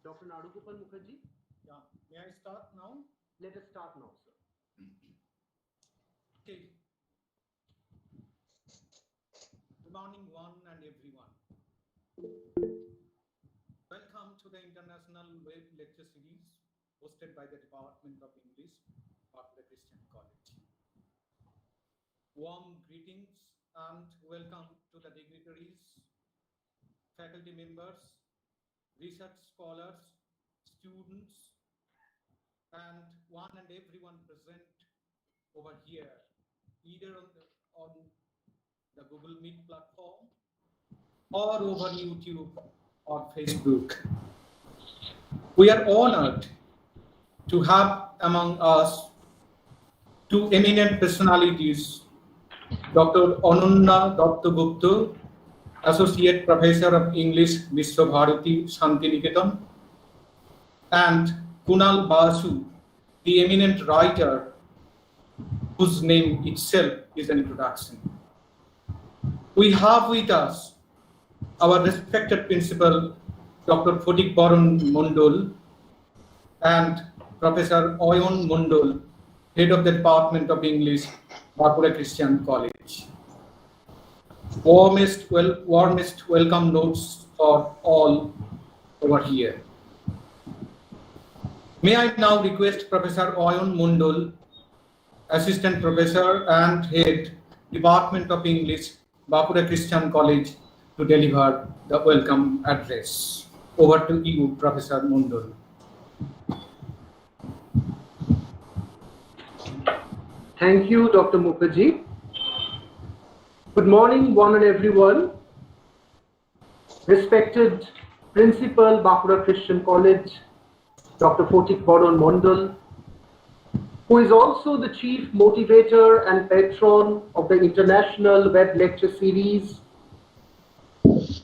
Dr. Nadugopal Mukherjee? Yeah. May I start now? Let us start now, sir. Okay. Good morning, one and everyone. Welcome to the International Web Lecture Series hosted by the Department of English of the Christian College. Warm greetings and welcome to the dignitaries, faculty members, research scholars, students, and one and everyone present over here, either on the Google Meet platform or over YouTube or Facebook. We are honored to have among us two eminent personalities, Dr. Ananya Dattagupta, Associate Professor of English, Vishwa Bharati Shantiniketan, and Kunal Basu, the eminent writer whose name itself is an introduction. We have with us our respected principal, Dr. Photik Baron Mondol, and Professor Oyon Mondol, Head of the Department of English, Bakura Christian College. Warmest welcome notes for all over here. May I now request Professor Oyon Mondol, Assistant Professor and Head, Department of English, Bakura Christian College, to deliver the welcome address. Over to you, Professor Mondol. Thank you, Dr. Mukherjee. Good morning, one and everyone. Respected Principal, Bakura Christian College, Dr. Photik Baron Mondol, who is also the Chief Motivator and Patron of the International Web Lecture Series,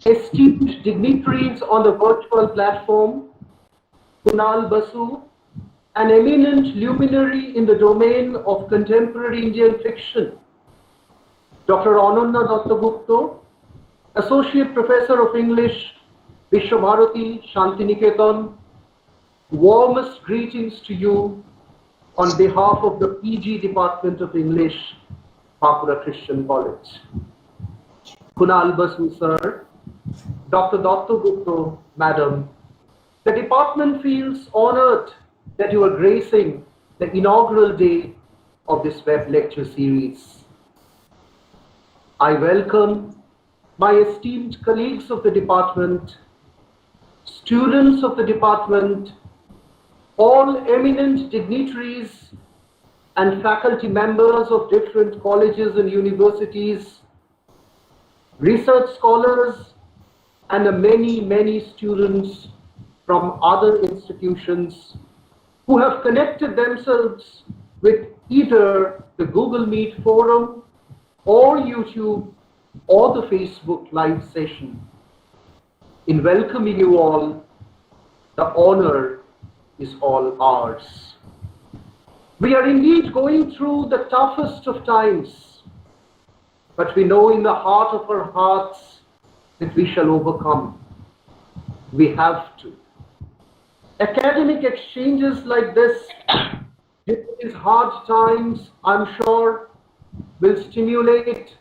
esteemed dignitaries on the virtual platform, Kunal Basu, an eminent luminary in the domain of contemporary Indian fiction, Dr. Ananya Dattagupta, Associate Professor of English, Vishwa Bharati Shantiniketan, warmest greetings to you on behalf of the PG Department of English, Bakura Christian College. Kunal Basu, sir, Dr. Dattagupta, madam, the department feels honored that you are gracing the inaugural day of this web lecture series. I welcome my esteemed colleagues of the department, students of the department, all eminent dignitaries and faculty members of different colleges and universities, research scholars, and the many students from other institutions who have connected themselves with either the Google Meet forum or YouTube or the Facebook live session. In welcoming you all, the honor is all ours. We are indeed going through the toughest of times, but we know in the heart of our hearts that we shall overcome. We have to. Academic exchanges like this, during these hard times, I'm sure, will stimulate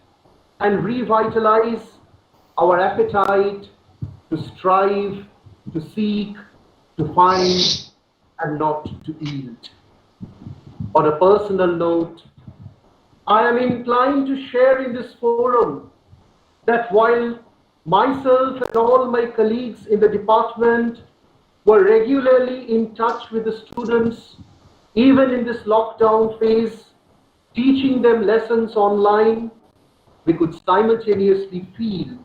and revitalize our appetite to strive, to seek, to find, and not to yield. On a personal note, I am inclined to share in this forum that while myself and all my colleagues in the department were regularly in touch with the students, even in this lockdown phase, teaching them lessons online, we could simultaneously feel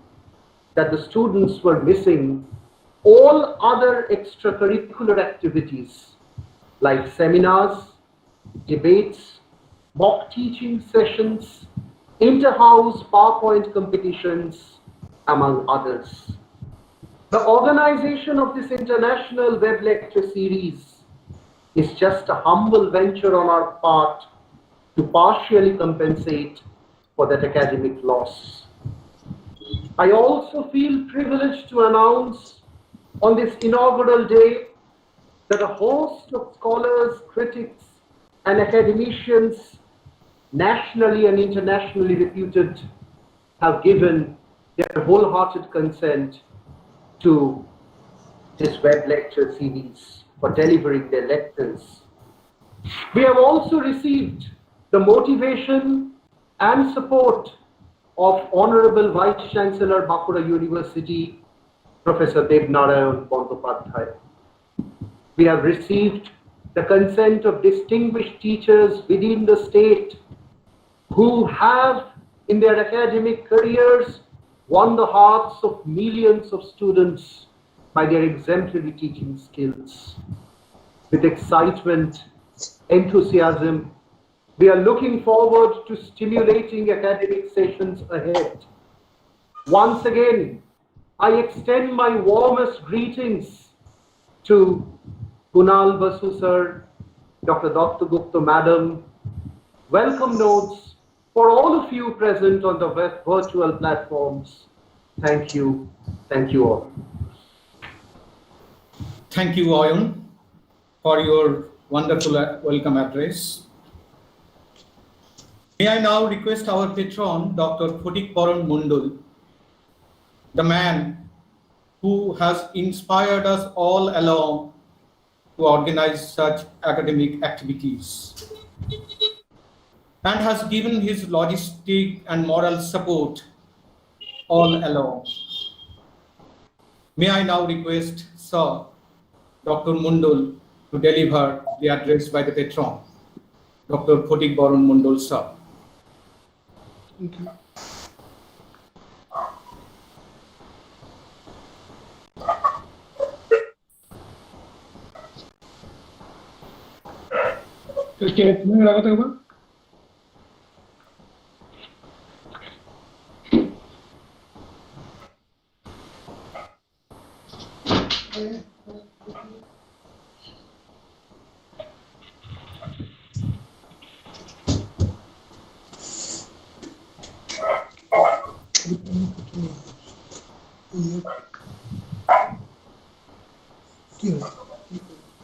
that the students were missing all other extracurricular activities like seminars, debates, mock teaching sessions, inter-house PowerPoint competitions, among others. The organization of this international web lecture series is just a humble venture on our part to partially compensate for that academic loss. I also feel privileged to announce on this inaugural day that a host of scholars, critics, and academicians, nationally and internationally reputed, have given their wholehearted consent to this web lecture series for delivering their lectures. We have also received the motivation and support of Honorable Vice Chancellor, Bankura University, Professor Devnarayan Bandyopadhyay. We have received the consent of distinguished teachers within the state who have, in their academic careers, won the hearts of millions of students by their exemplary teaching skills. With excitement, enthusiasm, we are looking forward to stimulating academic sessions ahead. Once again, I extend my warmest greetings to Kunal Basu sir, Dr. Dr. Gupta madam. Welcome notes for all of you present on the virtual platforms. Thank you. Thank you all. Thank you, Oyun, for your wonderful welcome address. May I now request our patron, Dr. Photik Baron Mundul, the man who has inspired us all along to organize such academic activities and has given his logistic and moral support all along. May I now request Sir Dr. Mundul to deliver the address by the patron, Dr. Photik Baron Mundul, sir. Thank you.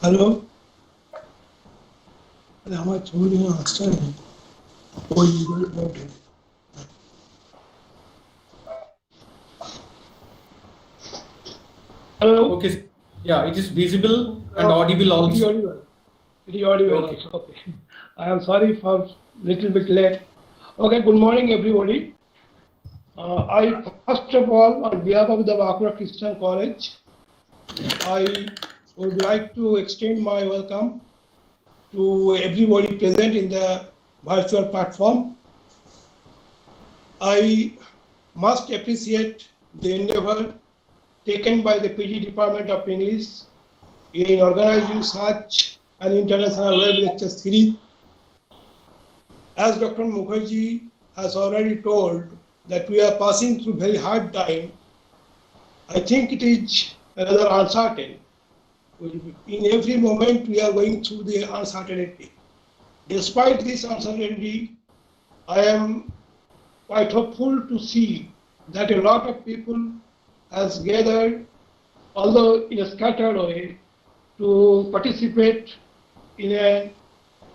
Hello আমার ছবি আসছে না ওই hello Okay, yeah, it is visible and audible also. It is audible Okay. also. Okay. I am sorry for little bit late. Okay, good morning everybody. I first of all, on behalf of the Bankura Christian College, I would like to extend my welcome to everybody present in the virtual platform. I must appreciate the endeavor taken by the PG Department of English in organizing such an international web lecture series. As Dr. Mukherjee has already told that we are passing through very hard time, I think it is rather uncertain. In every moment we are going through the uncertainty. Despite this uncertainty, I am quite hopeful to see that a lot of people has gathered, although in a scattered way, to participate in a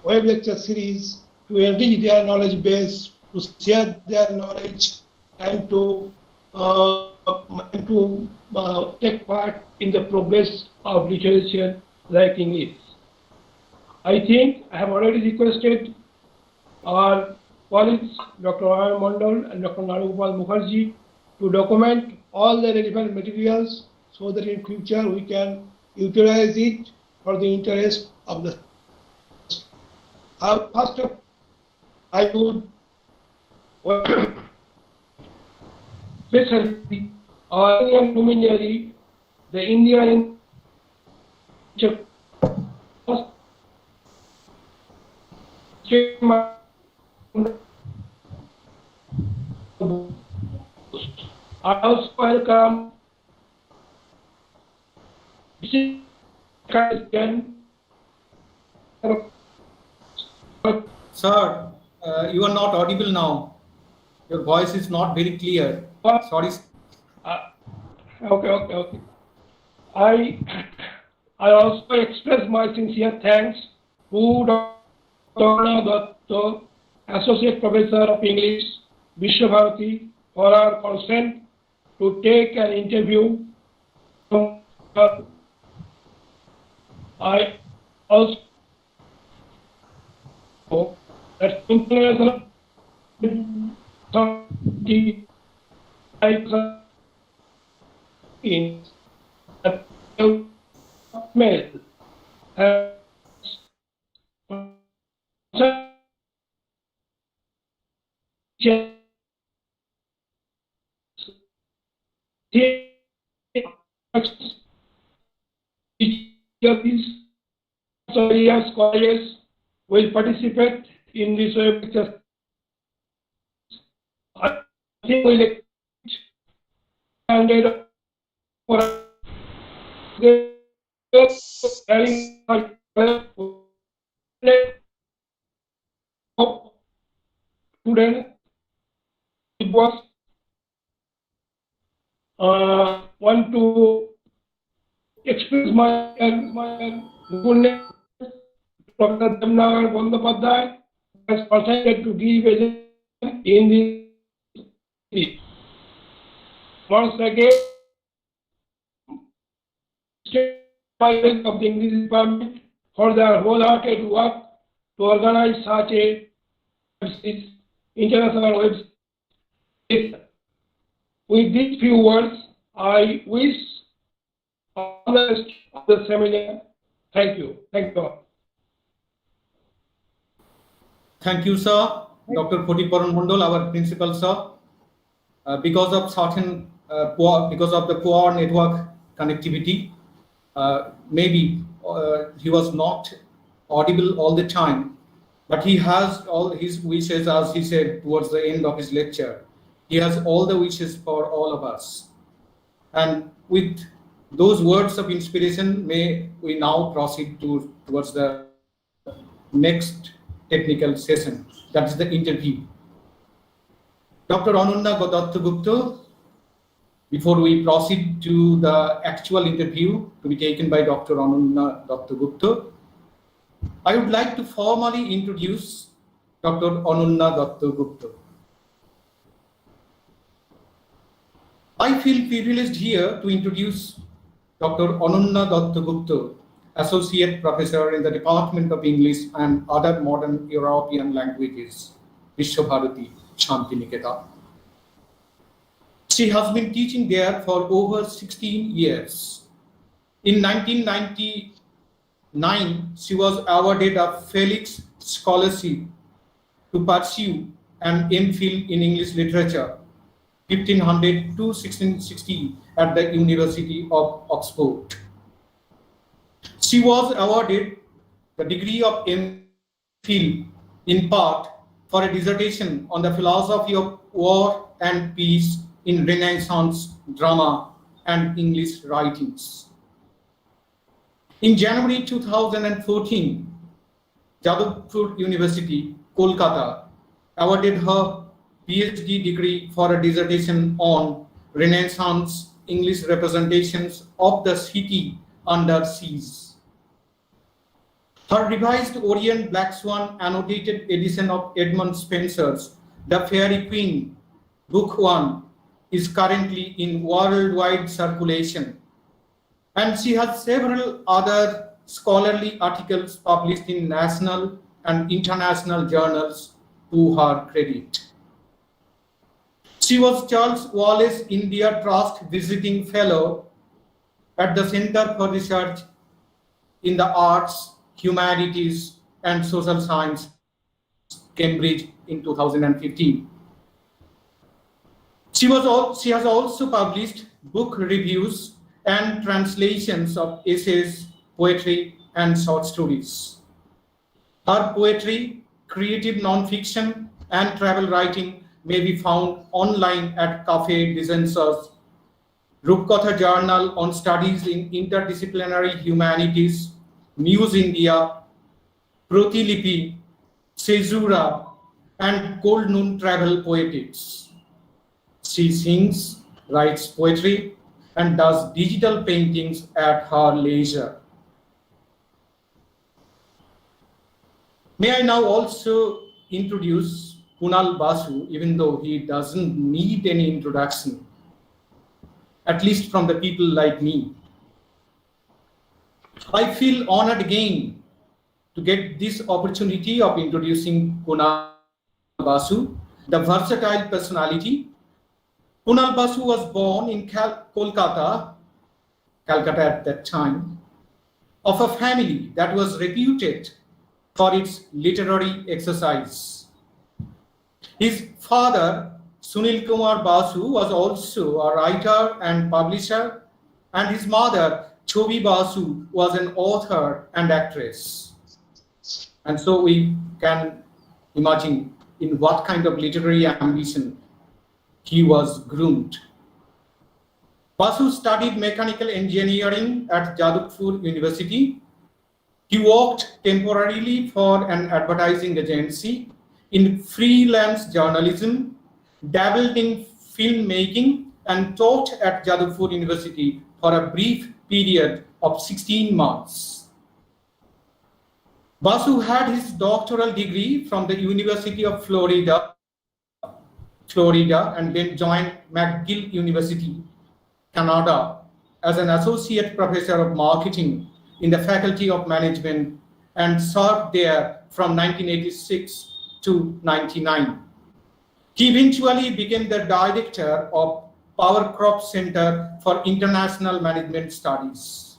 web lecture series to enrich their knowledge base, to share their knowledge, and to take part in the progress of literature like English. I think I have already requested our colleagues, Dr. Oyun Mondal and Dr. Narugopal Mukherjee, to document all the relevant materials so that in future we can utilize it for the interest of the first of I would especially our Indian luminary, the Indian I also welcome Sir, you are not audible now. Your voice is not very clear. Sorry. Okay. I also express my sincere thanks to Dr. Datta, Associate Professor of English, Vishwabharati, for her consent to take an interview from her. I also hope that international community in the mail has areas colleges will participate in this lecture. I think we'll candidate for student it was want to express my goodness. Dr. Jamnagar Bandyopadhyay has decided to give a in the once again of the English department for their wholehearted work to organize such a international website. With these few words, I wish all the best of the seminar. Thank you. Thank you. Thank you, sir. Dr. Photiparaman Mondol, our principal, sir. Because of the poor network connectivity, maybe he was not audible all the time, but he has all his wishes, as he said towards the end of his lecture. He has all the wishes for all of us. And with those words of inspiration, may we now proceed towards the next technical session, that is the interview. Dr. Anunna Datta, before we proceed to the actual interview to be taken by Dr. Anunna Datta, I would like to formally introduce Dr. Anunna Datta. I feel privileged here to introduce Dr. Anunna Datta, Associate Professor in the Department of English and Other Modern European Languages, Vishwabharati, Shantiniketan. She has been teaching there for over 16 years. In 1999, she was awarded a Felix Scholarship to pursue an MPhil in English Literature, 1500 to 1660 at the University of Oxford. She was awarded the degree of MPhil in part for a dissertation on the philosophy of war and peace in Renaissance drama and English writings. In January 2014, Jadavpur University, Kolkata, awarded her PhD degree for a dissertation on Renaissance English representations of the city under siege. Her revised Orient Black Swan annotated edition of Edmund Spenser's The Fairy Queen, Book 1, is currently in worldwide circulation, and she has several other scholarly articles published in national and international journals to her credit. She was Charles Wallace India Trust Visiting Fellow at the Center for Research in the Arts, Humanities and Social Science, Cambridge in 2015. She has also published book reviews and translations of essays, poetry, and short stories. Her poetry, creative non-fiction, and travel writing may be found online at Café des Anciens, Rupkatha Journal on Studies in Interdisciplinary Humanities, Muse India, Pratilipi, Caesura, and Cold Noon Travel Poetics. She sings, writes poetry, and does digital paintings at her leisure. May I now also introduce Kunal Basu, even though he doesn't need any introduction, at least from the people like me. I feel honored again to get this opportunity of introducing Kunal Basu, the versatile personality. Kunal Basu was born in Calcutta at that time, of a family that was reputed for its literary exercise. His father, Sunil Kumar Basu, was also a writer and publisher, and his mother, Chobi Basu, was an author and actress. And so we can imagine in what kind of literary ambition he was groomed. Basu studied mechanical engineering at Jadavpur University. He worked temporarily for an advertising agency, in freelance journalism, dabbled in filmmaking, and taught at Jadavpur University for a brief period of 16 months. Basu had his doctoral degree from the University of Florida, and then joined McGill University, Canada, as an associate professor of marketing in the Faculty of Management, and served there from 1986 to 99. He eventually became the director of Power Crop Center for International Management Studies.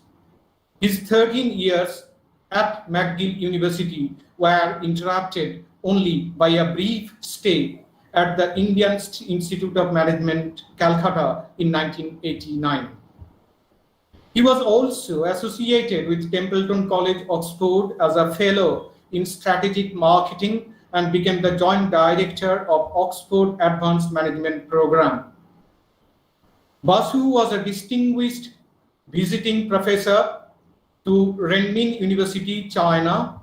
His 13 years at McGill University were interrupted only by a brief stay at the Indian Institute of Management, Calcutta in 1989. He was also associated with Templeton College, Oxford as a fellow in strategic marketing and became the joint director of Oxford Advanced Management Program. Basu was a distinguished visiting professor to Renmin University, China.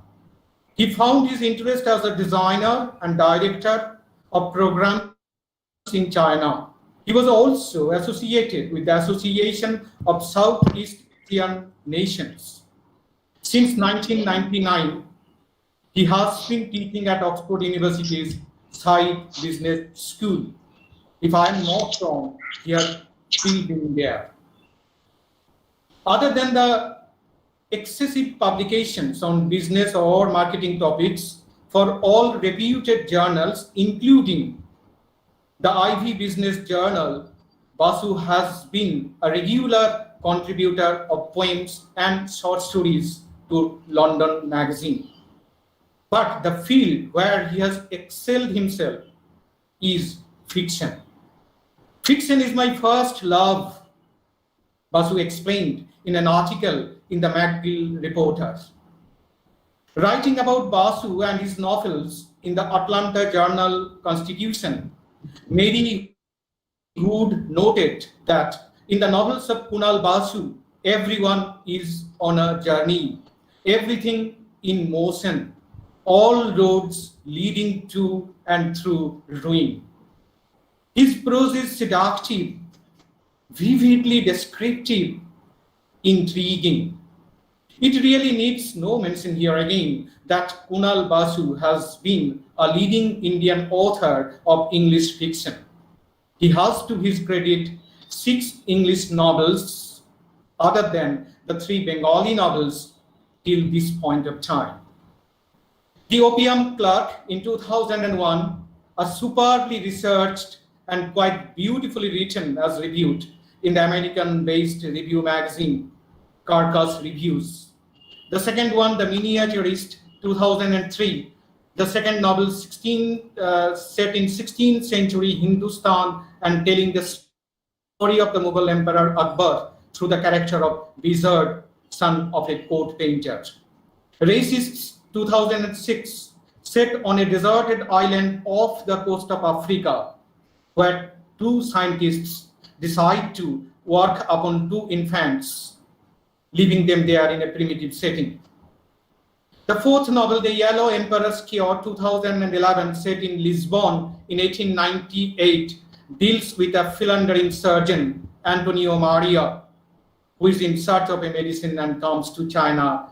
He found his interest as a designer and director of programs in China. He was also associated with the Association of Southeast Asian Nations. Since 1999, he has been teaching at Oxford University's Side Business School. If I am not wrong, he has still been there. Other than the excessive publications on business or marketing topics for all reputed journals, including the Ivy Business Journal, Basu has been a regular contributor of poems and short stories to London Magazine. But the field where he has excelled himself is fiction. Fiction is my first love, Basu explained in an article in the McGill Reporters. Writing about Basu and his novels in the Atlanta Journal-Constitution, Mary Hood noted that in the novels of Kunal Basu, everyone is on a journey, everything in motion, all roads leading to and through ruin. His prose is seductive, vividly descriptive, intriguing. It really needs no mention here again that Kunal Basu has been a leading Indian author of English fiction. He has, to his credit, 6 English novels other than the 3 Bengali novels till this point of time. The Opium Clerk in 2001, a superbly researched and quite beautifully written as reviewed in the American-based review magazine, Carcass Reviews. The second one, The Miniaturist, 2003, the second novel set in 16th century Hindustan and telling the story of the Mughal Emperor Akbar through the character of Wizard, son of a court painter. Racists, 2006, set on a deserted island off the coast of Africa, where 2 scientists decide to work upon 2 infants, leaving them there in a primitive setting. The fourth novel, The Yellow Emperor's Cure, 2011, set in Lisbon in 1898, deals with a philandering surgeon Antonio Maria, who is in search of a medicine and comes to China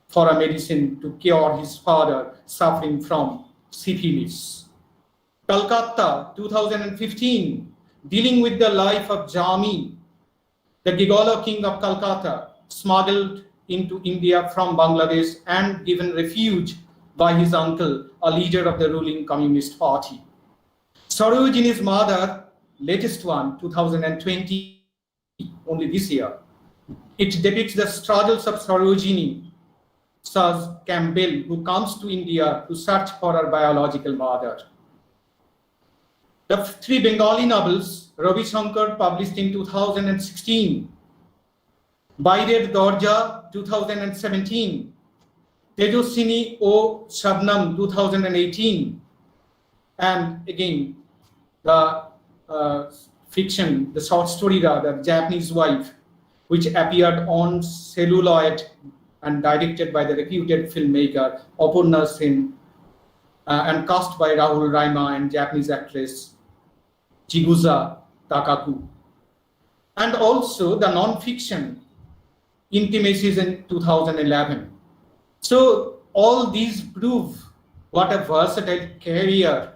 for a medicine to cure his father suffering from syphilis. Calcutta, 2015, dealing with the life of Jami, the Gigolo king of Calcutta, smuggled into India from Bangladesh and given refuge by his uncle, a leader of the ruling Communist Party. Sarojini's mother, latest one, 2020, only this year. It depicts the struggles of Sarojini, Saz Campbell, who comes to India to search for her biological mother. The three Bengali novels, Ravi Shankar published in 2016, Bairer Dorja, 2017, Tejoswini O Shabnam, 2018, and again, the fiction, the short story rather, Japanese Wife, which appeared on celluloid and directed by the reputed filmmaker Aparna Sen and cast by Rahul Raima and Japanese actress Chigusa Takaku. And also the non-fiction Intimacies in 2011. So all these prove what a versatile career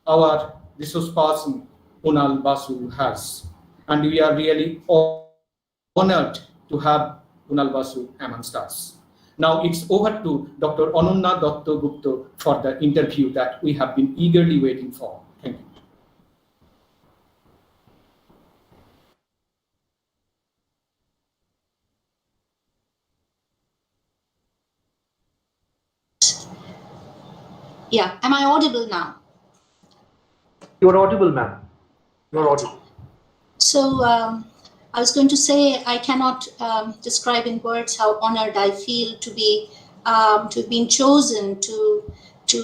our resource person Kunal Basu has. And we are really honored to have Kunal Basu amongst us. Now it's over to Dr. Ananya Datta Gupta for the interview that we have been eagerly waiting for. Thank you. Yeah, am I audible now? You're audible, ma'am. You're audible. So I was going to say I cannot describe in words how honored I feel to be to have been chosen to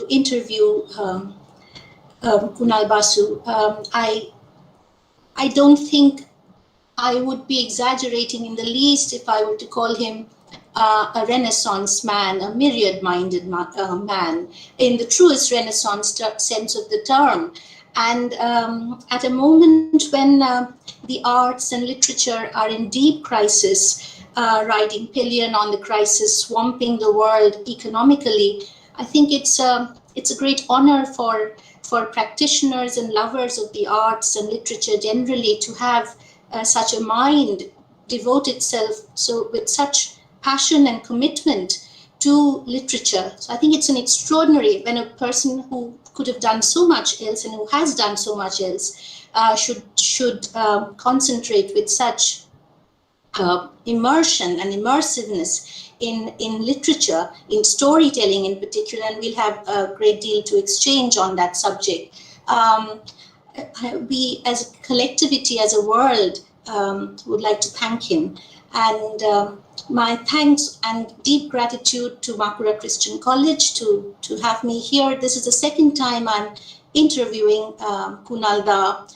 interview Kunal Basu. I don't think I would be exaggerating in the least if I were to call him a Renaissance man, a myriad-minded man, in the truest Renaissance sense of the term. And at a moment when the arts and literature are in deep crisis, riding pillion on the crisis, swamping the world economically, I think it's a great honor for practitioners and lovers of the arts and literature generally to have such a mind devote itself so with such passion and commitment to literature. So I think it's an extraordinary when a person who could have done so much else and who has done so much else should concentrate with such immersion and immersiveness in literature, in storytelling in particular, and we'll have a great deal to exchange on that subject. We as a collectivity, as a world, would like to thank him. And my thanks and deep gratitude to Makura Christian College to have me here. This is the second time I'm interviewing Kunal Da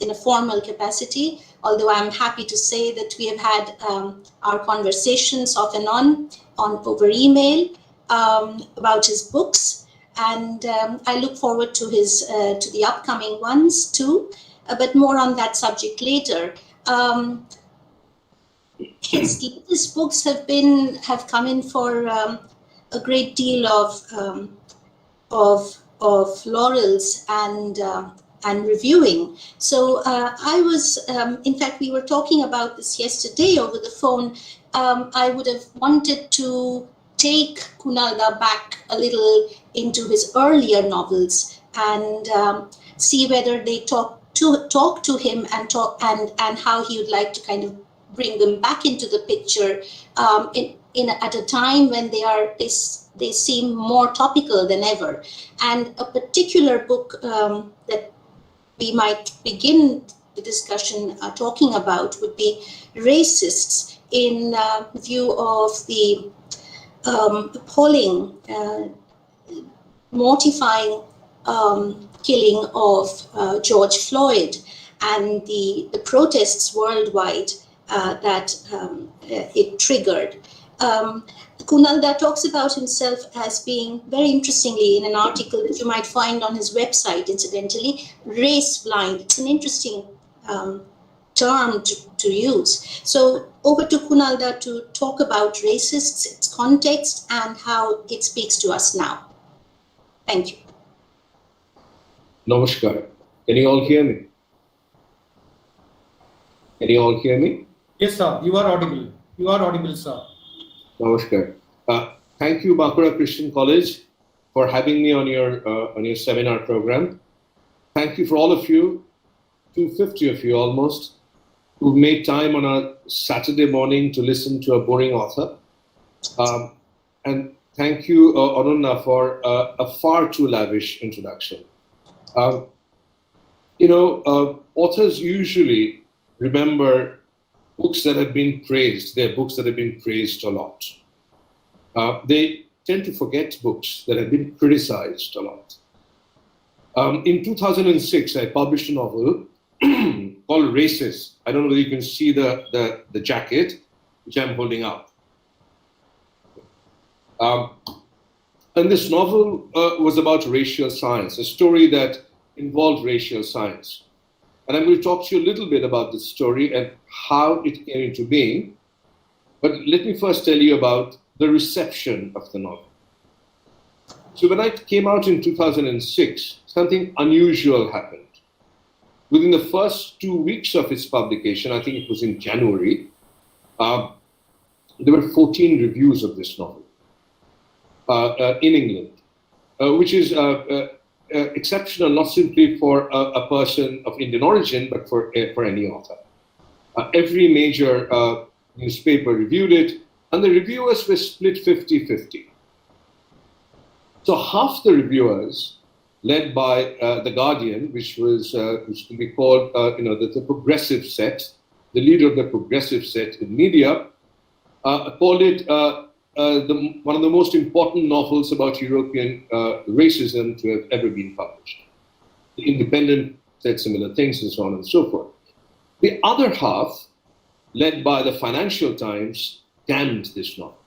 in a formal capacity, although I'm happy to say that we have had our conversations off and on over email about his books, and I look forward to to the upcoming ones too, but more on that subject later. His latest books have come in for a great deal of laurels and reviewing. So I was, in fact, we were talking about this yesterday over the phone. I would have wanted to take Kunal Da back a little into his earlier novels and see whether they talk to him and how he would like to kind of bring them back into the picture at a time when they seem more topical than ever. And a particular book that we might begin the discussion talking about would be Racists, in view of the appalling, mortifying killing of George Floyd and the protests worldwide that it triggered. Kunal Da talks about himself as being, very interestingly, in an article that you might find on his website, incidentally, race blind. It's an interesting term to use. So over to Kunalda to talk about racists, its context, and how it speaks to us now. Thank you. Namaskar. Can you all hear me? Can you all hear me? Yes, sir. You are audible. You are audible, sir. Namaskar. Thank you, Bankura Christian College, for having me on your seminar program. Thank you for all of you, 250 of you almost, who've made time on a Saturday morning to listen to a boring author. And thank you, Anunna, for a far too lavish introduction. Authors usually remember books that have been praised. They're books that have been praised a lot. They tend to forget books that have been criticized a lot. In 2006, I published a novel called Races. I don't know whether you can see the jacket, which I'm holding up. And this novel was about racial science, a story that involved racial science. And I'm going to talk to you a little bit about this story and how it came into being. But let me first tell you about the reception of the novel. So when it came out in 2006, something unusual happened. Within the first 2 weeks of its publication, I think it was in January, there were 14 reviews of this novel in England, which is exceptional not simply for a person of Indian origin, but for any author. Every major newspaper reviewed it, and the reviewers were split 50-50. So half the reviewers, led by The Guardian, which can be called the progressive set, the leader of the progressive set in media, called it one of the most important novels about European racism to have ever been published. The Independent said similar things, and so on and so forth. The other half, led by the Financial Times, damned this novel.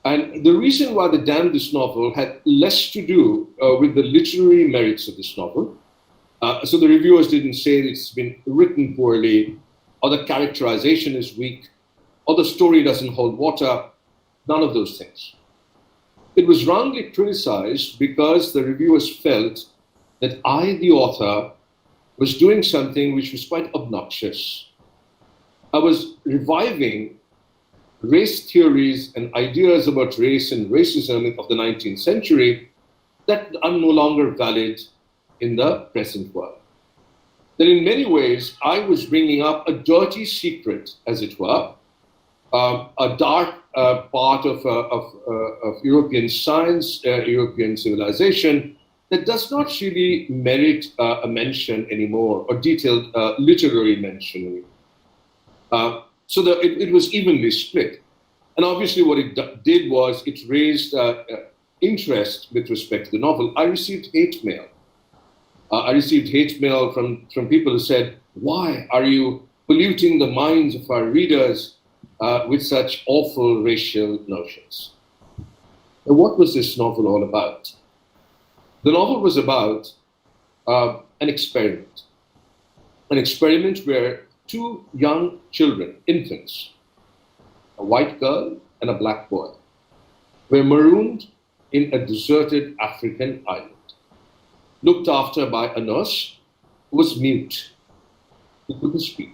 And the reason why they damned this novel had less to do with the literary merits of this novel. So the reviewers didn't say it's been written poorly, or the characterization is weak, or the story doesn't hold water. None of those things. It was wrongly criticized because the reviewers felt that I, the author, was doing something which was quite obnoxious. I was reviving race theories and ideas about race and racism of the 19th century that are no longer valid in the present world. That in many ways, I was bringing up a dirty secret, as it were, a dark part of European science, European civilization, that does not really merit a mention anymore, or detailed literary mention anymore. So it was evenly split. And obviously what it did was it raised interest with respect to the novel. I received hate mail. I received hate mail from people who said, why are you polluting the minds of our readers with such awful racial notions? And what was this novel all about? The novel was about an experiment where two young children, infants, a white girl and a black boy, were marooned in a deserted African island, looked after by a nurse who was mute, who couldn't speak.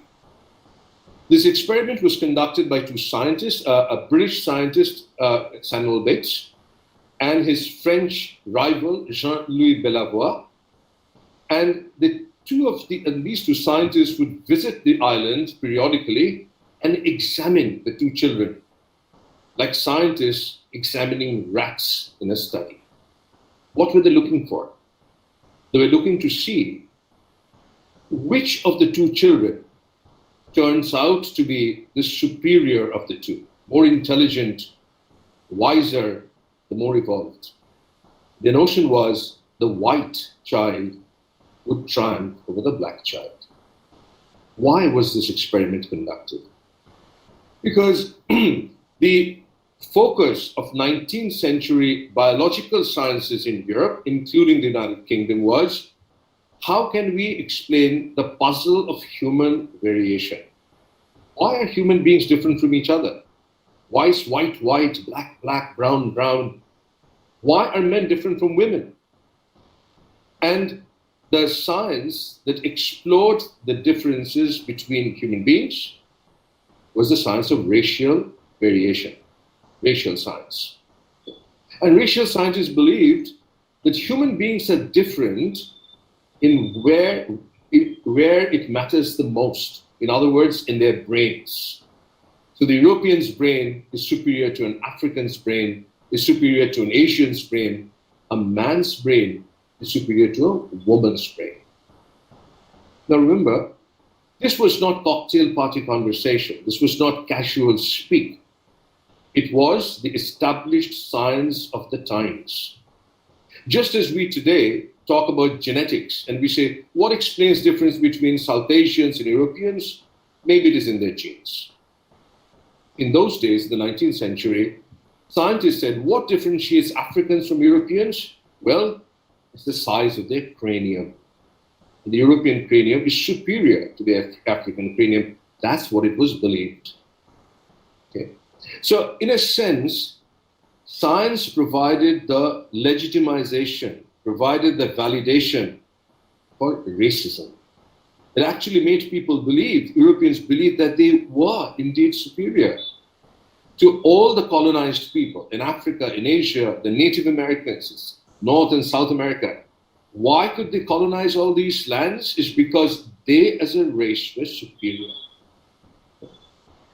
This experiment was conducted by two scientists, a British scientist, Samuel Bates, and his French rival, Jean-Louis Bellavoie. And these two scientists would visit the island periodically and examine the two children, like scientists examining rats in a study. What were they looking for? They were looking to see which of the two children turns out to be the superior of the two, more intelligent, wiser, the more evolved. The notion was the white child would triumph over the black child. Why was this experiment conducted? Because the focus of 19th century biological sciences in Europe, including the United Kingdom, was how can we explain the puzzle of human variation? Why are human beings different from each other? Why is white, white, black, black, brown, brown? Why are men different from women? And the science that explored the differences between human beings was the science of racial variation, racial science. And racial scientists believed that human beings are different in where it matters the most. In other words, in their brains. So the European's brain is superior to an African's brain, is superior to an Asian's brain. A man's brain is superior to a woman's brain. Now remember, this was not cocktail party conversation. This was not casual speak. It was the established science of the times. Just as we today talk about genetics and we say, what explains the difference between South Asians and Europeans? Maybe it is in their genes. In those days, the 19th century, scientists said, what differentiates Africans from Europeans? Well, it's the size of their cranium. The European cranium is superior to the African cranium. That's what it was believed. Okay. So in a sense, science provided the legitimization, provided the validation for racism. It actually made people believe, Europeans believe, that they were indeed superior to all the colonized people in Africa, in Asia, the Native Americans, North and South America. Why could they colonize all these lands? Is because they as a race were superior.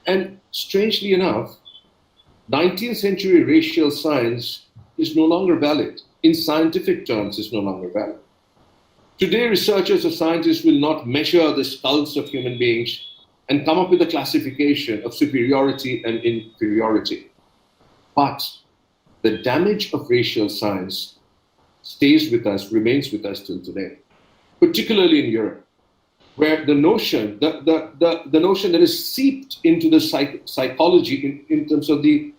And strangely enough, 19th century racial science is no longer valid. In scientific terms, it's no longer valid. Today, researchers or scientists will not measure the skulls of human beings and come up with a classification of superiority and inferiority. But the damage of racial science stays with us, remains with us till today, particularly in Europe, where the notion, the notion that is seeped into the psychology in terms of the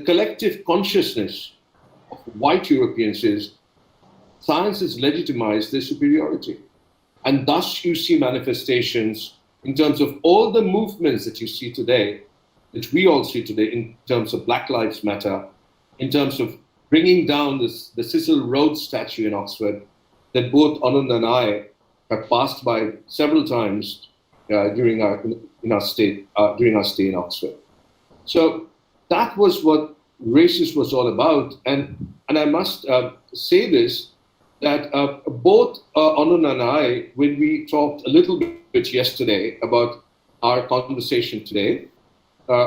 collective consciousness of white Europeans is science has legitimized their superiority. And thus you see manifestations in terms of all the movements that you see today, that we all see today in terms of Black Lives Matter, in terms of bringing down the Cecil Rhodes statue in Oxford, that both Anand and I have passed by several times during our stay in Oxford. So that was what racist was all about, and I must say this, that both Anand and I, when we talked a little bit yesterday about our conversation today,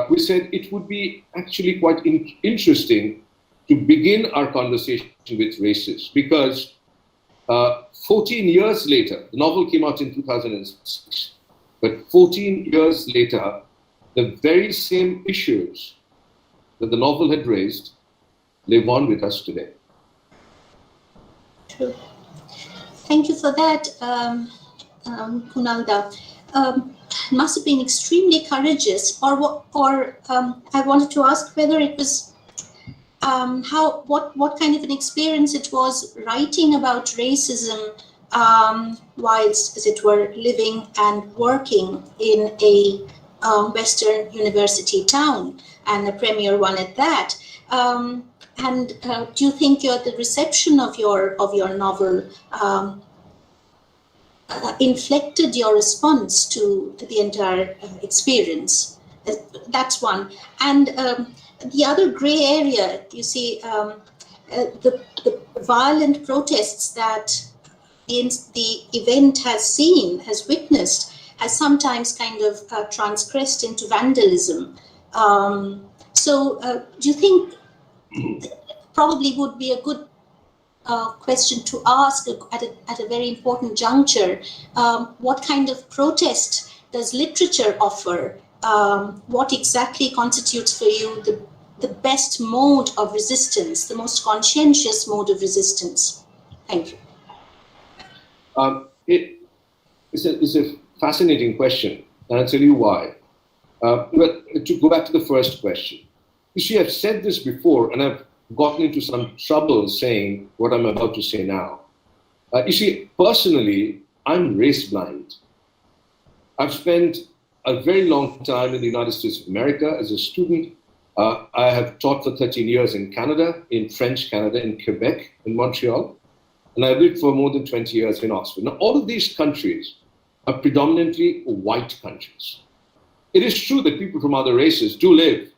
we said it would be actually quite interesting to begin our conversation with racists, because 14 years later, the novel came out in 2006, but 14 years later, the very same issues that the novel had raised live on with us today. True. Thank you for that, Kunalda. Must have been extremely courageous, or I wanted to ask whether it was what kind of an experience it was writing about racism whilst, as it were, living and working in a Western university town, and a premier one at that. And do you think the reception of your novel inflected your response to the entire experience? That's one. And the other grey area, you see, the violent protests that the event has witnessed, has sometimes kind of transgressed into vandalism. So do you think probably would be a good question to ask at a very important juncture, what kind of protest does literature offer? What exactly constitutes for you the best mode of resistance, the most conscientious mode of resistance? Thank you. It's a fascinating question, and I'll tell you why. But to go back to the first question, you see, I've said this before, and I've gotten into some trouble saying what I'm about to say now. You see, personally, I'm race blind. I've spent a very long time in the United States of America as a student. I have taught for 13 years in Canada, in French Canada, in Quebec, in Montreal, and I lived for more than 20 years in Oxford. Now, all of these countries are predominantly white countries. It is true that people from other races do live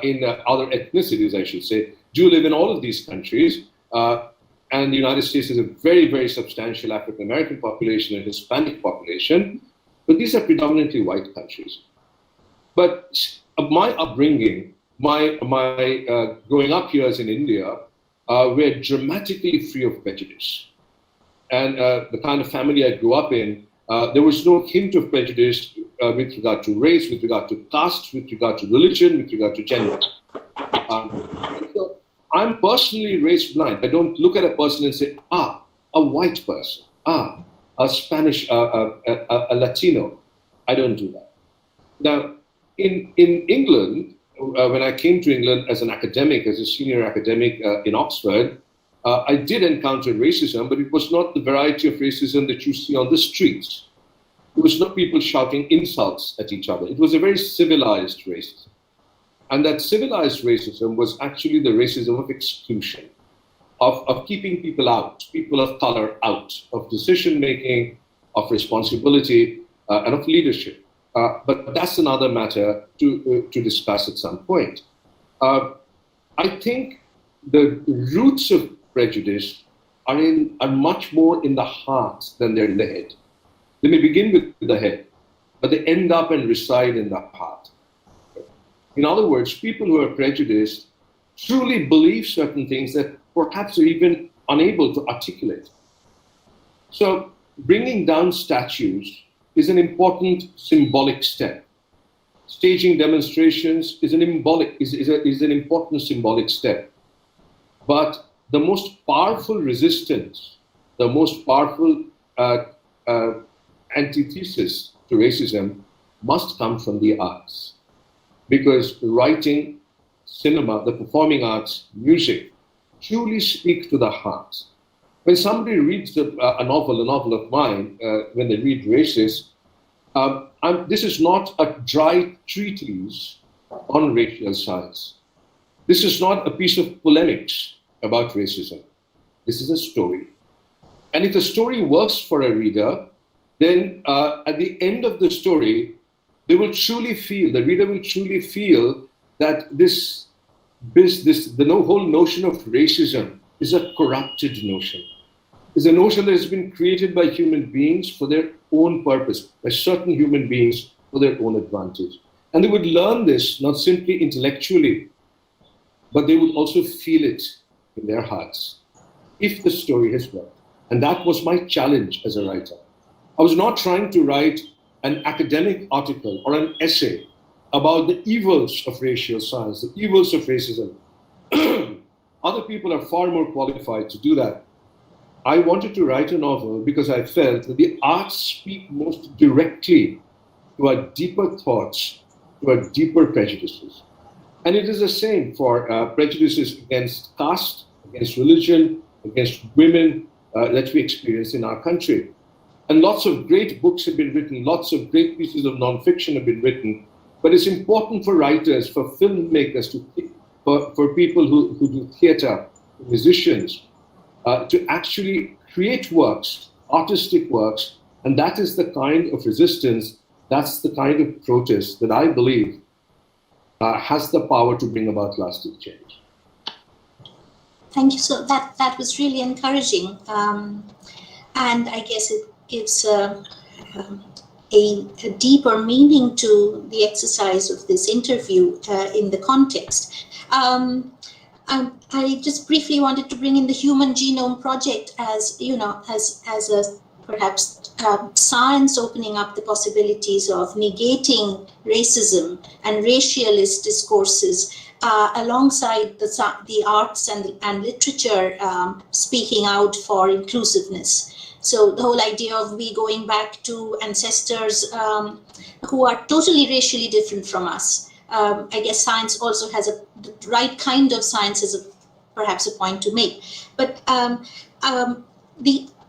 in other ethnicities, I should say, do live in all of these countries. And the United States has a very, very substantial African-American population and Hispanic population, but these are predominantly white countries. But my upbringing, my growing up years in India were dramatically free of prejudice. And the kind of family I grew up in, there was no hint of prejudice with regard to race, with regard to caste, with regard to religion, with regard to gender. So I'm personally race blind. I don't look at a person and say, a white person, a Spanish, a Latino. I don't do that. Now, in England, when I came to England as an academic, as a senior academic in Oxford, I did encounter racism, but it was not the variety of racism that you see on the streets. It was not people shouting insults at each other. It was a very civilized racism. And that civilized racism was actually the racism of exclusion, of keeping people out, people of color out, of decision-making, of responsibility, and of leadership. But that's another matter to discuss at some point. I think the roots of prejudice are much more in the heart than they're in the head. They may begin with the head, but they end up and reside in the heart. In other words, people who are prejudiced truly believe certain things that perhaps are even unable to articulate. So bringing down statues is an important symbolic step. Staging demonstrations is an important symbolic step. But the most powerful resistance, the most powerful antithesis to racism must come from the arts. Because writing, cinema, the performing arts, music, truly speak to the heart. When somebody reads a novel of mine, when they read Races, this is not a dry treatise on racial science. This is not a piece of polemics about racism. This is a story. And if the story works for a reader, then at the end of the story, the reader will truly feel that the whole notion of racism is a corrupted notion. It's a notion that has been created by human beings for their own purpose, by certain human beings for their own advantage. And they would learn this not simply intellectually, but they would also feel it in their hearts, if the story has worked. And that was my challenge as a writer. I was not trying to write an academic article or an essay about the evils of racial science, the evils of racism. Other people are far more qualified to do that. I wanted to write a novel because I felt that the arts speak most directly to our deeper thoughts, to our deeper prejudices. And it is the same for prejudices against caste, against religion, against women that we experience in our country. And lots of great books have been written, lots of great pieces of nonfiction have been written, but it's important for writers, for filmmakers, for people who do theater, musicians, to actually create works, artistic works, and that is the kind of resistance, that's the kind of protest that I believe has the power to bring about lasting change. Thank you. So that was really encouraging, and I guess it gives a deeper meaning to the exercise of this interview in the context. I just briefly wanted to bring in the Human Genome Project as a perhaps science opening up the possibilities of negating racism and racialist discourses alongside the arts and literature speaking out for inclusiveness. So the whole idea of we going back to ancestors who are totally racially different from us. I guess science also has the right kind of science is perhaps a point to make. But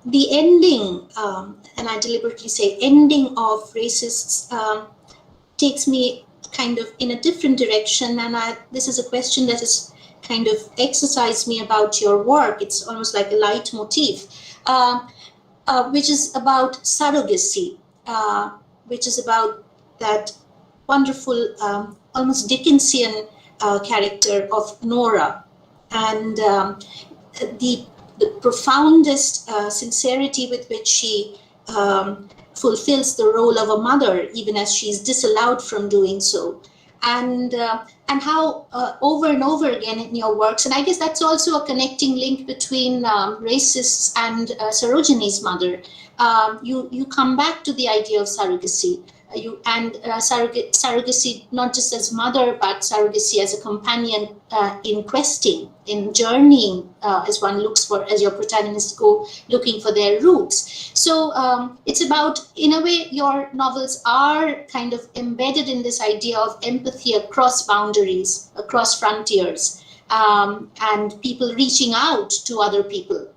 the ending, and I deliberately say ending of Racists, takes me kind of in a different direction. And this is a question that has kind of exercised me about your work. It's almost like a leitmotif, which is about surrogacy, which is about that wonderful, almost Dickensian character of Nora, and the profoundest sincerity with which she fulfills the role of a mother, even as she's disallowed from doing so. And how over and over again in your works, and I guess that's also a connecting link between Racists and Sarojini's mother, you come back to the idea of surrogacy. Surrogacy not just as mother, but surrogacy as a companion in questing, in journeying, as one looks for, as your protagonists go looking for their roots. So it's about, in a way, your novels are kind of embedded in this idea of empathy across boundaries, across frontiers, and people reaching out to other people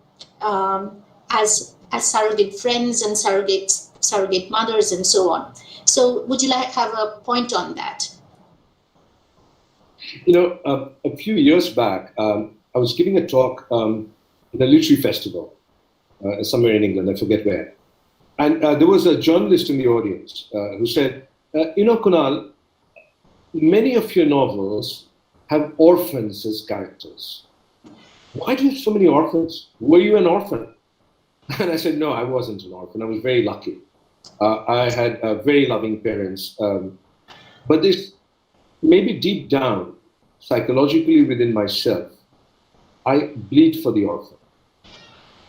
as surrogate friends and surrogate mothers and so on. So would you have a point on that? You know, a few years back, I was giving a talk in a literary festival somewhere in England, I forget where. And there was a journalist in the audience who said, you know, Kunal, many of your novels have orphans as characters. Why do you have so many orphans? Were you an orphan? And I said, no, I wasn't an orphan. I was very lucky. I had very loving parents. But this, maybe deep down, psychologically within myself, I bleed for the orphan.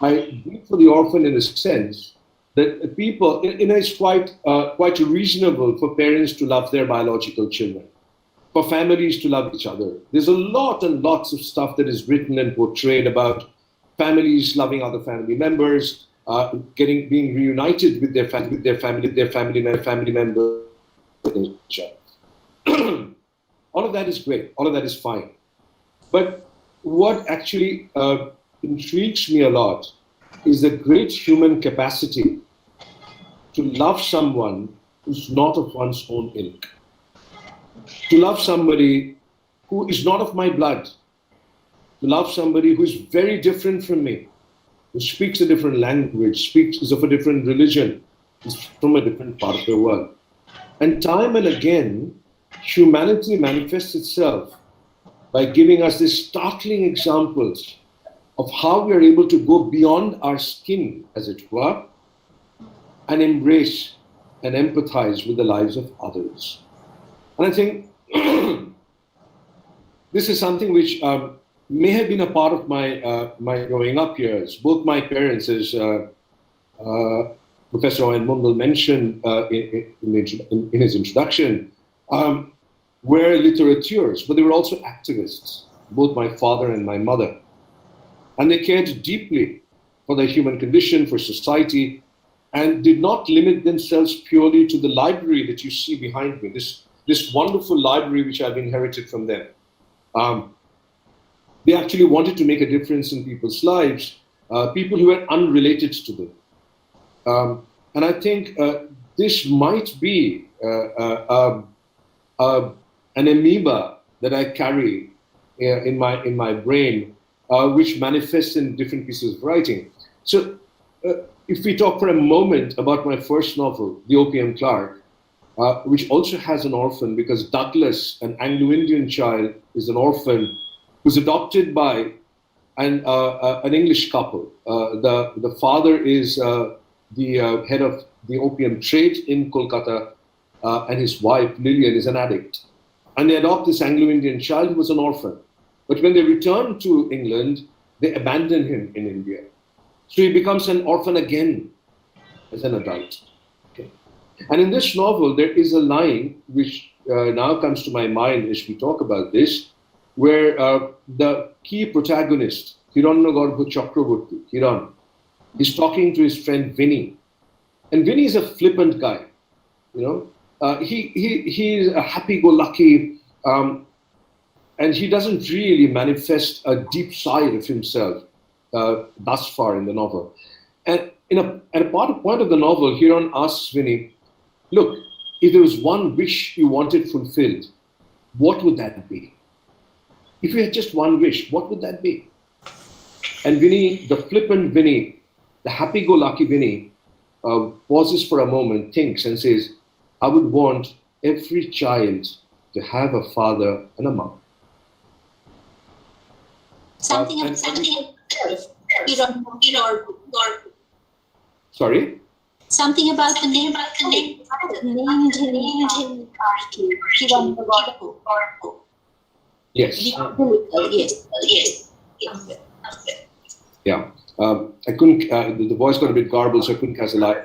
I bleed for the orphan in the sense that people, it's quite reasonable for parents to love their biological children, for families to love each other. There's a lot and lots of stuff that is written and portrayed about families loving other family members, being reunited with their family members. All of that is great. All of that is fine. But what actually intrigues me a lot is the great human capacity to love someone who's not of one's own ilk, to love somebody who is not of my blood, to love somebody who is very different from me, who speaks a different language, is of a different religion, is from a different part of the world. And time and again, humanity manifests itself by giving us these startling examples of how we are able to go beyond our skin, as it were, and embrace and empathize with the lives of others. And I think this is something which may have been a part of my growing up years. Both my parents, as Professor Owen Mundell mentioned in his introduction, were literateurs, but they were also activists, both my father and my mother. And they cared deeply for the human condition, for society, and did not limit themselves purely to the library that you see behind me, this wonderful library which I've inherited from them. They actually wanted to make a difference in people's lives, people who were unrelated to them. And I think this might be an amoeba that I carry in my brain, which manifests in different pieces of writing. So if we talk for a moment about my first novel, The Opium Clerk, which also has an orphan, because Douglas, an Anglo-Indian child, is an orphan who's adopted by an English couple. The father is the head of the opium trade in Kolkata, and his wife, Lillian, is an addict. And they adopt this Anglo-Indian child who was an orphan. But when they return to England, they abandon him in India. So he becomes an orphan again as an adult. Okay. And in this novel, there is a line which now comes to my mind as we talk about this, where the key protagonist, Hiranyagarbha Chakraborty, Hiran, is talking to his friend Vinny. And Vinny is a flippant guy, you know. He is a happy-go-lucky, and he doesn't really manifest a deep side of himself thus far in the novel. And at a point of the novel, Huron asks Vinny, look, if there was one wish you wanted fulfilled, what would that be? If you had just one wish, what would that be? And Vinny, the flippant Vinny, the happy-go-lucky Vinny, pauses for a moment, thinks and says, I would want every child to have a father and a mother. Something Sorry? Something about the name named him Yes. Yes. Yeah. I couldn't, the voice got a bit garbled, so I couldn't catch the line.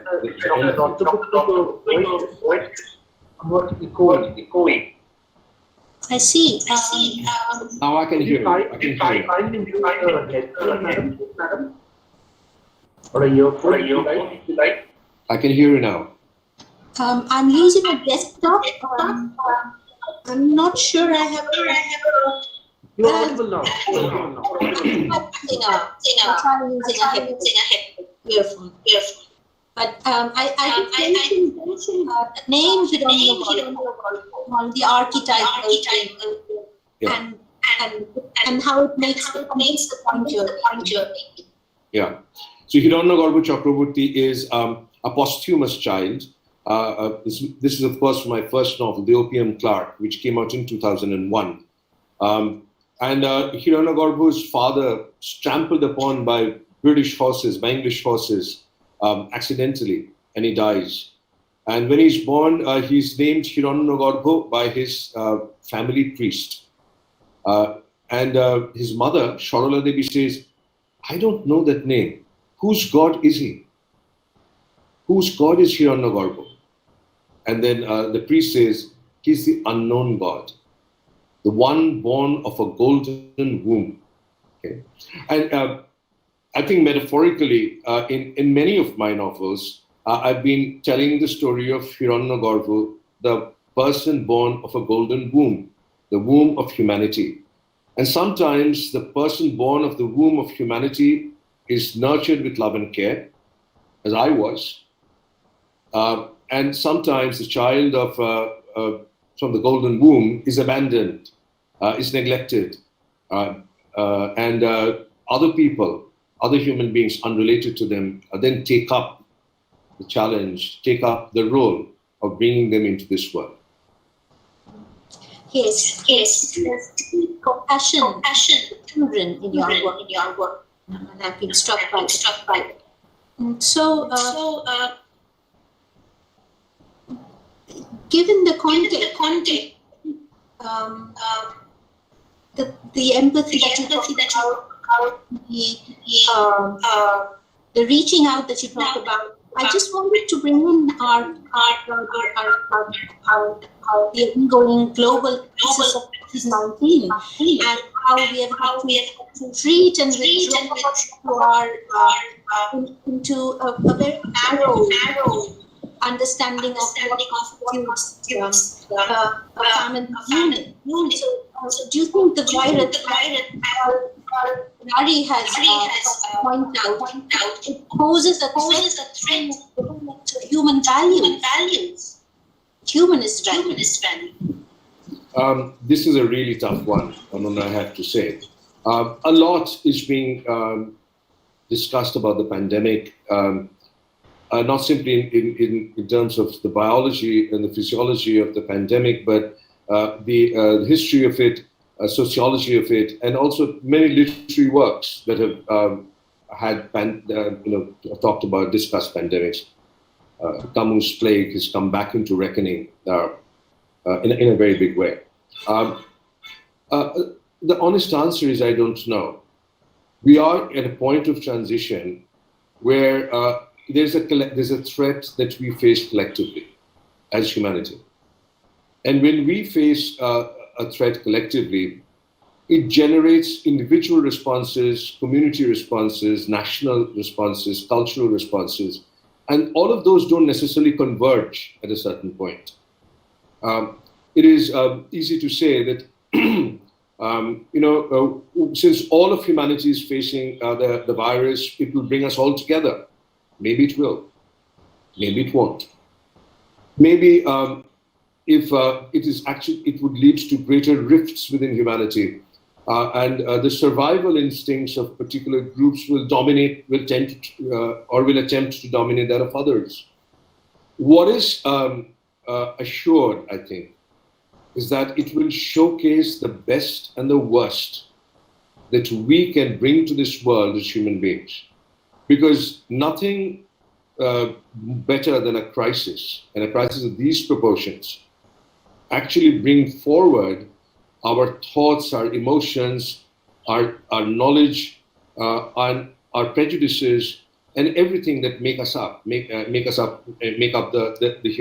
Echoing. I see. Now I can hear you. I can hear you. Kindly mute your headphone, madam. Or a earphone, if you like. I can hear you now. I'm using a desktop. I'm not sure I have. You are audible now. I'm trying using a earphone. But I did mention the name on the archetype Yeah. and how it makes the point journey. Yeah. So Hiranyagarbha Chakraborty is a posthumous child. This is, of course, my first novel, The Opium Clerk, which came out in 2001. And Hiranyagarbha's father was trampled upon by British forces, by English forces, accidentally, and he dies. And when he's born, he's named Hiranyagarbha by his family priest. And his mother, Sharala Devi, says, I don't know that name. Whose God is he? Whose God is Hiranyagarbha? And then the priest says, he's the unknown God, the one born of a golden womb. Okay? And I think metaphorically, in many of my novels, I've been telling the story of Hiranyagarbha, the person born of a golden womb, the womb of humanity. And sometimes the person born of the womb of humanity is nurtured with love and care, as I was. And sometimes the child from the golden womb is abandoned, is neglected, and other people, other human beings unrelated to them, then take up the challenge, take up the role of bringing them into this world. Yes. Compassion for children in your work. And I've been struck by it. So, given the context, the empathy that you talk about, the reaching out that you talk about, I just wanted to bring in our the ongoing global crisis of COVID-19 and how we have to treat and withdraw into a very narrow understanding of what constitutes a family unit. So do you think the virus Nari has pointed out, it poses a threat to human values, humanist value? This is a really tough one, I have to say. A lot is being discussed about the pandemic, not simply in terms of the biology and the physiology of the pandemic, but the history of it, sociology of it, and also many literary works that have talked about, discussed pandemics. Camus' Plague has come back into reckoning in a very big way. The honest answer is I don't know. We are at a point of transition where there's a threat that we face collectively as humanity. And when we face a threat collectively, it generates individual responses, community responses, national responses, cultural responses, and all of those don't necessarily converge at a certain point. It is easy to say that, since all of humanity is facing the virus, it will bring us all together. Maybe it will. Maybe it won't. Maybe if it would lead to greater rifts within humanity, and the survival instincts of particular groups will attempt to dominate that of others. What is assured, I think, is that it will showcase the best and the worst that we can bring to this world as human beings. Because nothing better than a crisis, and a crisis of these proportions, actually bring forward our thoughts, our emotions, our knowledge, and our prejudices, and everything that make up the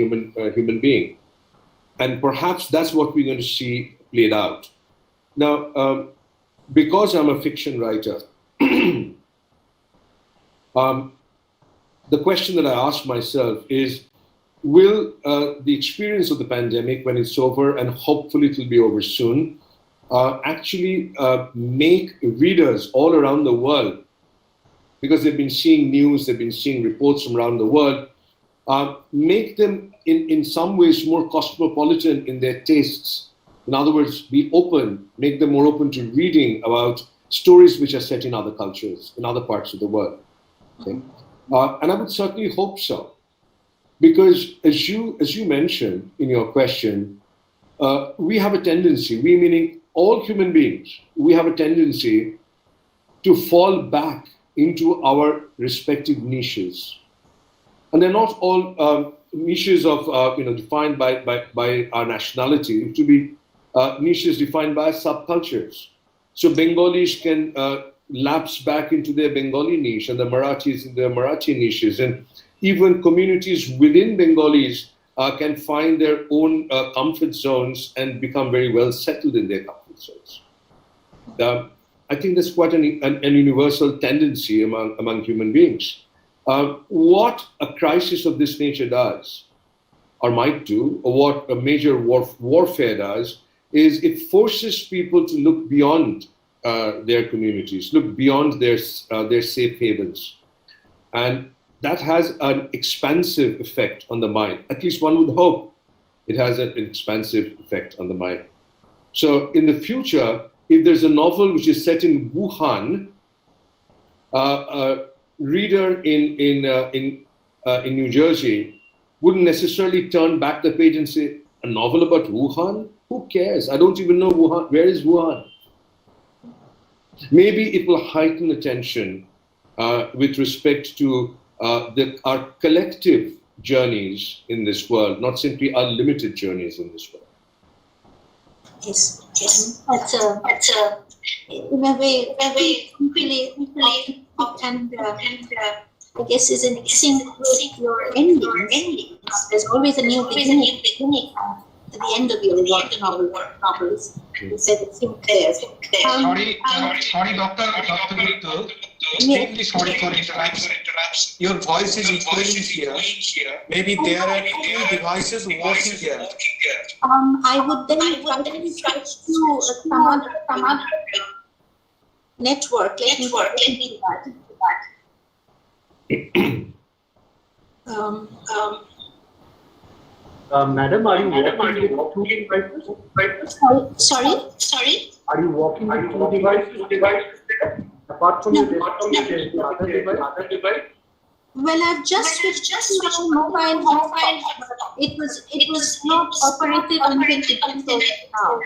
human being. And perhaps that's what we're going to see played out. Now, because I'm a fiction writer, the question that I ask myself is, will the experience of the pandemic, when it's over, and hopefully it will be over soon, actually make readers all around the world, because they've been seeing news, they've been seeing reports from around the world, make them in some ways more cosmopolitan in their tastes. In other words, be open, make them more open to reading about stories which are set in other cultures, in other parts of the world. Okay? And I would certainly hope so. Because as you mentioned in your question, we have a tendency, we meaning all human beings, we have a tendency to fall back into our respective niches. And they're not all niches of defined by our nationality. It will be niches defined by subcultures. So Bengalis can lapse back into their Bengali niche, and the Marathis in their Marathi niches, and even communities within Bengalis can find their own comfort zones and become very well settled in their comfort zones. I think that's quite an universal tendency among human beings. What a crisis of this nature does, or might do, or what a major warfare does, is it forces people to look beyond their communities, look beyond their safe havens. And that has an expansive effect on the mind. At least one would hope it has an expansive effect on the mind. So in the future, if there's a novel which is set in Wuhan, a reader in New Jersey wouldn't necessarily turn back the page and say, a novel about Wuhan? Who cares? I don't even know Wuhan. Where is Wuhan? Maybe it will heighten attention with respect to our collective journeys in this world, not simply our limited journeys in this world. Yes. That's in a way, really, and I guess is in sync with your endings. There's always a new beginning at the end of your novels. You said it seemed clear. Sorry, Dr. Gupta. Extremely sorry for interruption. Your voice is echoing here. Maybe there are two devices working here. I would then try to switch to some other network. Let me do that. Madam, are you walking with two devices? Sorry? Are you walking with two devices? Apart from your desktop, there's the other device? Well, I've just switched to my mobile hotspot. It was not operative until now.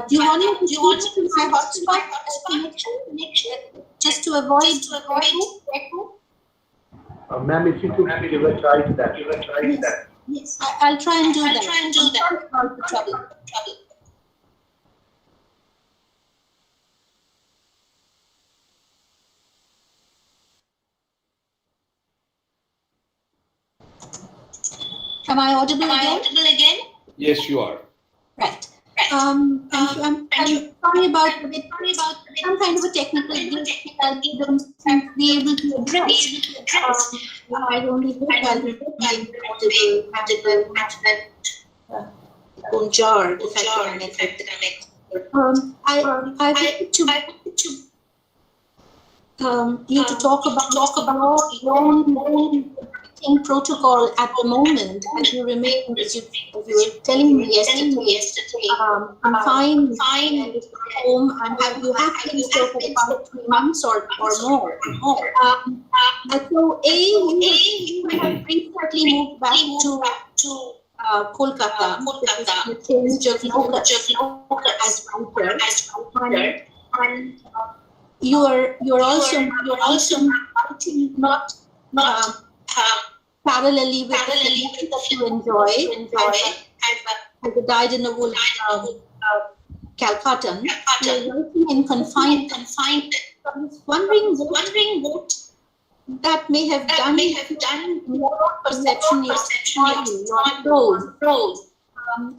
Do you want me to switch to my hotspot connection just to avoid echo? Ma'am, if you could give a try to that. Yes, I'll try and do that. Sorry for the trouble. Am I audible again? Yes, you are. Right. I'm sorry about some kind of a technical glitch that we don't be able to address. I only hope I'll be audible on jar if I can connect. I wanted to you to talk about your own writing protocol at the moment, as you were telling me yesterday, confined at home, and you have been so for about 3 months or more. And so, you have recently moved back to Kolkata, the change of local as writer, and you're also writing not parallelly with the that you enjoy as a dyed in the wool Calcuttan. You're writing in confined. I was wondering what that may have done more perception of your prose.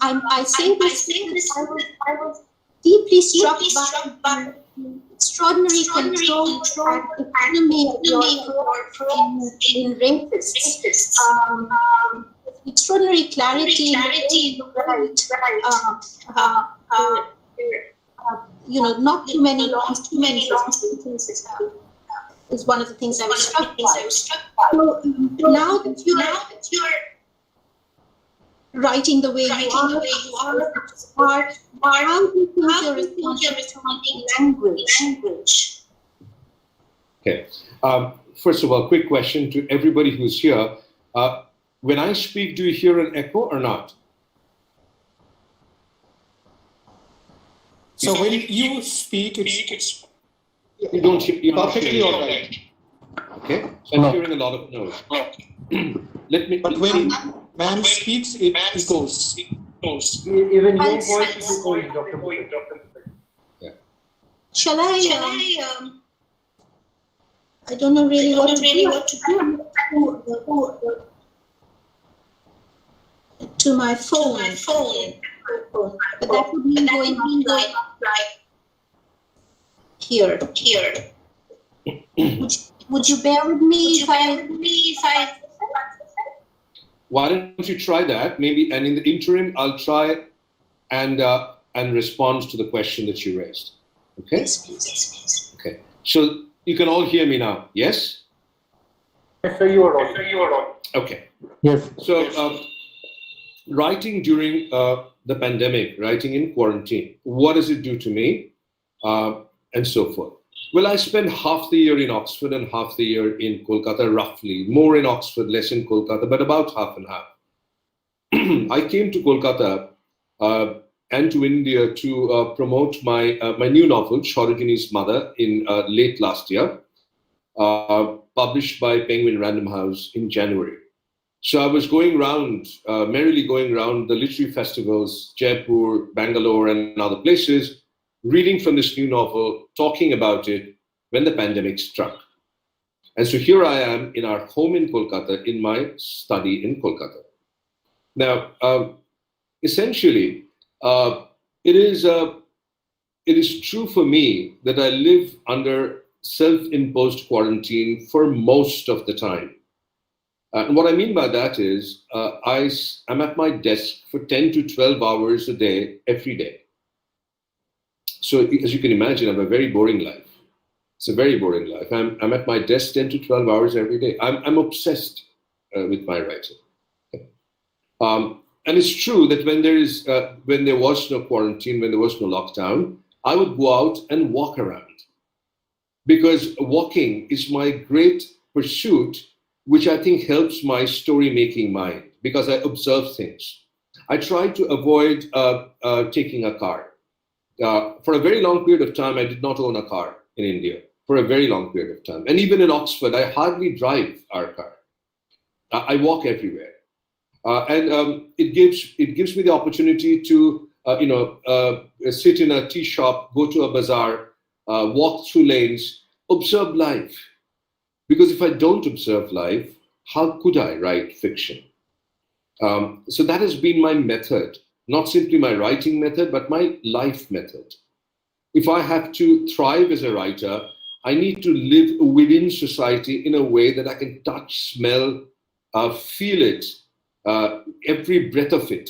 I say this because I was deeply struck by the extraordinary control and economy of your in rapists. Extraordinary clarity in the way you write. Not too many long sentences. Is one of the things I was struck by. So now that you're writing the way you are, how do you think you're responding to language? Okay. First of all, quick question to everybody who's here. When I speak, do you hear an echo or not? So when you speak, it's You don't hear. You're not perfectly hearing all it. right. Okay. So I'm hearing a lot of noise. Let me. But when man speaks, it echoes. Even your voice is echoing, Dr. Yeah. Shall I? I don't know really what to do. To my phone. But that would mean going like here. Would you bear with me if I? Why don't you try that? Maybe, and in the interim, I'll try and respond to the question that you raised. Okay. Yes, please. Okay. So you can all hear me now. Yes. Yes, sir, you are on. Okay. Yes. So writing during the pandemic, writing in quarantine, what does it do to me, and so forth? Well, I spent half the year in Oxford and half the year in Kolkata, roughly. More in Oxford, less in Kolkata, but about half and half. I came to Kolkata and to India to promote my new novel, Shorogini's Mother, in late last year, published by Penguin Random House in January. So I was going round, merrily going round the literary festivals, Jaipur, Bangalore, and other places, reading from this new novel, talking about it when the pandemic struck. And so here I am in our home in Kolkata, in my study in Kolkata. Now, essentially, it is true for me that I live under self-imposed quarantine for most of the time. And what I mean by that is I'm at my desk for 10 to 12 hours a day, every day. So as you can imagine, I have a very boring life. It's a very boring life. I'm at my desk 10 to 12 hours every day. I'm obsessed with my writing. And it's true that when there was no quarantine, when there was no lockdown, I would go out and walk around. Because walking is my great pursuit, which I think helps my story-making mind, because I observe things. I try to avoid taking a car. For a very long period of time, I did not own a car in India, for a very long period of time. And even in Oxford, I hardly drive our car. I walk everywhere. And it gives me the opportunity to sit in a tea shop, go to a bazaar, walk through lanes, observe life. Because if I don't observe life, how could I write fiction? So that has been my method, not simply my writing method, but my life method. If I have to thrive as a writer, I need to live within society in a way that I can touch, smell, feel it, every breath of it,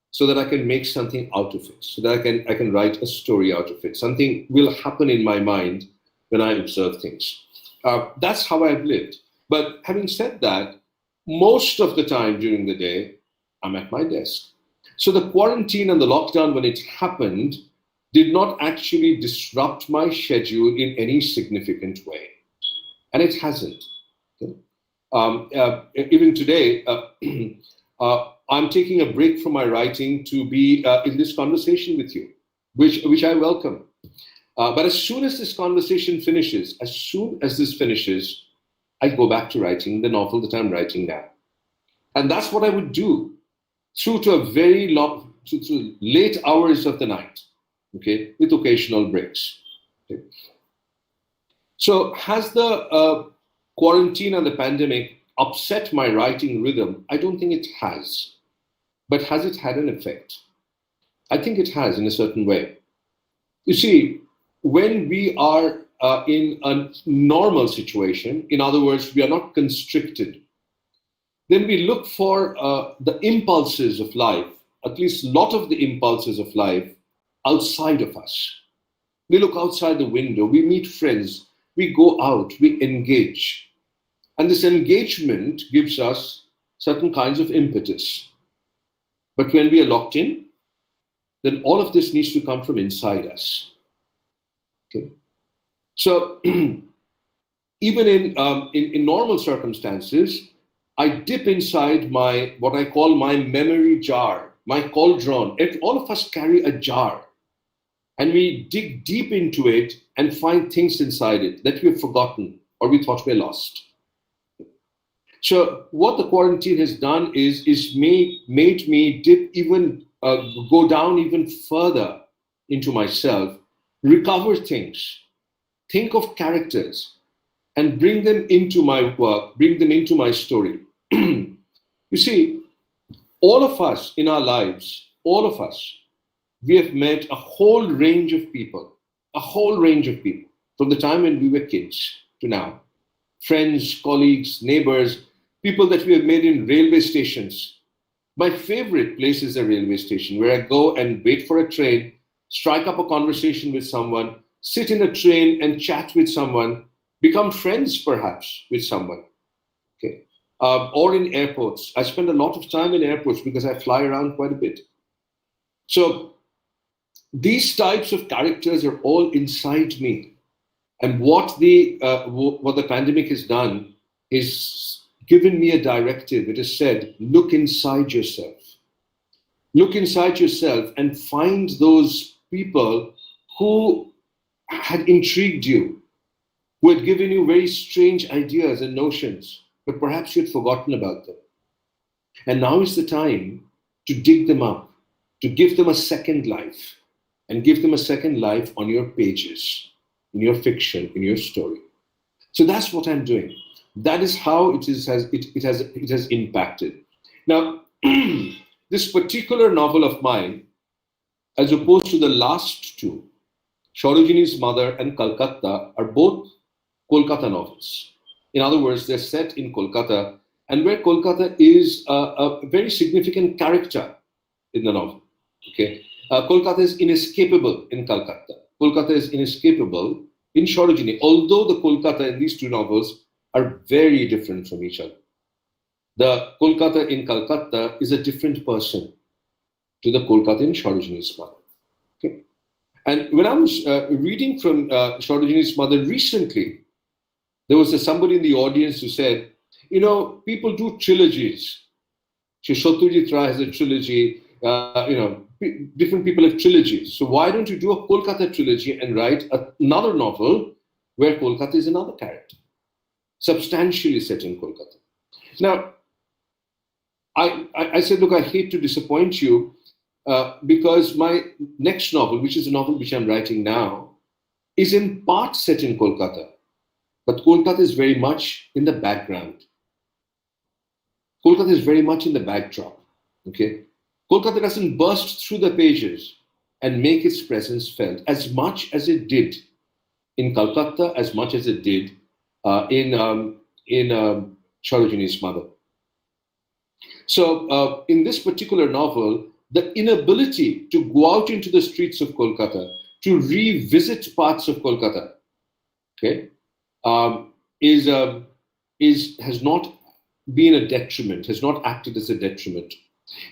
so that I can make something out of it, so that I can write a story out of it. Something will happen in my mind when I observe things. That's how I've lived. But having said that, most of the time during the day, I'm at my desk. So the quarantine and the lockdown, when it happened, did not actually disrupt my schedule in any significant way. And it hasn't. Okay? Even today, I'm taking a break from my writing to be in this conversation with you, which I welcome. But as soon as this conversation finishes, I go back to writing the novel that I'm writing now. And that's what I would do through to a very long, to late hours of the night, okay, with occasional breaks. Okay. So has the quarantine and the pandemic upset my writing rhythm? I don't think it has. But has it had an effect? I think it has in a certain way. You see, when we are in a normal situation, in other words, we are not constricted, then we look for the impulses of life, at least a lot of the impulses of life, outside of us. We look outside the window, we meet friends, we go out, we engage. And this engagement gives us certain kinds of impetus. But when we are locked in, then all of this needs to come from inside us. Okay. So even in normal circumstances, I dip inside my, what I call my memory jar, my cauldron. All of us carry a jar, and we dig deep into it and find things inside it that we've forgotten or we thought were lost. So what the quarantine has done is made me dip even, go down even further into myself, recover things, think of characters, and bring them into my work, bring them into my story. You see, all of us in our lives, all of us, we have met a whole range of people, from the time when we were kids to now. Friends, colleagues, neighbors, people that we have met in railway stations. My favorite place is a railway station, where I go and wait for a train, strike up a conversation with someone, sit in a train and chat with someone, become friends perhaps with someone. Okay. Or in airports. I spend a lot of time in airports because I fly around quite a bit. So these types of characters are all inside me. And what the pandemic has done is given me a directive. It has said, look inside yourself. Look inside yourself and find those people who had intrigued you, who had given you very strange ideas and notions, but perhaps you had forgotten about them. And now is the time to dig them up, to give them a second life, and give them a second life on your pages, in your fiction, in your story. So that's what I'm doing. That is how it has impacted. Now, this particular novel of mine, as opposed to the last two, Sarojini's Mother and Calcutta, are both Kolkata novels. In other words, they're set in Kolkata, and where Kolkata is a very significant character in the novel. Okay, Kolkata is inescapable in Calcutta. Kolkata is inescapable in Sarojini, although the Kolkata in these two novels are very different from each other. The Kolkata in Calcutta is a different person to the Kolkata in Sarojini's Mother. Okay? And when I was reading from Sarojini's Mother recently, there was somebody in the audience who said, you know, people do trilogies. Satyajit Ray has a trilogy, different people have trilogies. So why don't you do a Kolkata trilogy and write another novel where Kolkata is another character, substantially set in Kolkata? Now, I said, look, I hate to disappoint you because my next novel, which is a novel which I'm writing now, is in part set in Kolkata. But Kolkata is very much in the background. Kolkata is very much in the backdrop. Okay? Kolkata doesn't burst through the pages and make its presence felt as much as it did in Calcutta, as much as it did in Sarojini's Mother. So in this particular novel, the inability to go out into the streets of Kolkata, to revisit parts of Kolkata, okay, has not been a detriment, has not acted as a detriment.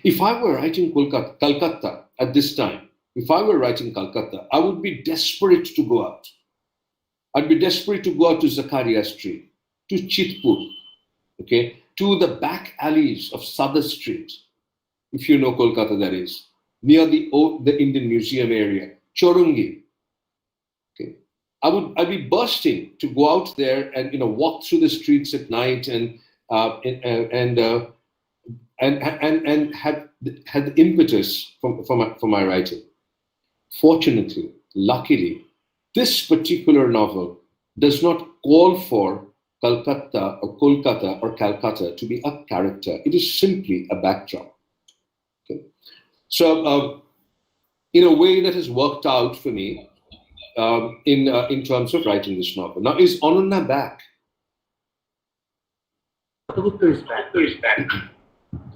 If I were writing Calcutta at this time, if I were writing Calcutta, I would be desperate to go out. I'd be desperate to go out to Zakaria Street, to Chitpur, okay, to the back alleys of Sadar Street, if you know Kolkata, that is, near the Indian Museum area, Chorungi. Okay, I'd be bursting to go out there and walk through the streets at night and had the impetus for my writing. Fortunately, luckily, this particular novel does not call for Calcutta or Kolkata or Calcutta to be a character. It is simply a backdrop. Okay. So, in a way, that has worked out for me in terms of writing this novel. Now, is Ananya back? Is back.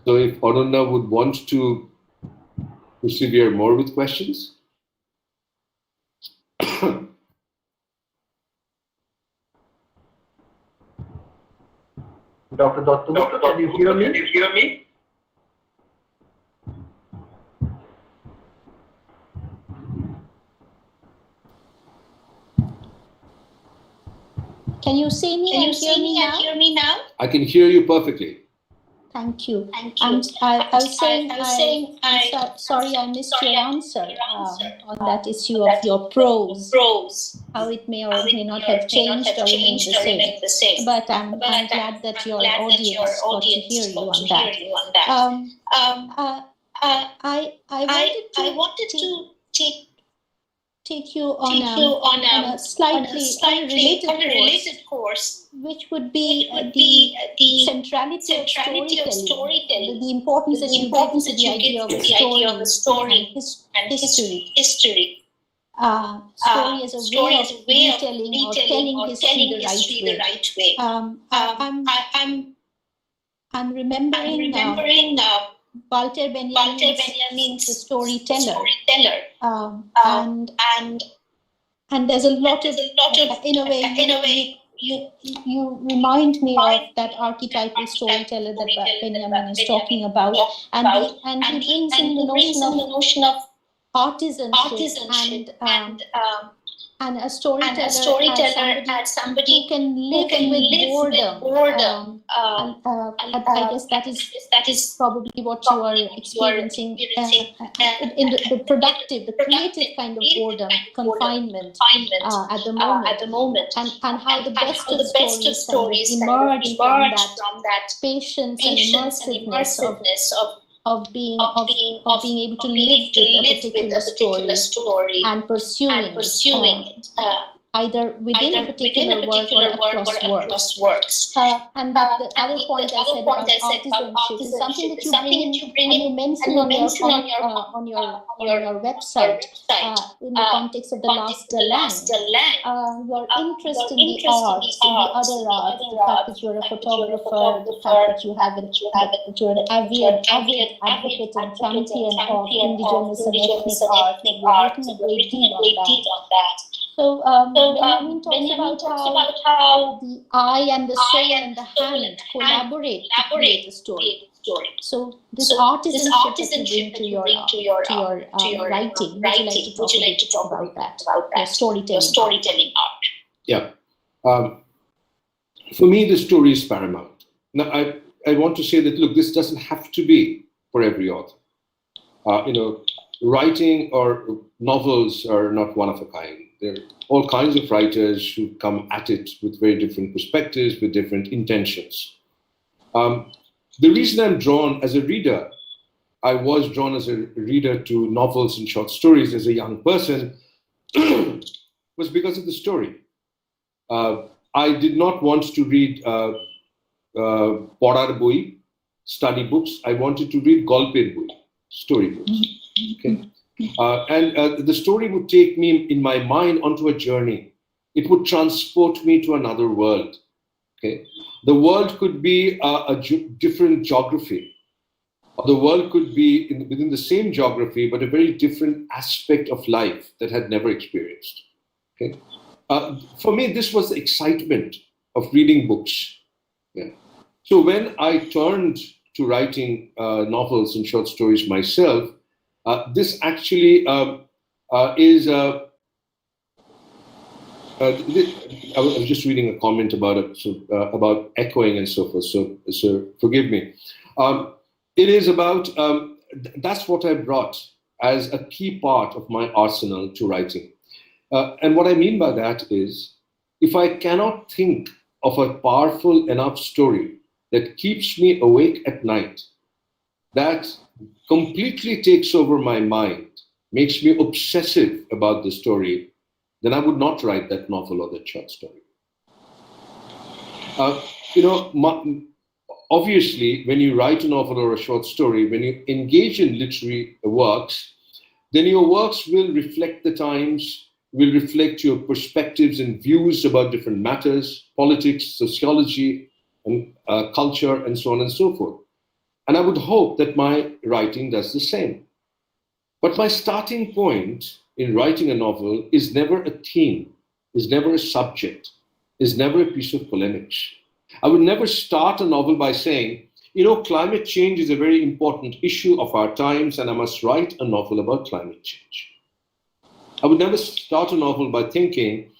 So, if Ananya would want to persevere more with questions. Dr. Dattagupta, can you hear me? Can you see me and hear me now? I can hear you perfectly. Thank you. And I was saying, sorry I missed your answer on that issue of your prose, how it may or may not have changed or remained the same. But I'm glad that your audience got to hear you on that. I wanted to take you on a slightly unrelated course, which would be the centrality of storytelling, the importance that you give to the idea of a story and history. Story as a way of retelling or telling history the right way. I'm remembering Walter Benjamin's The Storyteller. And there's a lot of in a way you remind me of that archetypal storyteller that Benjamin is talking about, and he brings in the notion of artisanship and a storyteller as somebody who can live with boredom. I guess that is probably what you are experiencing in the productive, the creative kind of boredom, confinement at the moment, and how the best of stories emerge from that patience and immersiveness of being able to live with a particular story and pursuing it. Either within a particular work or across works. And that the other point I said about artisanship is something that you bring in, and you mention on your website in the context of the last Dalang. Your interest in the arts, in the other arts, the fact that you're a photographer, the fact that you're an avid advocate and champion of indigenous and ethnic art. You're written a great deal on that. So Benjamin talks about how the eye and the soul and the hand collaborate to create a story. So this artisanship that you bring to your writing. Would you like to talk about that? Your storytelling art. Yeah. For me, the story is paramount. Now, I want to say that, look, this doesn't have to be for every author. Writing or novels are not one of a kind. There are all kinds of writers who come at it with very different perspectives, with different intentions. The reason I'm drawn as a reader, I was drawn as a reader to novels and short stories as a young person, was because of the story. I did not want to read Porar Boi, study books. I wanted to read Golper Boi, story books. Okay. And the story would take me in my mind onto a journey. It would transport me to another world. Okay, the world could be a different geography, or the world could be within the same geography, but a very different aspect of life that I had never experienced. Okay, for me, this was the excitement of reading books. Yeah. So when I turned to writing novels and short stories myself, this actually is. I was just reading a comment about it, about echoing and so forth. So forgive me. It is about that's what I brought as a key part of my arsenal to writing. And what I mean by that is, if I cannot think of a powerful enough story that keeps me awake at night, that completely takes over my mind, makes me obsessive about the story, then I would not write that novel or that short story. Obviously, when you write a novel or a short story, when you engage in literary works, then your works will reflect the times, will reflect your perspectives and views about different matters, politics, sociology, and culture, and so on and so forth. And I would hope that my writing does the same. But my starting point in writing a novel is never a theme, is never a subject, is never a piece of polemics. I would never start a novel by saying, climate change is a very important issue of our times, and I must write a novel about climate change. I would never start a novel by thinking,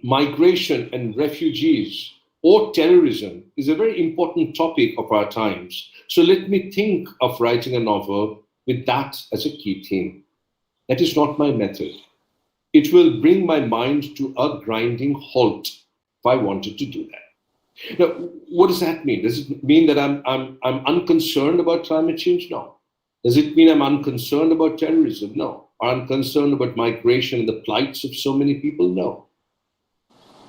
migration and refugees or terrorism is a very important topic of our times. So let me think of writing a novel with that as a key theme. That is not my method. It will bring my mind to a grinding halt if I wanted to do that. Now, what does that mean? Does it mean that I'm unconcerned about climate change? No. Does it mean I'm unconcerned about terrorism? No. I'm concerned about migration and the plights of so many people? No.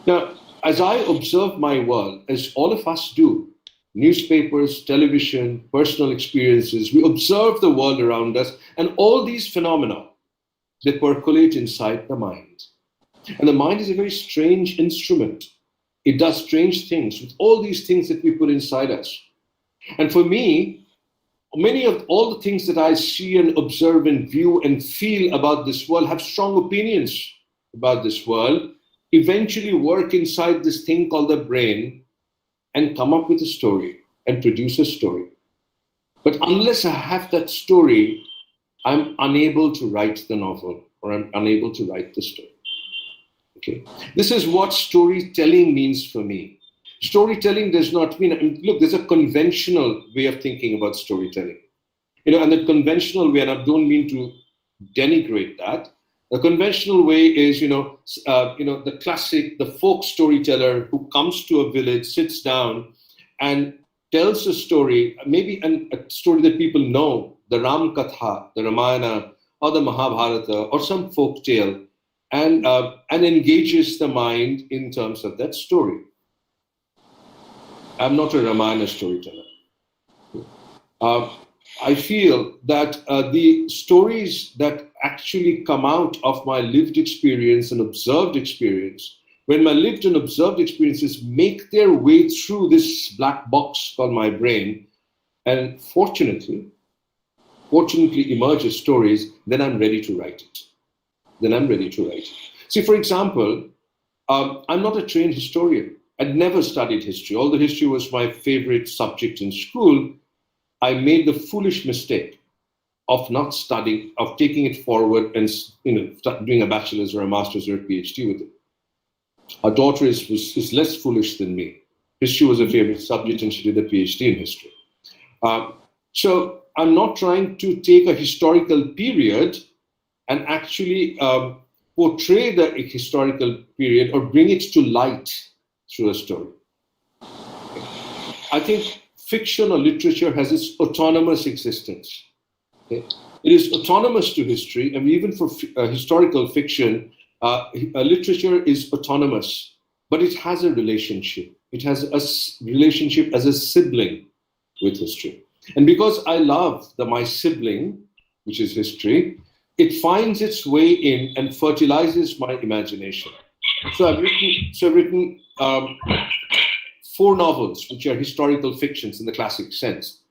Now, as I observe my world, as all of us do, newspapers, television, personal experiences, we observe the world around us, and all these phenomena, they percolate inside the mind. And the mind is a very strange instrument. It does strange things with all these things that we put inside us. And for me, many of all the things that I see and observe and view and feel about this world, have strong opinions about this world, eventually work inside this thing called the brain and come up with a story and produce a story. But unless I have that story, I'm unable to write the novel, or I'm unable to write the story. Okay. This is what storytelling means for me. Storytelling does not mean, look, there's a conventional way of thinking about storytelling. And the conventional way, and I don't mean to denigrate that, the conventional way is, the classic, the folk storyteller who comes to a village, sits down and tells a story, maybe a story that people know, the Ram Katha, the Ramayana, or the Mahabharata, or some folk tale, and engages the mind in terms of that story. I'm not a Ramayana storyteller. I feel that the stories that actually come out of my lived experience and observed experience, when my lived and observed experiences make their way through this black box called my brain, and fortunately emerge as stories, then I'm ready to write it. See, for example, I'm not a trained historian. I'd never studied history. Although history was my favorite subject in school, I made the foolish mistake of not studying, of taking it forward and doing a bachelor's or a master's or a PhD with it. Our daughter is less foolish than me. History was a favorite subject, and she did a PhD in history. So I'm not trying to take a historical period and actually portray the historical period or bring it to light through a story. I think fiction or literature has its autonomous existence. Okay? It is autonomous to history, and even for historical fiction, literature is autonomous, but it has a relationship. It has a relationship as a sibling with history. And because I love my sibling, which is history, it finds its way in and fertilizes my imagination. So I've written 4 novels, which are historical fictions in the classic sense.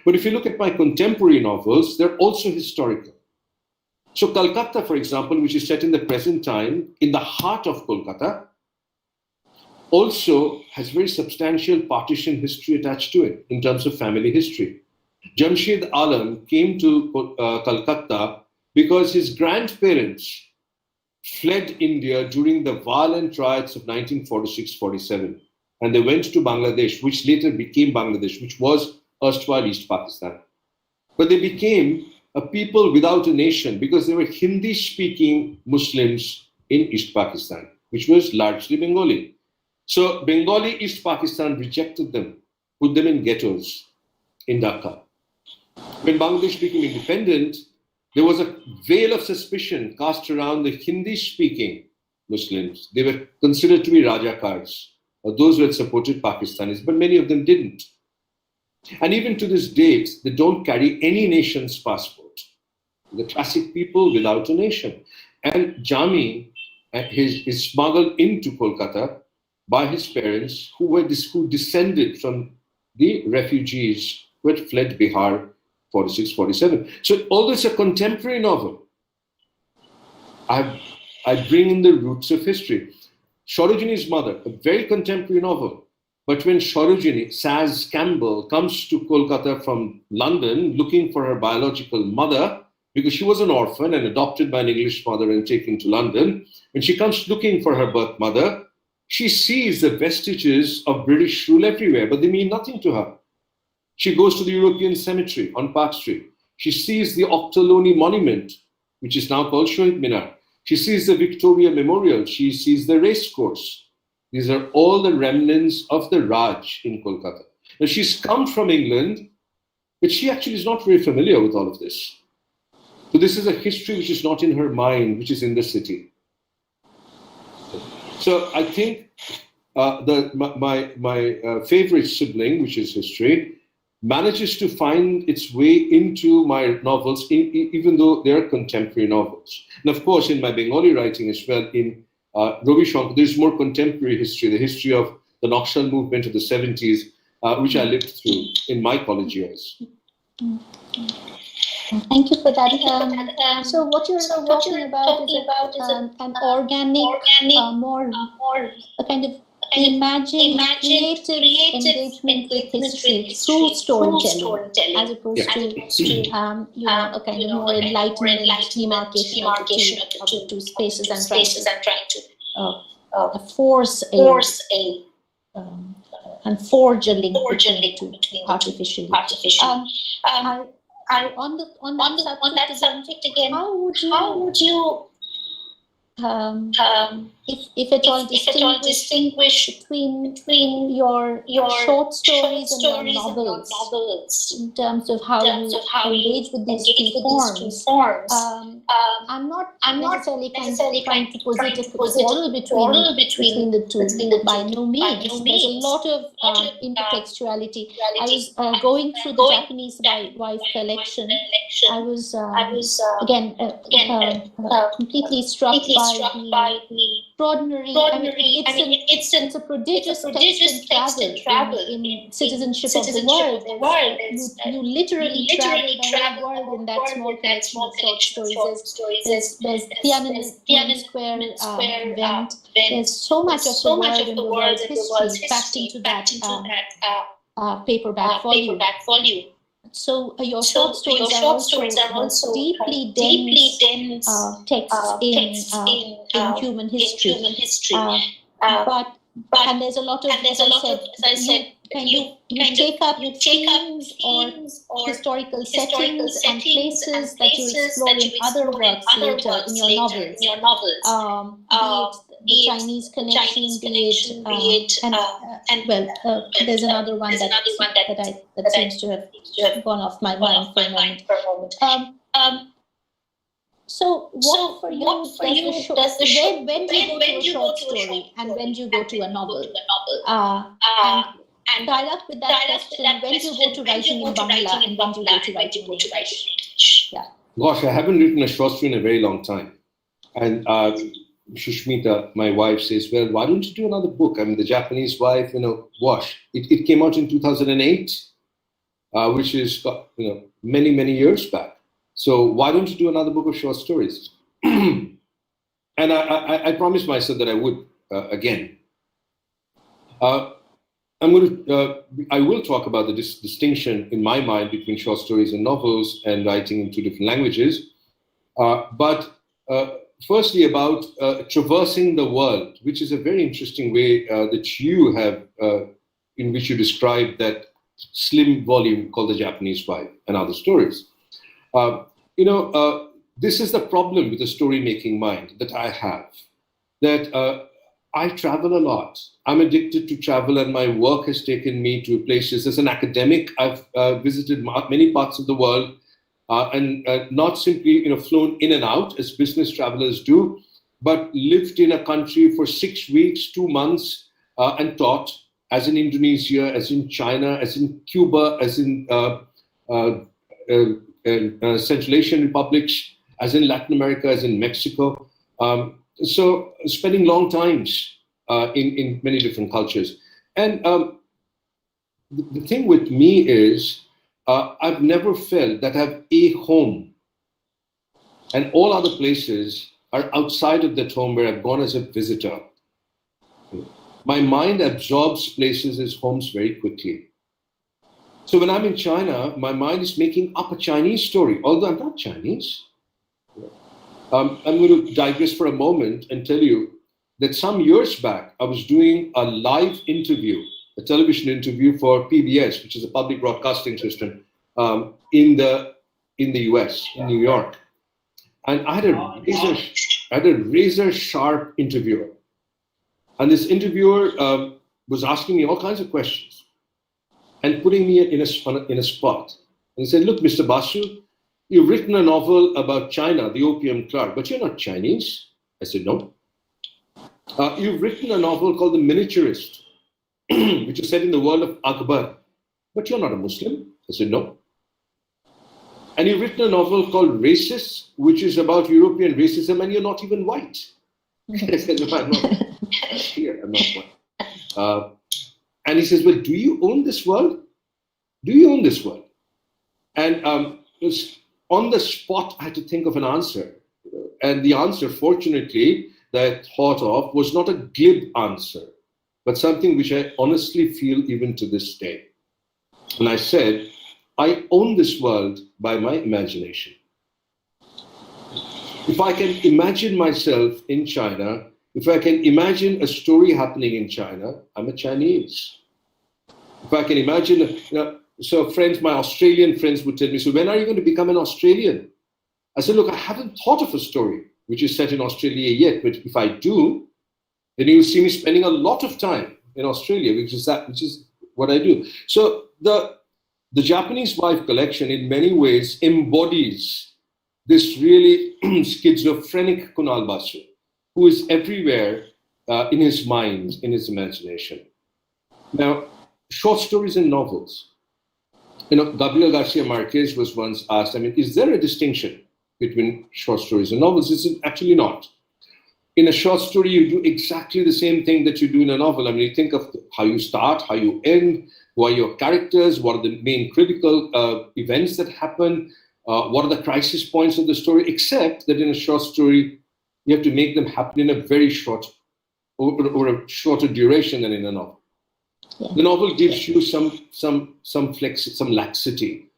But if you look at my contemporary novels, they're also historical. So Calcutta, for example, which is set in the present time, in the heart of Kolkata, also has very substantial partition history attached to it in terms of family history. Jamshed Alam came to Calcutta because his grandparents fled India during the violent riots of 1946-47. And they went to Bangladesh, which later became Bangladesh, which was erstwhile East Pakistan. But they became a people without a nation because they were Hindi-speaking Muslims in East Pakistan, which was largely Bengali. So Bengali East Pakistan rejected them, put them in ghettos in Dhaka. When Bangladesh became independent, there was a veil of suspicion cast around the Hindi-speaking Muslims. They were considered to be Rajakars, or those who had supported Pakistanis, but many of them didn't. And even to this date, they don't carry any nation's passport. The classic people without a nation. And Jami is smuggled into Kolkata by his parents, who descended from the refugees who had fled Bihar 46-47. So although it's a contemporary novel, I bring in the roots of history. Sarojini's Mother, a very contemporary novel. But when Sarojini, Saz Campbell, comes to Kolkata from London looking for her biological mother, because she was an orphan and adopted by an English mother and taken to London, when she comes looking for her birth mother, she sees the vestiges of British rule everywhere, but they mean nothing to her. She goes to the European Cemetery on Park Street. She sees the Octoloni Monument, which is now called Shohid Minar. She sees the Victoria Memorial. She sees the race course. These are all the remnants of the Raj in Kolkata. Now, she's come from England, but she actually is not very familiar with all of this. So this is a history which is not in her mind, which is in the city. So I think my favorite sibling, which is history, manages to find its way into my novels, even though they are contemporary novels. And of course, in my Bengali writing as well, in Ravi Shankar, there's more contemporary history, the history of the Nakshal movement of the 70s, which I lived through in my college years. Thank you for that. So what you're talking about is an organic, more a kind of imagined creative engagement with history through storytelling, as opposed to a kind of more enlightened demarcation of the two spaces and trying to force a and forge a link between artificially. On that subject again, how would you if at all distinguish between your short stories and your novels in terms of how you engage with these two forms? I'm not necessarily trying to posit a quarrel between the two. By no means. There's a lot of intertextuality. I was going through the Japanese wife collection. I was again completely struck by the extraordinary. It's a prodigious text and travel in citizenship of the world. You literally travel the whole world in that small collection of short stories. There's Tiananmen Square event. There's so much of the world in the world's history packed into that paperback volume. So your short stories are also deeply dense texts in human history. But there's a lot of, as I said, you take up themes or historical settings and places that you explore in other works later in your novels. Be it the Chinese connection, there's another one that seems to have gone off my mind for a moment. So what for you does when do you go to a short story and when do you go to a novel? And tied up with that question, when do you go to writing in Bangla and when do you go to writing in English? Yeah. Gosh, I haven't written a short story in a very long time. And Shushmita, my wife, says, well, why don't you do another book? I mean, The Japanese Wife, Wash. It came out in 2008, which is, many, many years back. So why don't you do another book of short stories? And I promised myself that I would again. I will talk about the distinction in my mind between short stories and novels and writing in two different languages. But firstly, about traversing the world, which is a very interesting way that you have, in which you describe that slim volume called The Japanese Wife and Other Stories. This is the problem with the story-making mind that I have, that I travel a lot. I'm addicted to travel, and my work has taken me to places. As an academic, I've visited many parts of the world, and not simply flown in and out as business travelers do, but lived in a country for 6 weeks, 2 months, and taught, as in Indonesia, as in China, as in Cuba, as in Central Asian republics, as in Latin America, as in Mexico. So spending long times in many different cultures. And the thing with me is, I've never felt that I have a home, and all other places are outside of that home where I've gone as a visitor. My mind absorbs places as homes very quickly. So when I'm in China, my mind is making up a Chinese story, although I'm not Chinese. I'm going to digress for a moment and tell you that some years back, I was doing a live interview, a television interview for PBS, which is a public broadcasting system in the US, in New York. And I had a razor sharp interviewer. And this interviewer was asking me all kinds of questions and putting me in a spot. And he said, "Look, Mr. Basu, you've written a novel about China, the opium clerk, but you're not Chinese." I said, "No." "You've written a novel called The Miniaturist, which is set in the world of Akbar, but you're not a Muslim." I said, "No." "And you've written a novel called Racist, which is about European racism, and you're not even white." I said, "No, I'm not here, I'm not white." And he says, "Well, do you own this world? Do you own this world?" And on the spot, I had to think of an answer. And the answer, fortunately, that I thought of was not a glib answer, but something which I honestly feel even to this day. And I said, "I own this world by my imagination. If I can imagine myself in China, if I can imagine a story happening in China, I'm a Chinese. If I can imagine, so friends, my Australian friends would tell me, 'So when are you going to become an Australian?' I said, 'Look, I haven't thought of a story which is set in Australia yet, but if I do, then you'll see me spending a lot of time in Australia, which is what I do.' So the Japanese Wife collection in many ways embodies this really schizophrenic Kunal Basu, who is everywhere in his mind, in his imagination. Now, short stories and novels. Gabriel Garcia Marquez was once asked, is there a distinction between short stories and novels? It's actually not. In a short story, you do exactly the same thing that you do in a novel. You think of how you start, how you end, who are your characters, what are the main critical events that happen, what are the crisis points of the story, except that in a short story, you have to make them happen in a very short, or a shorter duration than in a novel. Yeah. The novel gives you some flex, some laxity.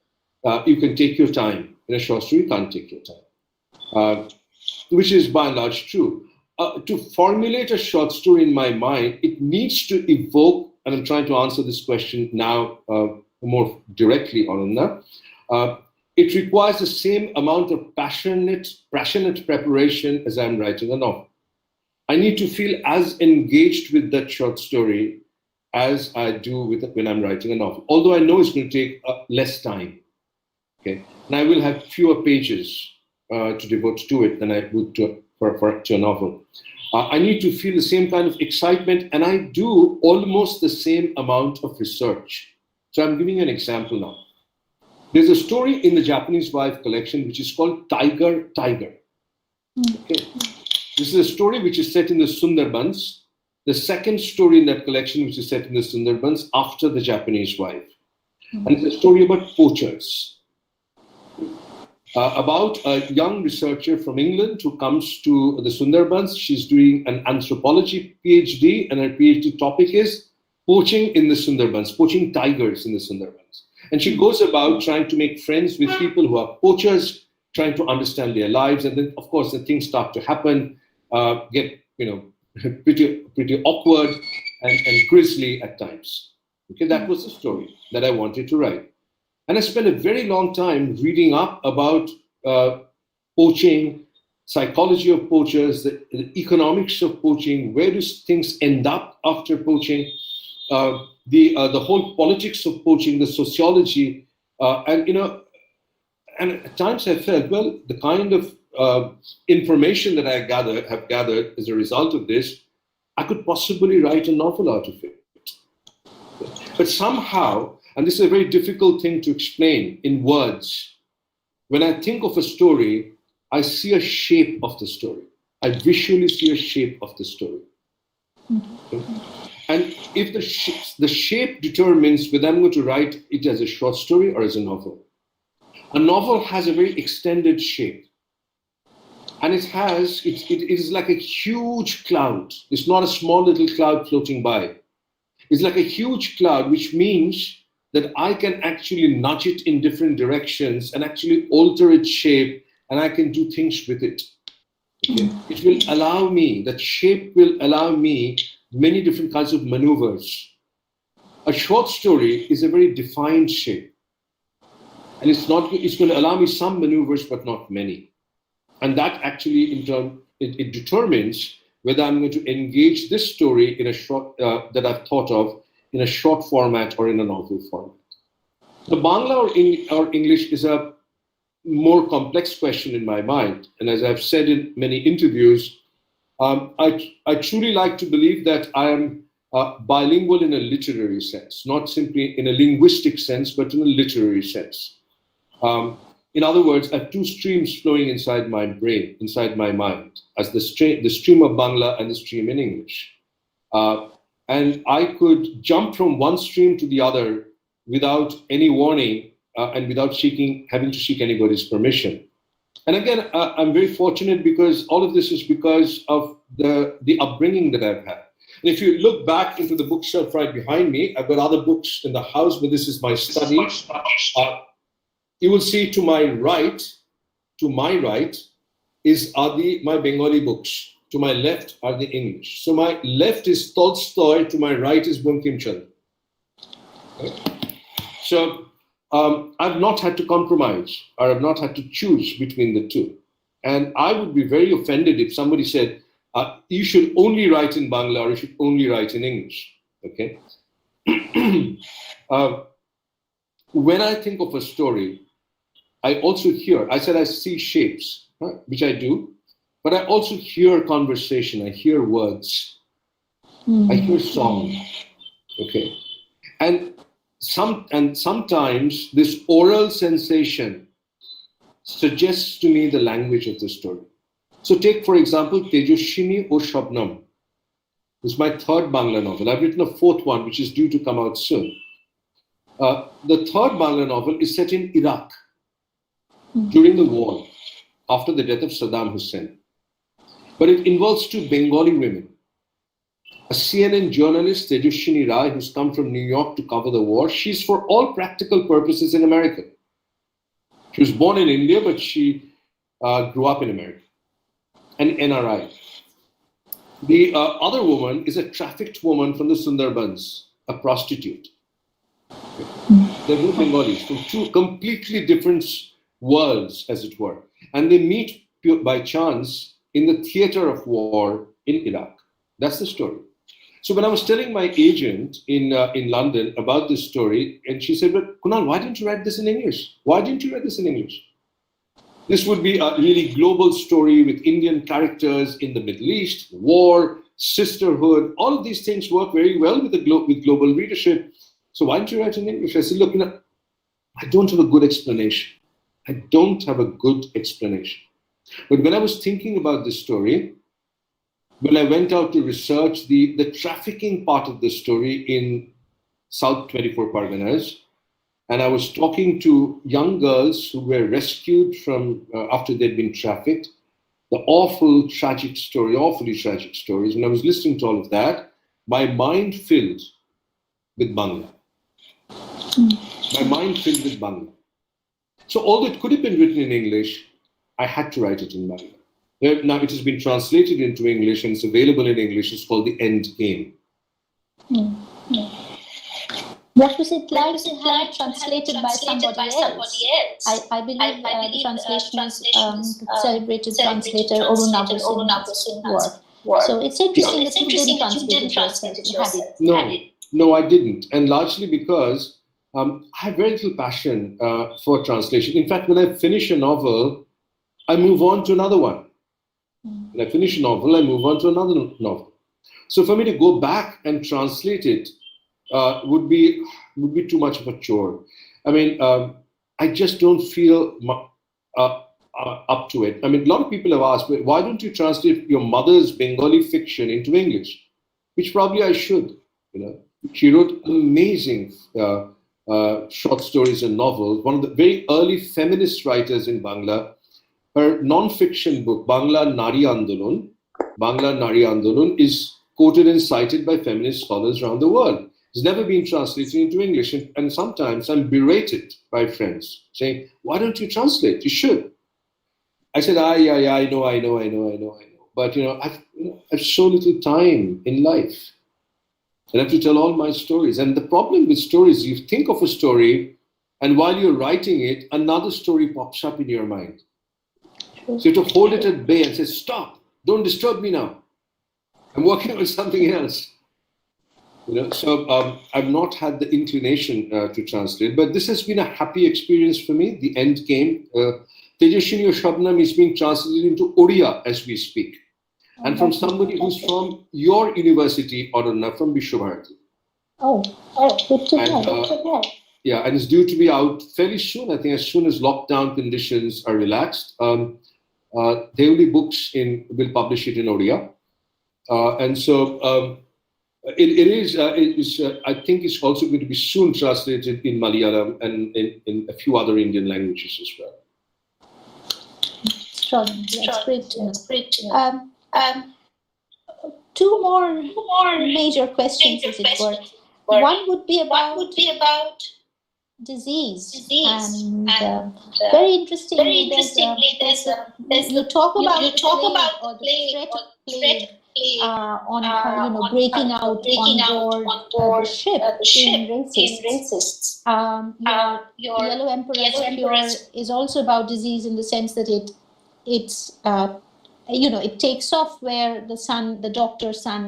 You can take your time. In a short story, you can't take your time, which is by and large true. To formulate a short story in my mind, it needs to evoke, and I'm trying to answer this question now more directly, Ananda. It requires the same amount of passionate preparation as I'm writing a novel. I need to feel as engaged with that short story as I do when I'm writing a novel, although I know it's going to take less time. Okay, and I will have fewer pages to devote to it than I would to a novel. I need to feel the same kind of excitement, and I do almost the same amount of research. So I'm giving you an example now. There's a story in the Japanese Wife collection which is called Tiger, Tiger. Okay. This is a story which is set in the Sundarbans. The second story in that collection, which is set in the Sundarbans after the Japanese Wife. And it's a story about poachers. about a young researcher from England who comes to the Sundarbans. She's doing an anthropology PhD, and her PhD topic is poaching in the Sundarbans, poaching tigers in the Sundarbans. And she goes about trying to make friends with people who are poachers, trying to understand their lives. And then, of course, the things start to happen, get pretty awkward and grisly at times. Okay, that was the story that I wanted to write. And I spent a very long time reading up about poaching, psychology of poachers, the economics of poaching, where do things end up after poaching, the whole politics of poaching, the sociology, and at times I felt, well, the kind of information that I have gathered as a result of this, I could possibly write a novel out of it. But somehow, and this is a very difficult thing to explain in words, when I think of a story, I see a shape of the story. I visually see a shape of the story. Okay? And if the shape determines whether I'm going to write it as a short story or as a novel. A novel has a very extended shape. And it is like a huge cloud. It's not a small little cloud floating by. It's like a huge cloud, which means that I can actually nudge it in different directions and actually alter its shape, and I can do things with it. Okay? It will allow me, that shape will allow me many different kinds of maneuvers. A short story is a very defined shape. And it's going to allow me some maneuvers, but not many. And that actually, in turn, it determines whether I'm going to engage this story in a short, that I've thought of, in a short format or in a novel format. The Bangla or English is a more complex question in my mind. And as I've said in many interviews, I truly like to believe that I am bilingual in a literary sense, not simply in a linguistic sense, but in a literary sense. In other words, I have two streams flowing inside my brain, inside my mind, as the stream of Bangla and the stream in English. And I could jump from one stream to the other without any warning and without having to seek anybody's permission. And again, I'm very fortunate because all of this is because of the upbringing that I've had. And if you look back into the bookshelf right behind me, I've got other books in the house, but this is my study. You will see to my right, are my Bengali books. To my left are the English. So my left is Tolstoy, to my right is Bankim Chandra. Okay? So I've not had to compromise, or I've not had to choose between the two. And I would be very offended if somebody said, you should only write in Bangla or you should only write in English. Okay. When I think of a story, I also hear, I said I see shapes, right? Which I do, but I also hear conversation, I hear words, I hear song, okay? And sometimes this oral sensation suggests to me the language of the story. So take, for example, Tejoshini O Shabnam. It's my third Bangla novel. I've written a fourth one, which is due to come out soon. The third Bangla novel is set in Iraq during the war, after the death of Saddam Hussein. But it involves two Bengali women. A CNN journalist, Tejoshini Rai, who's come from New York to cover the war. She's for all practical purposes an American. She was born in India, but she grew up in America, an NRI. The other woman is a trafficked woman from the Sundarbans, a prostitute. They're both Bengalis from two completely different worlds, as it were. And they meet by chance in the theater of war in Iraq. That's the story. So when I was telling my agent in London about this story, and she said, but Kunal, why didn't you write this in English? Why didn't you write this in English? This would be a really global story with Indian characters in the Middle East, war, sisterhood. All of these things work very well with global readership. So why didn't you write in English? I said, look, I don't have a good explanation. I don't have a good explanation. But when I was thinking about this story, when I went out to research the trafficking part of the story in South 24 Parganas, and I was talking to young girls who were rescued from after they'd been trafficked. The awfully tragic stories. When I was listening to all of that, my mind filled with Bangla. My mind filled with Bangla. So although it could have been written in English, I had to write it in Bangla. Now it has been translated into English and it's available in English. It's called The End Game. What was it like to have it translated by somebody else? I believe the translation is celebrated translator Arun Abbasin's work. So it's interesting that you didn't translate it yourself. You had it. No, I didn't. And largely because I have very little passion for translation. In fact, when I finish a novel, I move on to another one. When I finish a novel, I move on to another novel. So for me to go back and translate it would be too much of a chore. I mean, I just don't feel up to it. I mean, a lot of people have asked, why don't you translate your mother's Bengali fiction into English? Which probably I should. You know, she wrote amazing short stories and novels. One of the very early feminist writers in Bangla. Her non-fiction book, Bangla Nari Andolon, is quoted and cited by feminist scholars around the world. It's never been translated into English, and sometimes I'm berated by friends saying, "Why don't you translate? You should." I said, I know. But I've so little time in life. I have to tell all my stories. And the problem with stories, you think of a story, and while you're writing it, another story pops up in your mind. So you have to hold it at bay and say, "Stop! Don't disturb me now. I'm working on something else." So I've not had the inclination to translate, but this has been a happy experience for me. The End Game. Tejashini Shabnam is being translated into Oriya as we speak, and from somebody who's from your university, Aruna, from Vishwabharati. Good to know. Yeah, and it's due to be out fairly soon. I think as soon as lockdown conditions are relaxed. Deoli Books will publish it in Oriya, and so it is. I think it's also going to be soon translated in Malayalam and in a few other Indian languages as well. That's great to know. Two more major questions, as it were. One would be about disease, and very interestingly, you talk about the threat of plague on breaking out on board the ship in racists. Your Yellow Emperor's Cure is also about disease in the sense that it takes off where the doctor's son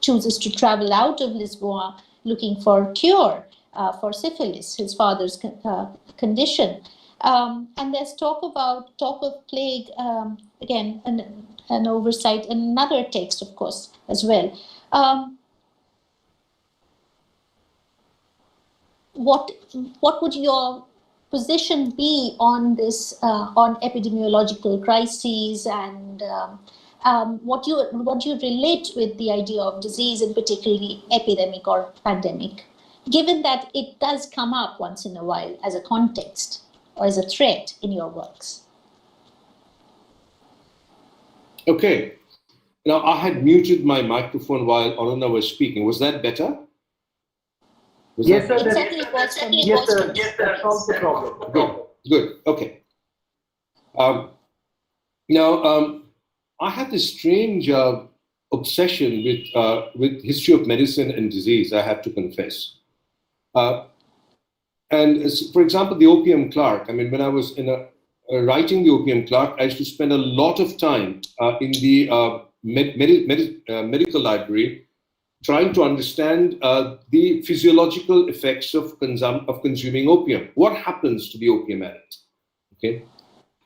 chooses to travel out of Lisboa looking for cure for syphilis, his father's condition. And there's talk of plague, again, an oversight, and another text, of course, as well. What would your position be on this, on epidemiological crises, and what you relate with the idea of disease, and particularly epidemic or pandemic, given that it does come up once in a while as a context or as a threat in your works? Okay. Now, I had muted my microphone while Aruna was speaking. Was that better? Yes, sir. Yes, sir. That solves the problem. Good. Okay. Now, I have this strange obsession with history of medicine and disease, I have to confess. And for example, the Opium Clerk. I mean, when I was writing the Opium Clerk, I used to spend a lot of time in the medical library trying to understand the physiological effects of consuming opium. What happens to the opium addict? Okay.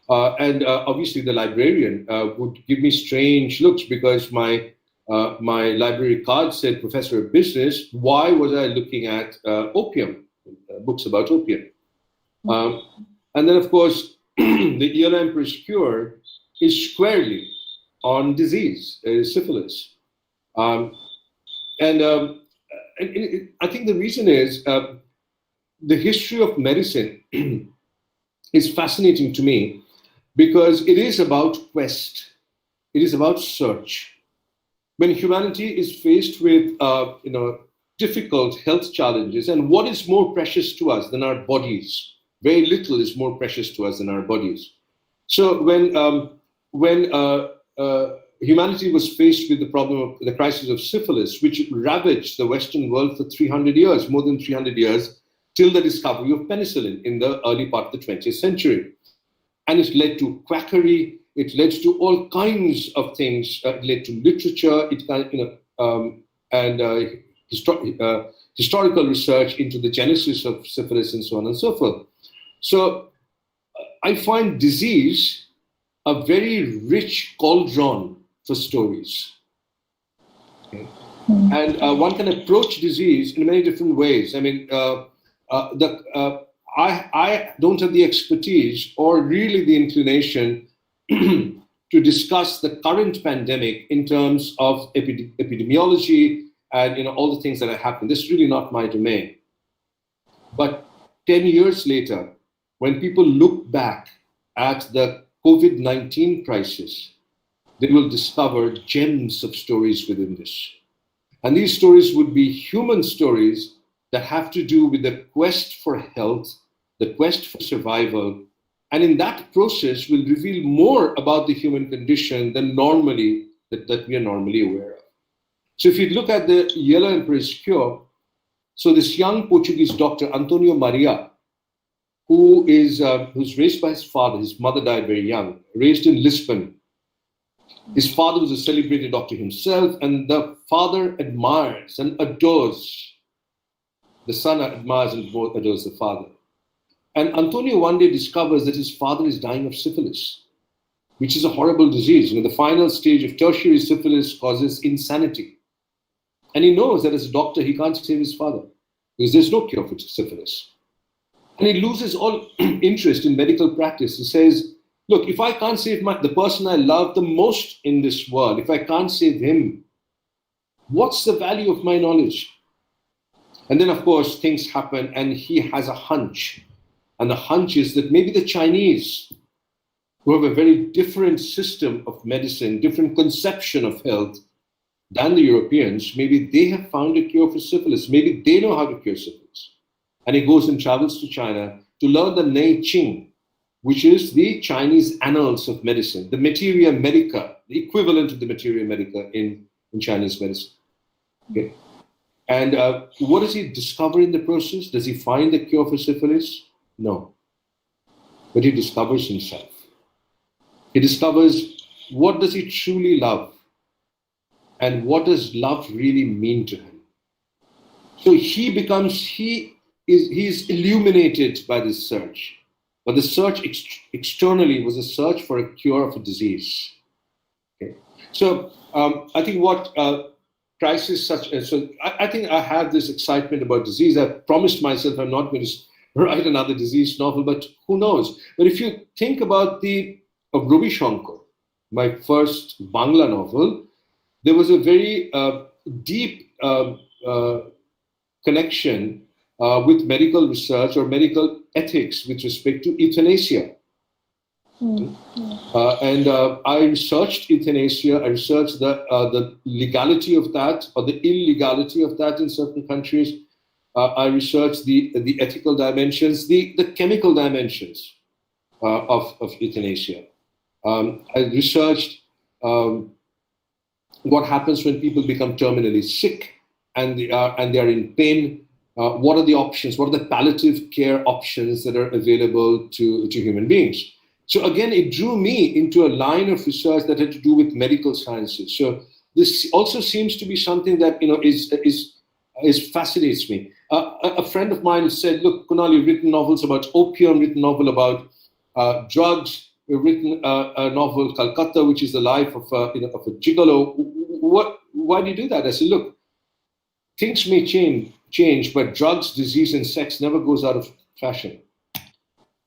And obviously the librarian would give me strange looks because my library card said Professor of Business. Why was I looking at opium, books about opium? And then, of course, the Yellow Emperor's Cure is squarely on disease, syphilis. And I think the reason is the history of medicine is fascinating to me because it is about quest, it is about search. When humanity is faced with difficult health challenges, and what is more precious to us than our bodies? Very little is more precious to us than our bodies. So when humanity was faced with the problem of the crisis of syphilis, which ravaged the Western world for 300 years, more than 300 years, till the discovery of penicillin in the early part of the 20th century. And it led to quackery, it led to all kinds of things, it led to literature, historical research into the genesis of syphilis and so on and so forth. So I find disease a very rich cauldron for stories. Okay? And one can approach disease in many different ways. I mean, I don't have the expertise or really the inclination to discuss the current pandemic in terms of epidemiology and all the things that are happening. This is really not my domain. But 10 years later, when people look back at the COVID-19 crisis, they will discover gems of stories within this. And these stories would be human stories that have to do with the quest for health, the quest for survival, and in that process will reveal more about the human condition than normally that we are normally aware of. So if you look at the Yellow Emperor's Cure, so this young Portuguese doctor, Antonio Maria, who's raised by his father, his mother died very young, raised in Lisbon. His father was a celebrated doctor himself, and the father admires and adores. The son admires and adores the father. And Antonio one day discovers that his father is dying of syphilis, which is a horrible disease. The final stage of tertiary syphilis causes insanity. And he knows that as a doctor, he can't save his father because there's no cure for syphilis. And he loses all interest in medical practice. He says, look, if I can't save the person I love the most in this world, if I can't save him, what's the value of my knowledge? And then, of course, things happen and he has a hunch. And the hunch is that maybe the Chinese, who have a very different system of medicine, different conception of health than the Europeans, maybe they have found a cure for syphilis. Maybe they know how to cure syphilis. And he goes and travels to China to learn the Nei Qing, which is the Chinese annals of medicine, the Materia Medica, the equivalent of the Materia Medica in Chinese medicine. Okay. And what does he discover in the process? Does he find the cure for syphilis? No. But he discovers himself. He discovers what does he truly love and what does love really mean to him. So he is illuminated by this search. But the search externally was a search for a cure of a disease. Okay. So I think what crisis such as, so I think I have this excitement about disease. I promised myself I'm not going to write another disease novel, but who knows? But if you think about of Ravi Shankar, my first Bangla novel, there was a very deep connection with medical research or medical ethics with respect to euthanasia. And I researched euthanasia, I researched the legality of that or the illegality of that in certain countries. I researched the ethical dimensions, the chemical dimensions of euthanasia. I researched what happens when people become terminally sick and they are in pain. What are the options? What are the palliative care options that are available to human beings? So again, it drew me into a line of research that had to do with medical sciences. So this also seems to be something that is fascinates me. A friend of mine said, "Look, Kunal, you've written novels about opium, written a novel about drugs, you've written a novel, Calcutta, which is the life of a gigolo. Why do you do that?" I said, "Look, things may change, but drugs, disease, and sex never goes out of fashion.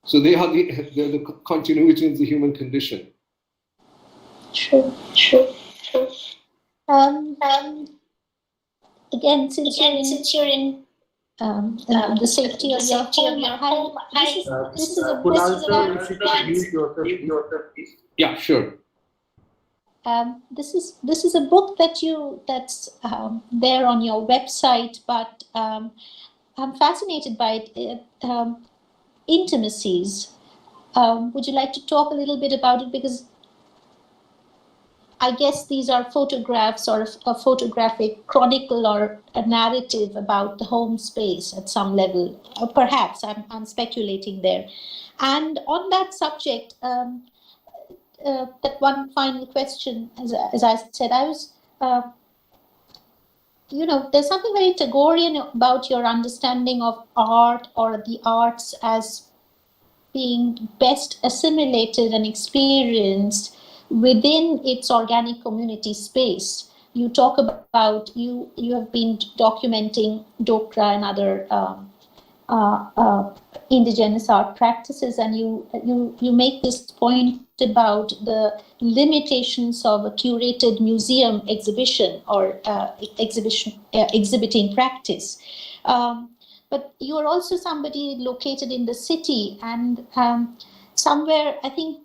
So they're the continuity of the human condition." True. again, since you're in the safety of your home, this is a book Kunal sir, that, if you could mute yourself, please. Yeah, sure. this is a book that's there on your website, but I'm fascinated by it. Intimacies. Would you like to talk a little bit about it? Because I guess these are photographs or a photographic chronicle or a narrative about the home space at some level. Perhaps I'm speculating there. And on that subject, that one final question, as I said, I was, there's something very Tagorean about your understanding of art or the arts as being best assimilated and experienced within its organic community space. You talk about, you have been documenting Dokra and other indigenous art practices, and you make this point about the limitations of a curated museum exhibition or exhibiting practice. But you are also somebody located in the city, and somewhere I think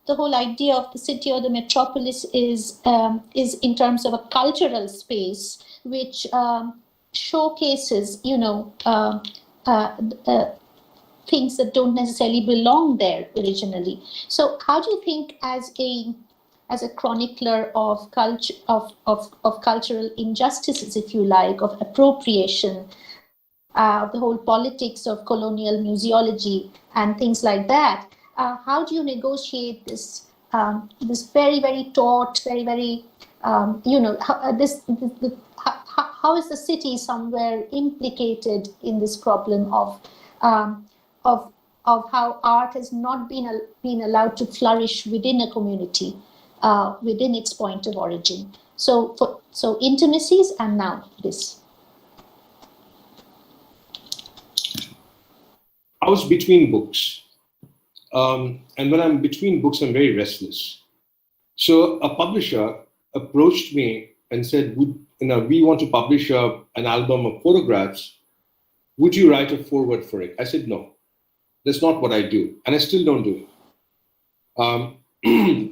the whole idea of the city or the metropolis is in terms of a cultural space which showcases, things that don't necessarily belong there originally. So, how do you think, as a chronicler of culture of cultural injustices, if you like, of appropriation, the whole politics of colonial museology and things like that, how do you negotiate this this very, very taut, very, very how is the city somewhere implicated in this problem of how art has not been allowed to flourish within a community, within its point of origin? So intimacies, and now this. I was between books. And when I'm between books, I'm very restless. So a publisher approached me and said, we want to publish an album of photographs. Would you write a foreword for it? I said, no, that's not what I do. And I still don't do it.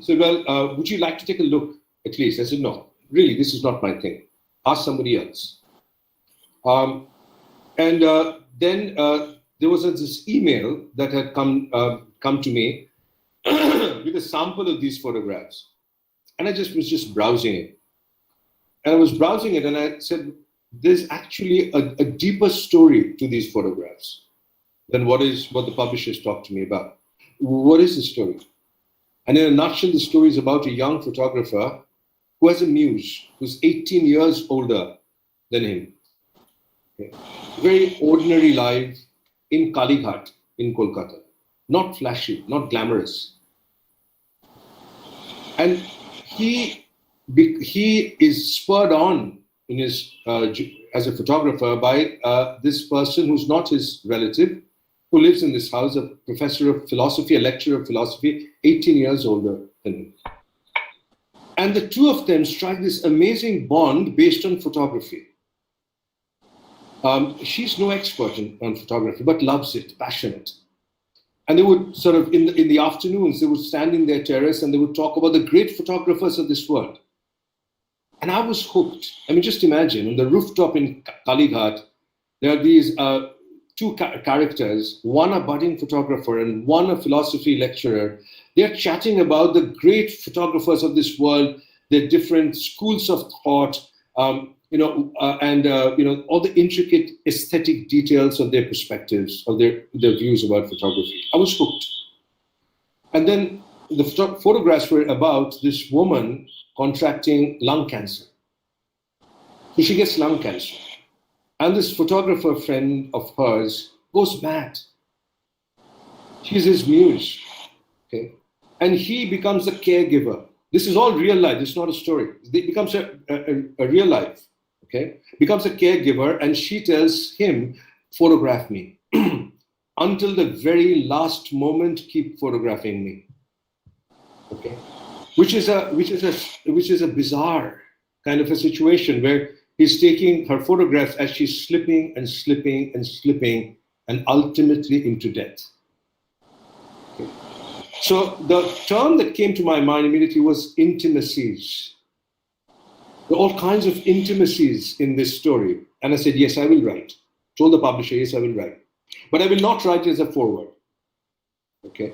So, well, would you like to take a look at least? I said, no, really, this is not my thing. Ask somebody else. Then there was this email that had come to me with a sample of these photographs. And I was just browsing it. And I was browsing it and I said, there's actually a deeper story to these photographs than what the publishers talked to me about. What is the story? And in a nutshell, the story is about a young photographer who has a muse, who's 18 years older than him. Okay. Very ordinary life in Kalighat in Kolkata. Not flashy, not glamorous. And he is spurred on in his as a photographer by this person who's not his relative, who lives in this house, a professor of philosophy, a lecturer of philosophy, 18 years older than him. And the two of them strike this amazing bond based on photography. She's no expert on photography, but loves it, passionate. And they would sort of, in the afternoons, they would stand in their terrace and they would talk about the great photographers of this world. And I was hooked. I mean, just imagine, on the rooftop in Kalighat, there are these two characters, one a budding photographer and one a philosophy lecturer. They're chatting about the great photographers of this world, their different schools of thought, all the intricate aesthetic details of their perspectives, of their views about photography. I was hooked. And then the photographs were about this woman contracting lung cancer. So she gets lung cancer. And this photographer friend of hers goes mad. She's his muse. Okay? And he becomes a caregiver. This is all real life. This is not a story. It becomes a real life. Okay? Becomes a caregiver, and she tells him, photograph me. Until the very last moment, keep photographing me. Okay? Which is a bizarre kind of a situation where, he's taking her photographs as she's slipping and slipping and slipping and ultimately into death. Okay. So the term that came to my mind immediately was intimacies. There are all kinds of intimacies in this story. And I said, yes, I will write. Told the publisher, yes, I will write. But I will not write it as a foreword. Okay.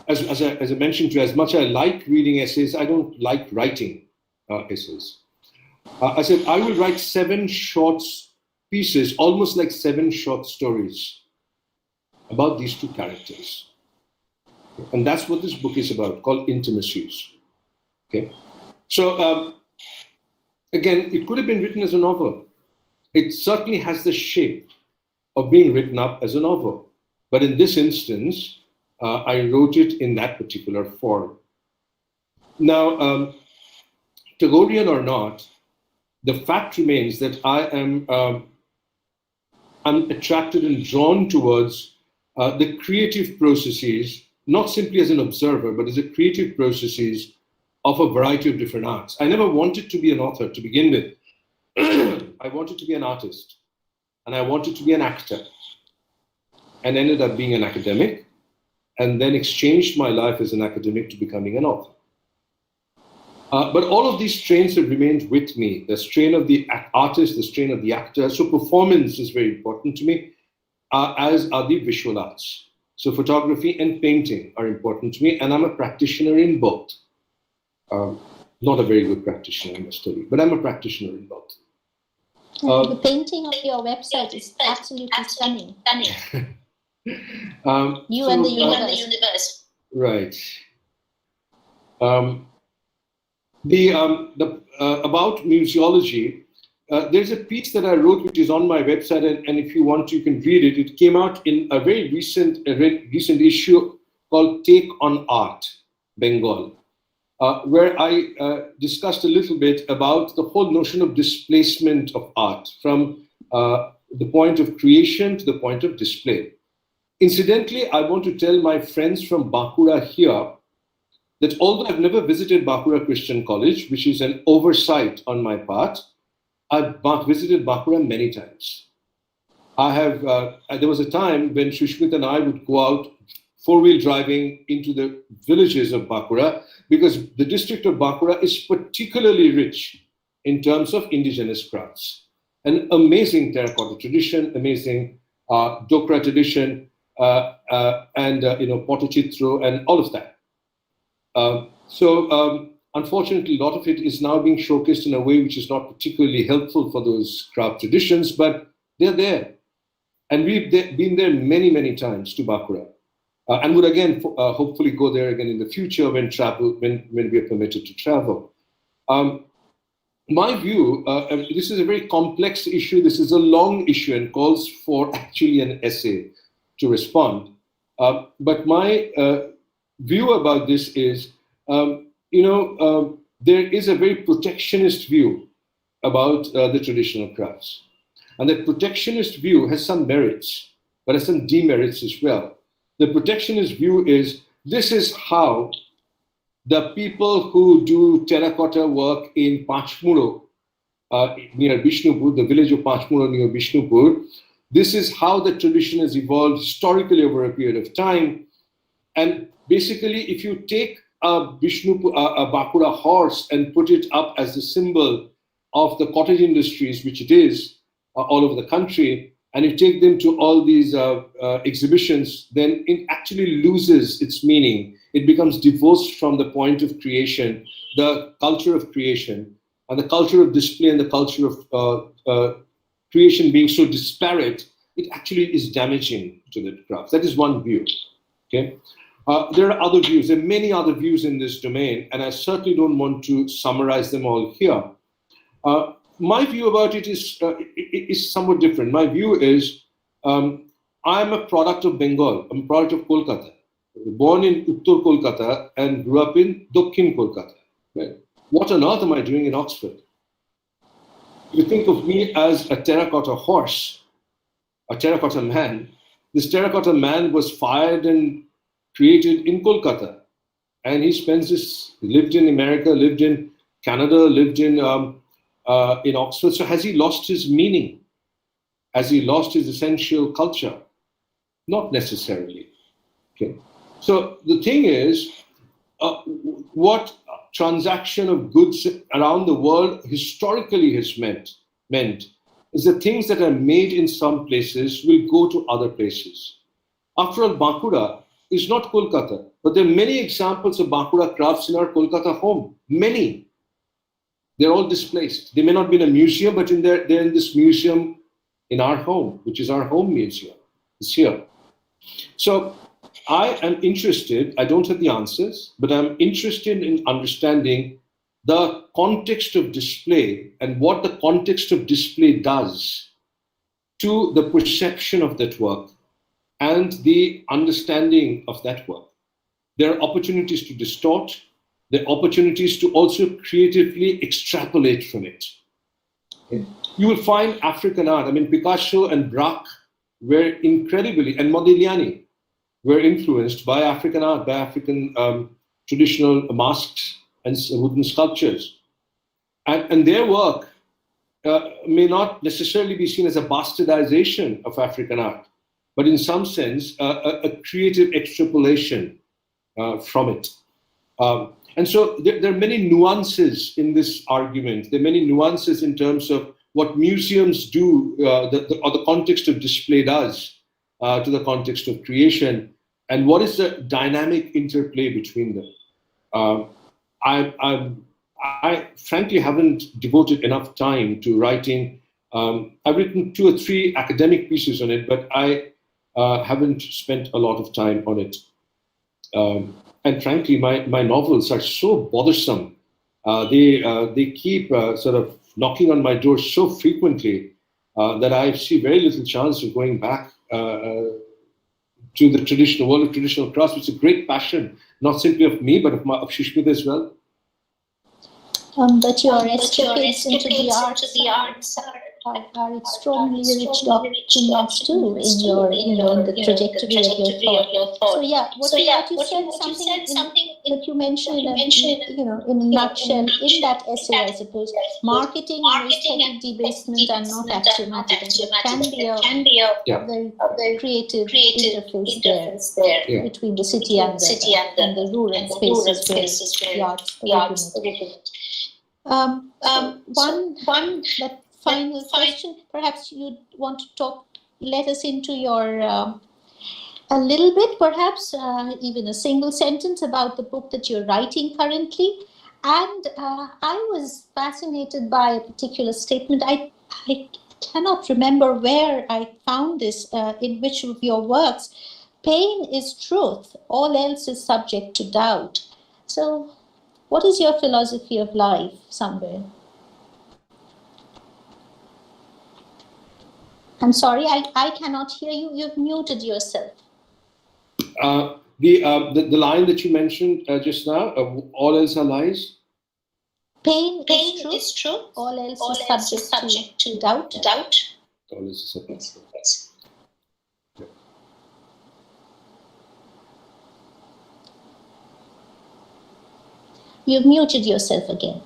As I mentioned to you, as much as I like reading essays, I don't like writing essays. I said, I will write 7 short pieces, almost like 7 short stories about these 2 characters. And that's what this book is about, called Intimacies. Okay. So, again, it could have been written as a novel. It certainly has the shape of being written up as a novel. But in this instance, I wrote it in that particular form. Now, Tagorean or not, the fact remains that I am I'm attracted and drawn towards the creative processes, not simply as an observer, but as a creative processes of a variety of different arts. I never wanted to be an author to begin with. I wanted to be an artist, and I wanted to be an actor, and ended up being an academic, and then exchanged my life as an academic to becoming an author. But all of these strains have remained with me, the strain of the artist, the strain of the actor. So performance is very important to me, as are the visual arts. So photography and painting are important to me, and I'm a practitioner in both. Not a very good practitioner, I must tell you, but I'm a practitioner in both. The painting on your website is absolutely stunning. You and the universe. Right. About museology, there's a piece that I wrote which is on my website, and if you want, you can read it. It came out in a very recent issue called Take on Art, Bengal, where I discussed a little bit about the whole notion of displacement of art from the point of creation to the point of display. Incidentally, I want to tell my friends from Bankura here that although I've never visited Bankura Christian College, which is an oversight on my part, I've visited Bankura many times. I have. There was a time when Shushmit and I would go out 4-wheel driving into the villages of Bankura, because the district of Bankura is particularly rich in terms of indigenous crafts. An amazing terracotta tradition, amazing dokra tradition, and Potachitro and all of that. Unfortunately, a lot of it is now being showcased in a way which is not particularly helpful for those craft traditions, but they're there. And we've been there many, many times to Bankura. And would again, hopefully go there again in the future when we are permitted to travel. My view, this is a very complex issue. This is a long issue and calls for actually an essay to respond. But my view about this is, there is a very protectionist view about the traditional crafts. And that protectionist view has some merits, but has some demerits as well. The protectionist view is, this is how the people who do terracotta work in Panchmuro, near Bishnupur, the village of Panchmuro near Bishnupur, this is how the tradition has evolved historically over a period of time. And basically, if you take a Bankura horse and put it up as the symbol of the cottage industries, which it is all over the country, and you take them to all these exhibitions, then it actually loses its meaning. It becomes divorced from the point of creation, the culture of creation, and the culture of display and the culture of creation being so disparate, it actually is damaging to the craft. That is one view. Okay. There are other views. There are many other views in this domain, and I certainly don't want to summarize them all here. My view about it is somewhat different. My view is, I'm a product of Bengal. I'm a product of Kolkata. Born in Uttar Kolkata and grew up in Dokhin Kolkata. Right? What on earth am I doing in Oxford? You think of me as a terracotta horse, a terracotta man. This terracotta man was fired and created in Kolkata. And he lived in America, lived in Canada, lived in in Oxford. So has he lost his meaning? Has he lost his essential culture? Not necessarily. Okay. So the thing is, what transaction of goods around the world historically has meant is that things that are made in some places will go to other places. After all, Bankura is not Kolkata, but there are many examples of Bankura crafts in our Kolkata home. Many. They're all displaced. They may not be in a museum, but they're in this museum in our home, which is our home museum. It's here. So I am interested, I don't have the answers, but I'm interested in understanding the context of display and what the context of display does to the perception of that work and the understanding of that work. There are opportunities to distort. There are opportunities to also creatively extrapolate from it. You will find African art. I mean, Picasso and Braque were incredibly, and Modigliani were influenced by African art, by African traditional masks and wooden sculptures. And their work may not necessarily be seen as a bastardization of African art, but in some sense, a creative extrapolation from it. And so there are many nuances in this argument. There are many nuances in terms of what museums do, or the context of display does to the context of creation, and what is the dynamic interplay between them. I frankly haven't devoted enough time to writing. I've written 2 or 3 academic pieces on it, but I haven't spent a lot of time on it. And frankly, my novels are so bothersome. They keep sort of knocking on my door so frequently that I see very little chance of going back to the traditional world of traditional crafts, which is a great passion, not simply of me, but of Shishmita as well. But your escapades into the arts are extremely rich documents too in your, in the trajectory of your thought. So yeah, what you said something that you mentioned in a nutshell in that essay, I suppose. Marketing and aesthetic debasement are not axiomatic, and there can be a very creative interface there between the city and the rural spaces where the arts originate. That final question, perhaps you'd want to let us into your a little bit, perhaps even a single sentence about the book that you're writing currently. And I was fascinated by a particular statement. I cannot remember where I found this, in which of your works. Pain is truth, all else is subject to doubt. So what is your philosophy of life, somewhere? I'm sorry, I cannot hear you. You've muted yourself. The line that you mentioned just now, all else are lies. Pain is truth. All else is subject to doubt. All else is subject to doubt. You've muted yourself again.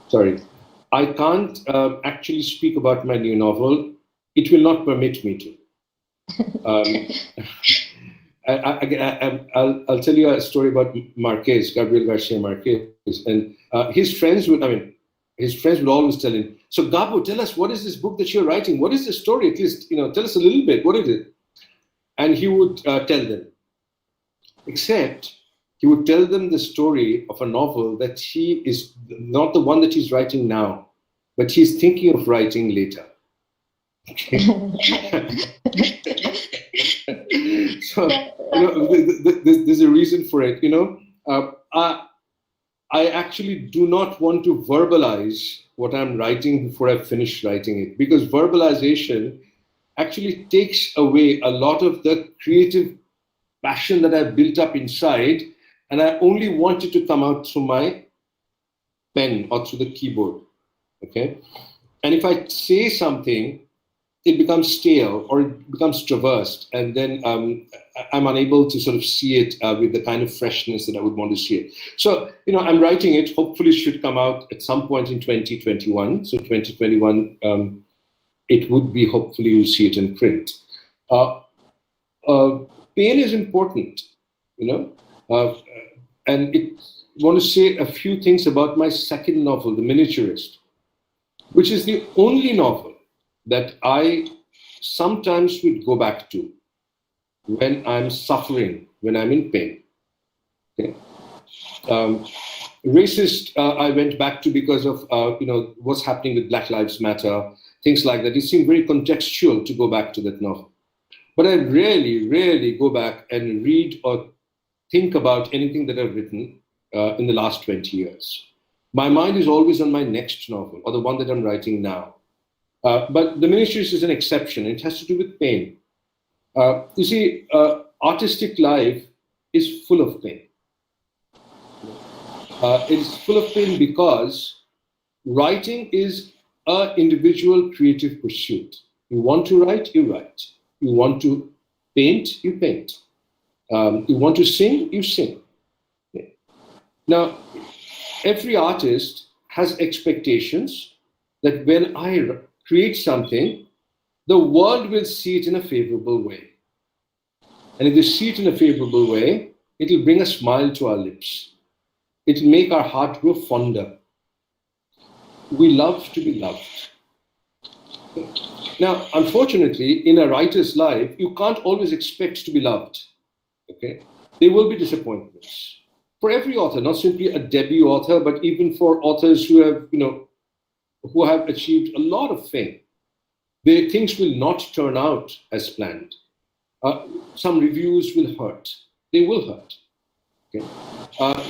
Sorry. I can't actually speak about my new novel. It will not permit me to. I'll tell you a story about Gabriel Garcia Marquez, and his friends would always tell him, "So Gabo, tell us, what is this book that you're writing? What is the story? At least, tell us a little bit. What is it?" And he would tell them. Except he would tell them the story of a novel that he is not the one that he's writing now, but he's thinking of writing later. Okay. So there's a reason for it. I actually do not want to verbalize what I'm writing before I finish writing it, because verbalization actually takes away a lot of the creative passion that I've built up inside, and I only want it to come out through my pen or through the keyboard. Okay? And if I say something it becomes stale or it becomes traversed, and then I'm unable to sort of see it with the kind of freshness that I would want to see it. So, I'm writing it. Hopefully, it should come out at some point in 2021. So 2021, it would be, hopefully, you'll see it in print. Pain is important, and I want to say a few things about my second novel, The Miniaturist, which is the only novel that I sometimes would go back to when I'm suffering, when I'm in pain. Okay. Racist, I went back to because of what's happening with Black Lives Matter, things like that. It seemed very contextual to go back to that novel. But I rarely go back and read or think about anything that I've written in the last 20 years. My mind is always on my next novel or the one that I'm writing now. But The Miniaturist is an exception. It has to do with pain. You see, artistic life is full of pain. It is full of pain because writing is an individual creative pursuit. You want to write, you write. You want to paint, you paint. You want to sing, you sing. Okay. Now, every artist has expectations that when I create something, the world will see it in a favorable way. And if they see it in a favorable way, it will bring a smile to our lips. It will make our heart grow fonder. We love to be loved. Now, unfortunately, in a writer's life, you can't always expect to be loved. Okay? There will be disappointments. For every author, not simply a debut author, but even for authors who have achieved a lot of fame, their things will not turn out as planned. Some reviews will hurt. They will hurt. Okay?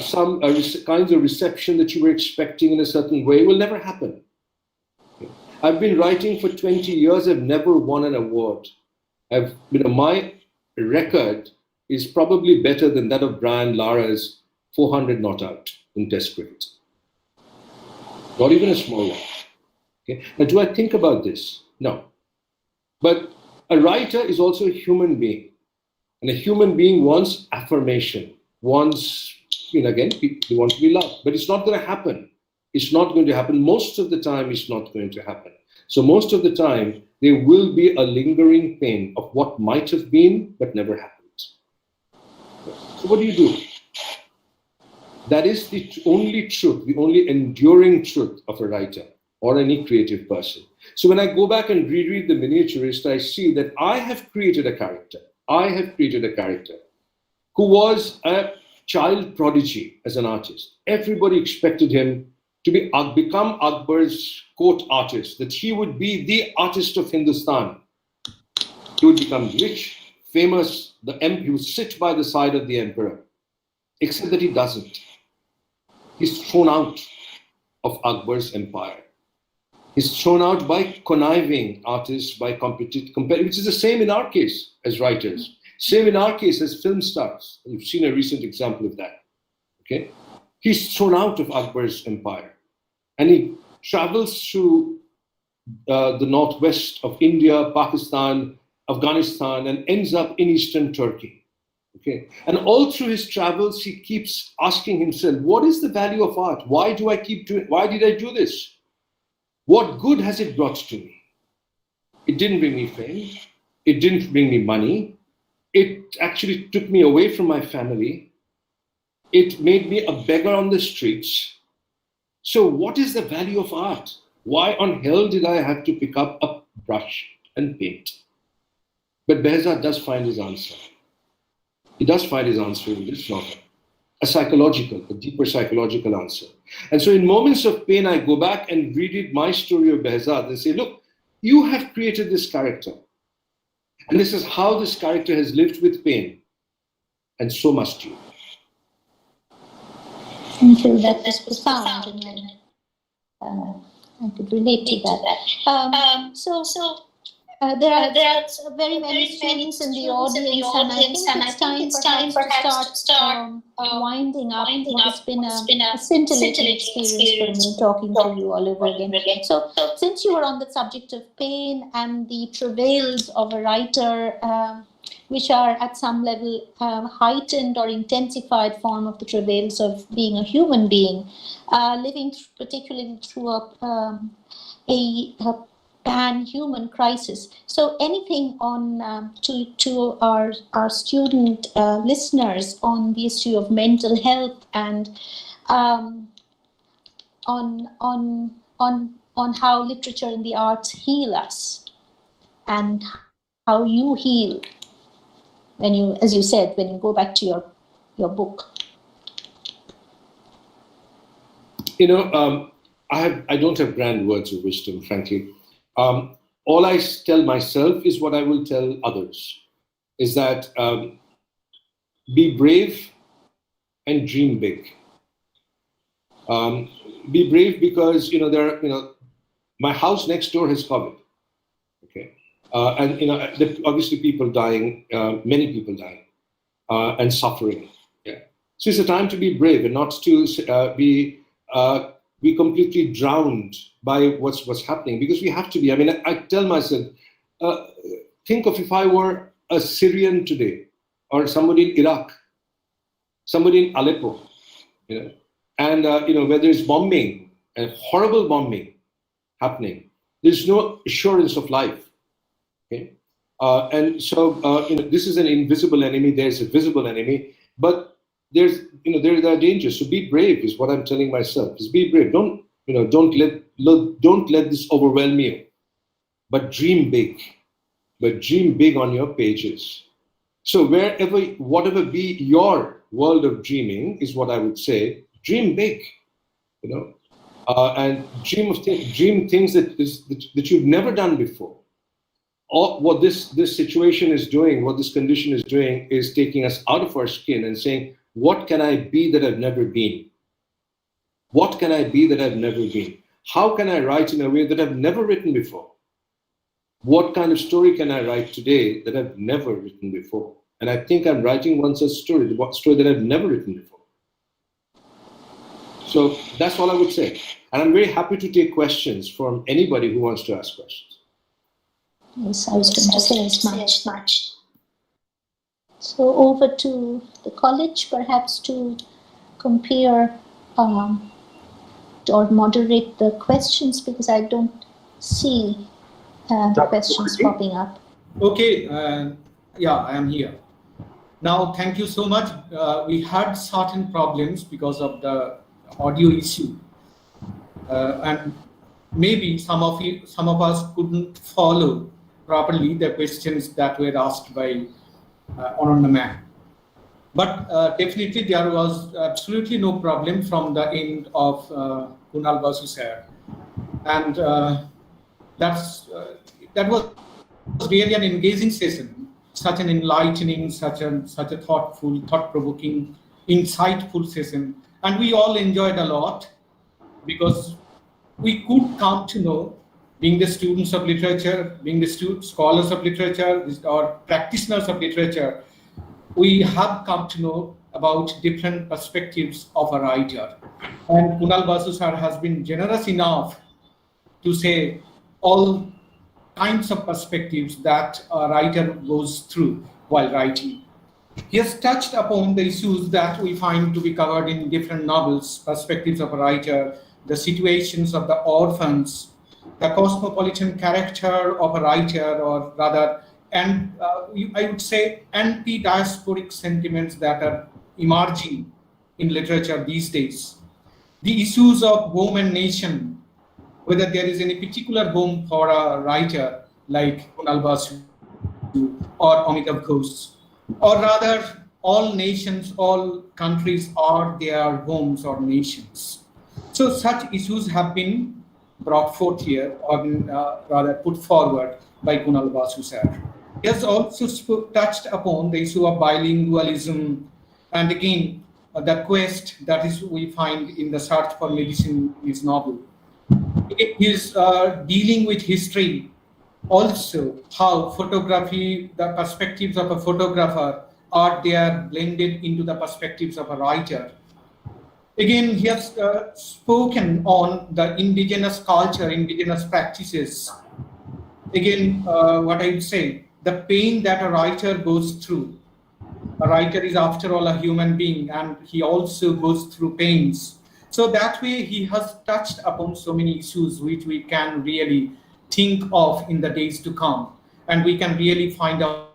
Some kinds of reception that you were expecting in a certain way will never happen. Okay? I've been writing for 20 years. I've never won an award. My record is probably better than that of Brian Lara's 400 not out in Test cricket. Not even a small one. Okay? Now, do I think about this? No. But a writer is also a human being. And a human being wants affirmation, wants, again, they want to be loved. But it's not going to happen. It's not going to happen. Most of the time, it's not going to happen. So most of the time, there will be a lingering pain of what might have been, but never happened. So what do? That is the only truth, the only enduring truth of a writer or any creative person. So when I go back and reread The Miniaturist, I see that I have created a character. I have created a character who was a child prodigy as an artist. Everybody expected him to become Akbar's court artist, that he would be the artist of Hindustan. He would become rich, famous, he would sit by the side of the emperor, except that he doesn't. He's thrown out of Akbar's empire. He's thrown out by conniving artists, by which is the same in our case as writers. Same in our case as film stars. You've seen a recent example of that. Okay? He's thrown out of Akbar's empire. And he travels through the northwest of India, Pakistan, Afghanistan, and ends up in eastern Turkey. Okay? And all through his travels, he keeps asking himself, what is the value of art? Why did I do this? What good has it brought to me? It didn't bring me fame. It didn't bring me money. It actually took me away from my family. It made me a beggar on the streets. So what is the value of art? Why on hell did I have to pick up a brush and paint? But Behzad does find his answer. He does find his answer in this novel. A deeper psychological answer. And so in moments of pain, I go back and reread my story of Behzad and say, look, you have created this character. And this is how this character has lived with pain. And so must you. Thank you. That is profound. And I could relate to that. there are very many students in the audience, and I think it's time perhaps to start winding up what has been a scintillating experience for me talking to you all over again. So since you were on the subject of pain and the travails of a writer, which are at some level heightened or intensified form of the travails of being a human being, living particularly through a pan-human crisis. So anything on to our student listeners on the issue of mental health and on how literature and the arts heal us and how you heal when you, as you said, when you go back to your book. You know, I don't have grand words of wisdom, frankly. All I tell myself is what I will tell others, is that be brave and dream big. Be brave because, my house next door has COVID, okay? And, obviously people dying, many people dying and suffering, yeah. So it's a time to be brave and not to be completely drowned by what's happening, because we have to be. I mean, I tell myself, think of if I were a Syrian today, or somebody in Iraq, somebody in Aleppo, and where there's bombing and horrible bombing happening, there's no assurance of life. Okay, and so this is an invisible enemy. There's a visible enemy, but there are dangers. So be brave is what I'm telling myself. Is be brave. Don't let this overwhelm you. But dream big. But dream big on your pages. So whatever be your world of dreaming is what I would say. Dream big. And dream things that you've never done before. Or what this situation is doing, what this condition is doing, is taking us out of our skin and saying, what can I be that I've never been? What can I be that I've never been? How can I write in a way that I've never written before? What kind of story can I write today that I've never written before? And I think I'm writing one such story, the story that I've never written before. So that's all I would say. And I'm very happy to take questions from anybody who wants to ask questions. Yes, I was going to say as much. So over to the college, perhaps to compare or moderate the questions, because I don't see the questions popping up. Okay, yeah, I am here. Now, thank you so much. We had certain problems because of the audio issue. And maybe some of us couldn't follow properly the questions that were asked by Ananda ma'am. But definitely there was absolutely no problem from the end of Kunal Basu sir. And that was really an engaging session, such an enlightening, such a thoughtful, thought-provoking, insightful session. And we all enjoyed a lot, because we could come to know, being the students of literature, being the scholars of literature, or practitioners of literature, we have come to know about different perspectives of a writer. And Kunal Basu sir has been generous enough to say all kinds of perspectives that a writer goes through while writing. He has touched upon the issues that we find to be covered in different novels, perspectives of a writer, the situations of the orphans, the cosmopolitan character of a writer, or rather, and I would say anti-diasporic sentiments that are emerging in literature these days. The issues of home and nation, whether there is any particular home for a writer like Kunal Basu or Amitav Ghosh, or rather all nations, all countries are their homes or nations. So such issues have been brought forth here, or rather put forward by Kunal Basu sir. He has also touched upon the issue of bilingualism, and again, the quest that is we find in the search for medicine in his novel. He is dealing with history also how photography, the perspectives of a photographer are there blended into the perspectives of a writer. Again, he has spoken on the indigenous culture, indigenous practices. Again, what I would say, the pain that a writer goes through. A writer is, after all, a human being, and he also goes through pains. So that way, he has touched upon so many issues which we can really think of in the days to come. And we can really find out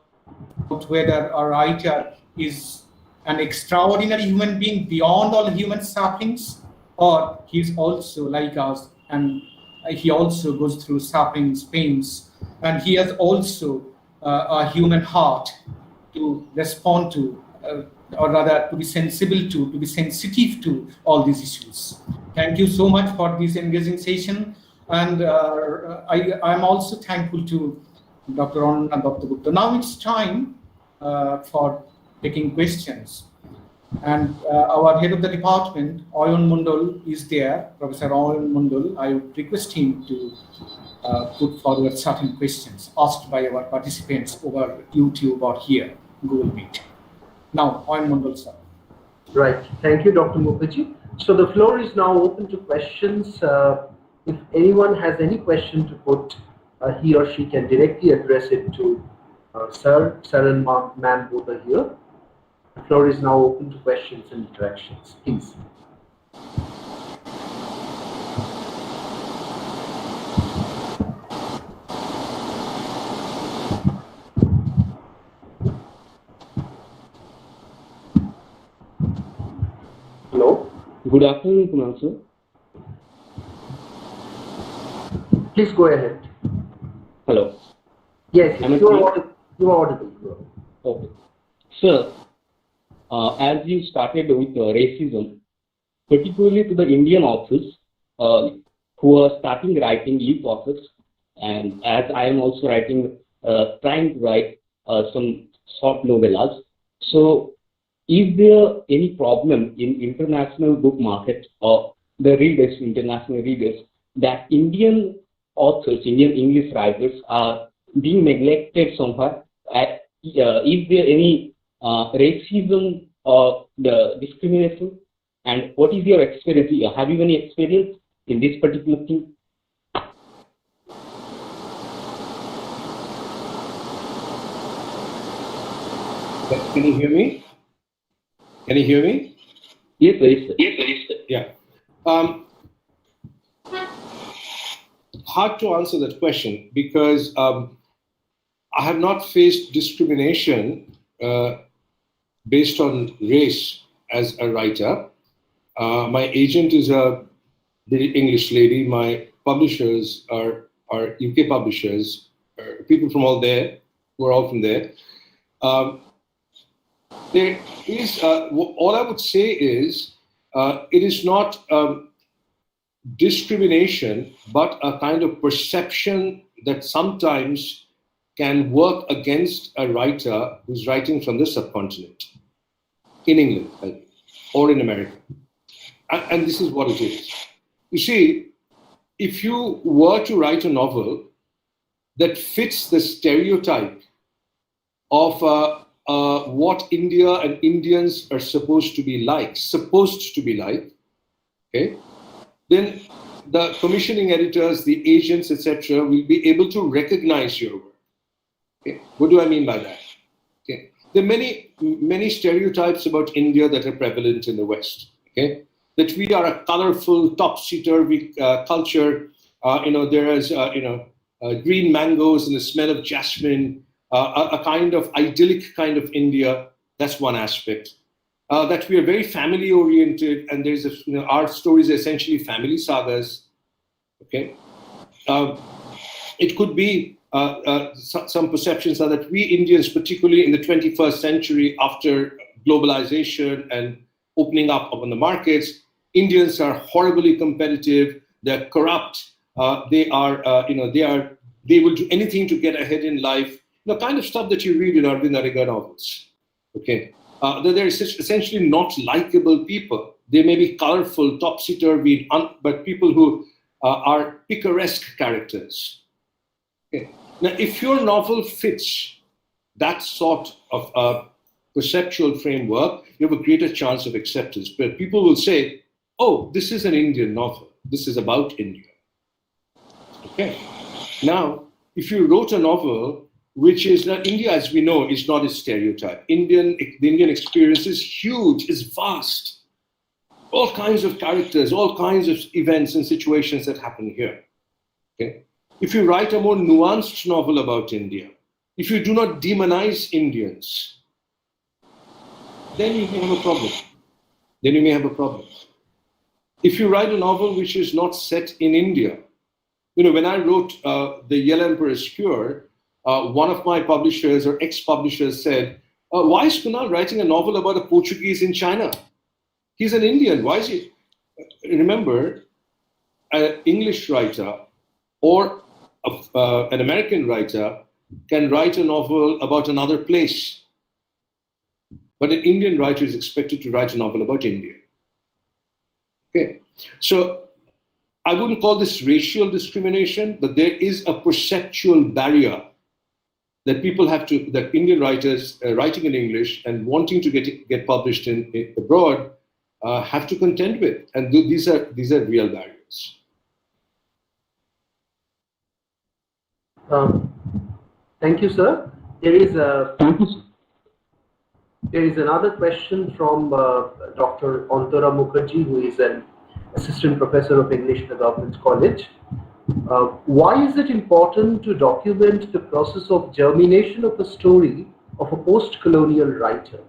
whether a writer is an extraordinary human being beyond all human sufferings, or he's also like us, and he also goes through sufferings, pains, and he has also a human heart to respond to, or rather to be sensible to be sensitive to all these issues. Thank you so much for this engaging session, and I'm also thankful to Dr. Anand and Dr. Gupta. Now it's time for taking questions. And our head of the department, Oyun Mundol, is there, Professor Oyun Mundol. I would request him to put forward certain questions asked by our participants over YouTube or here, Google Meet. Now, Oyun Mundol, sir. Right. Thank you, Dr. Mukherjee. So the floor is now open to questions. If anyone has any question to put, he or she can directly address it to Sir and Ma'am both are here. The floor is now open to questions and interactions. Please. Hello. Good afternoon, Kunal sir. Please go ahead. Hello. Yes, you are audible. Okay. Sir, as you started with racism, particularly to the Indian authors who are starting writing youth authors, and as I am also writing, trying to write some short novellas. So, is there any problem in international book market or the readers, international readers, that Indian authors, Indian English writers are being neglected somewhere? Is there any racism or the discrimination? And what is your experience? Have you any experience in this particular thing? Can you hear me? Can you hear me? Yes, sir. Yes, sir. Yeah. Hard to answer that question because I have not faced discrimination based on race as a writer. My agent is a English lady. My publishers are UK publishers, people from all there, who are all from there. There is, all I would say is, it is not discrimination, but a kind of perception that sometimes can work against a writer who's writing from the subcontinent, in England or in America. And this is what it is. You see, if you were to write a novel that fits the stereotype of what India and Indians are supposed to be like, okay, then the commissioning editors, the agents, etc., will be able to recognize your work. Okay. What do I mean by that? Okay. There are many stereotypes about India that are prevalent in the West. Okay, that we are a colorful, top-seater culture. There is green mangoes and the smell of jasmine. A kind of idyllic kind of India. That's one aspect. That we are very family oriented, and there's our stories are essentially family sagas. Okay, it could be some perceptions are that we Indians, particularly in the 21st century, after globalization and opening up on the markets, Indians are horribly competitive. They're corrupt. They will do anything to get ahead in life. The kind of stuff that you read in Arvind Ariga novels. Okay. They're essentially not likable people. They may be colorful, topsy-turvy, but people who are picaresque characters. Okay. Now, if your novel fits that sort of perceptual framework, you have a greater chance of acceptance. But people will say, oh, this is an Indian novel. This is about India. Okay. Now, if you wrote a novel, which is, now India, as we know, is not a stereotype. The Indian experience is huge, is vast. All kinds of characters, all kinds of events and situations that happen here. Okay. If you write a more nuanced novel about India, if you do not demonize Indians, then you may have a problem. If you write a novel which is not set in India, when I wrote The Yellow Emperor's Cure, one of my publishers or ex-publishers said, why is Kunal writing a novel about a Portuguese in China? He's an Indian. Why is he? Remember, an English writer or an American writer can write a novel about another place. But an Indian writer is expected to write a novel about India. Okay. So I wouldn't call this racial discrimination, but there is a perceptual barrier that that Indian writers writing in English and wanting to get published abroad have to contend with. And these are real barriers. Thank you, sir. There is another question from Dr. Antara Mukherjee, who is an assistant professor of English at the Government College. Why is it important to document the process of germination of a story of a post-colonial writer?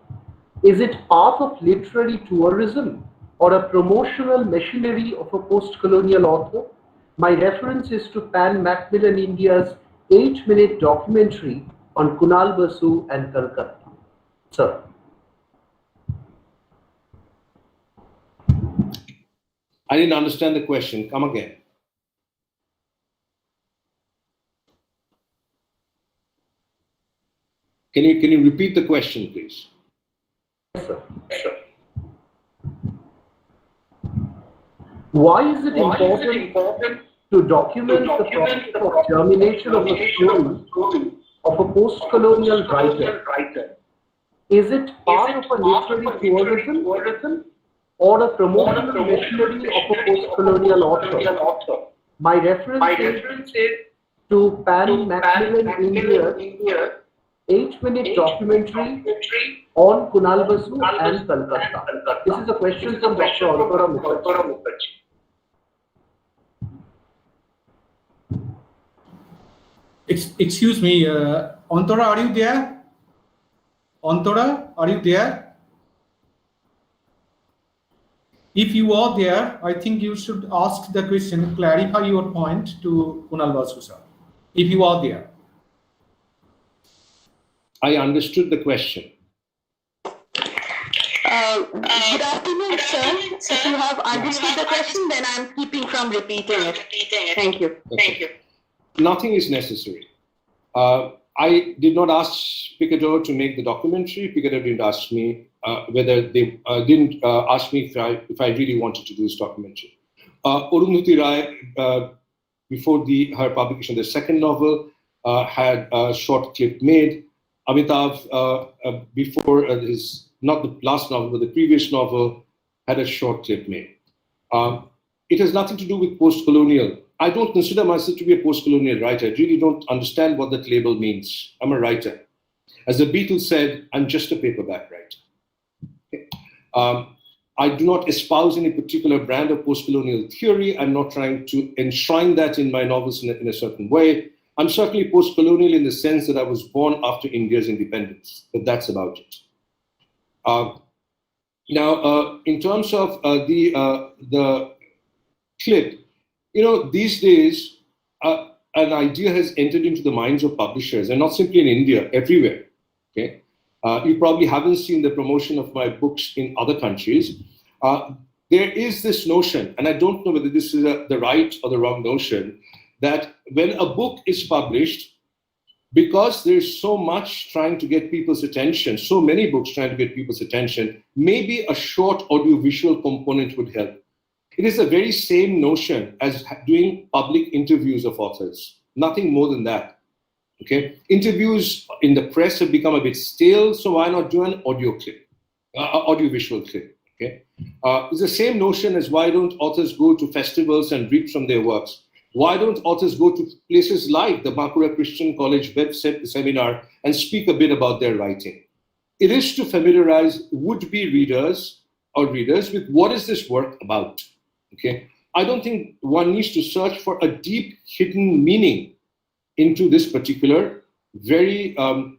Is it part of literary tourism or a promotional machinery of a post-colonial author? My reference is to Pan Macmillan India's 8-minute documentary on Kunal Basu and Calcutta. Sir. I didn't understand the question. Come again. Can you repeat the question, please? Yes, sir. Why is it important to document the process of germination of a story of a post-colonial writer? Is it part of a literary tourism or a promotional machinery of a post-colonial author? My reference is to Pan Macmillan India's 8-minute documentary on Kunal Basu and Calcutta. This is a question from Dr. Antara Mukherjee. Excuse me, Antara, are you there? Antara, are you there? If you are there, I think you should ask the question, clarify your point to Kunal Basu sir. If you are there. I understood the question. Good afternoon, sir. If you have understood the question, then I'm keeping from repeating it. Thank you. Okay. Thank you. Nothing is necessary. I did not ask Picador to make the documentary. Picador didn't ask me whether they didn't ask me if I really wanted to do this documentary. Arundhati Rai, before her publication of the second novel, had a short clip made. Amitav, before not the last novel, but the previous novel, had a short clip made. It has nothing to do with post-colonial. I don't consider myself to be a post-colonial writer. I really don't understand what that label means. I'm a writer. As the Beatles said, I'm just a paperback writer. Okay. I do not espouse any particular brand of post-colonial theory. I'm not trying to enshrine that in my novels in a certain way. I'm certainly post-colonial in the sense that I was born after India's independence, but that's about it. Now, in terms of the clip, these days, an idea has entered into the minds of publishers, and not simply in India, everywhere. Okay, you probably haven't seen the promotion of my books in other countries. There is this notion, and I don't know whether this is the right or the wrong notion, that when a book is published, because there's so much trying to get people's attention, so many books trying to get people's attention, maybe a short audiovisual component would help. It is the very same notion as doing public interviews of authors, nothing more than that. Okay, interviews in the press have become a bit stale, so why not do an audio clip, audio-visual clip? Okay, it's the same notion as why don't authors go to festivals and read from their works? Why don't authors go to places like the Makura Christian College web seminar and speak a bit about their writing? It is to familiarize would-be readers or readers with what is this work about. Okay, I don't think one needs to search for a deep hidden meaning into this particular very, in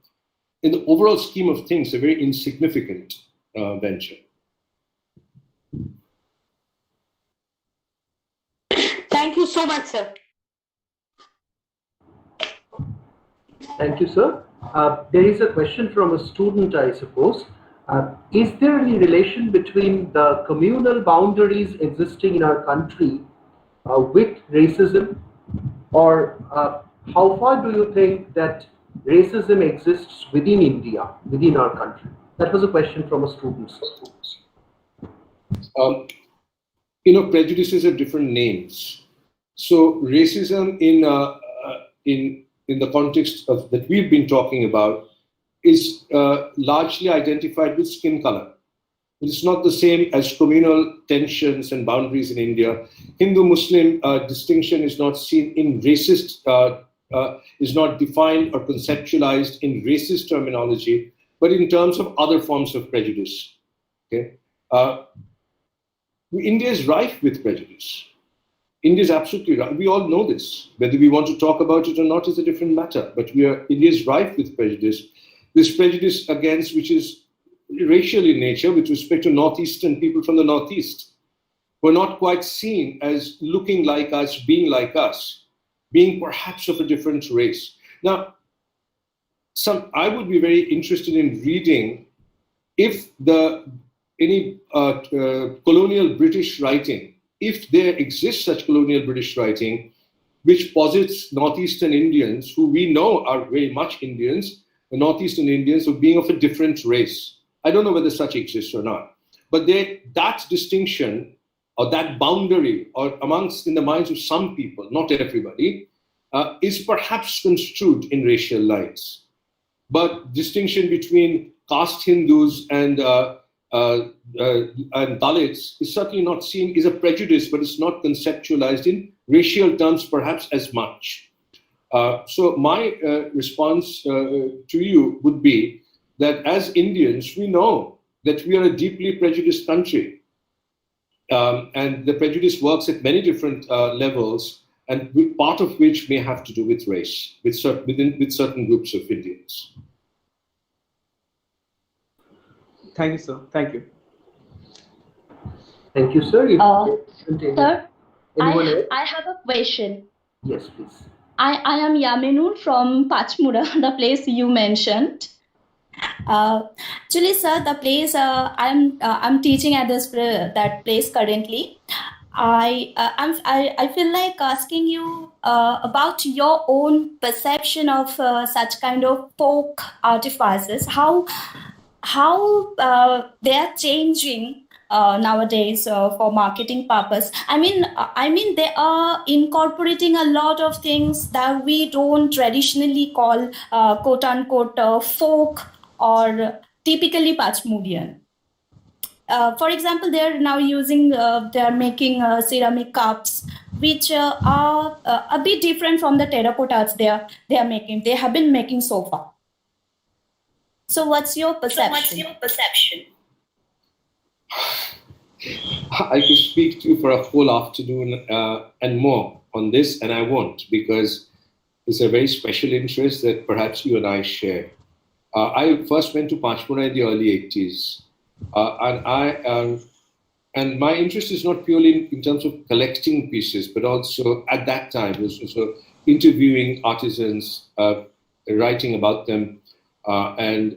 the overall scheme of things, a very insignificant venture. Thank you so much, sir. Thank you, sir. There is a question from a student, I suppose. Is there any relation between the communal boundaries existing in our country with racism? Or how far do you think that racism exists within India, within our country? That was a question from a student. Prejudices have different names. So racism in the context of that we've been talking about is largely identified with skin color. It's not the same as communal tensions and boundaries in India. Hindu-Muslim distinction is not seen in racist, is not defined or conceptualized in racist terminology, but in terms of other forms of prejudice. Okay, India is rife with prejudice. India is absolutely right. We all know this. Whether we want to talk about it or not is a different matter. But India is rife with prejudice. This prejudice against which is racial in nature with respect to Northeastern people from the Northeast, who are not quite seen as looking like us, being like us, being perhaps of a different race. Now, I would be very interested in reading if any colonial British writing, if there exists such colonial British writing, which posits Northeastern Indians, who we know are very much Indians, the Northeastern Indians, of being of a different race. I don't know whether such exists or not. But that distinction or that boundary, or amongst in the minds of some people, not everybody, is perhaps construed in racial lines. But distinction between caste Hindus and Dalits is certainly not seen, is a prejudice, but it's not conceptualized in racial terms perhaps as much. So my response to you would be that as Indians, we know that we are a deeply prejudiced country. And the prejudice works at many different levels, and part of which may have to do with race, with certain groups of Indians. Thank you, sir. Thank you. Thank you, sir. Sir, I have a question. Yes, please. I am Yaminu from Pachmura, the place you mentioned. Actually, sir, the place I'm teaching at that place currently. I feel like asking you about your own perception of such kind of folk artifices. How they are changing nowadays for marketing purpose. I mean they are incorporating a lot of things that we don't traditionally call quote unquote folk or typically Pachmurian. For example, they're now using, they're making ceramic cups, which are a bit different from the terracottas they are making. They have been making so far. So what's your perception? I could speak to you for a whole afternoon and more on this, and I won't, because it's a very special interest that perhaps you and I share. I first went to Pachmura in the early 80s, and my interest is not purely in terms of collecting pieces, but also at that time was also interviewing artisans, writing about them, and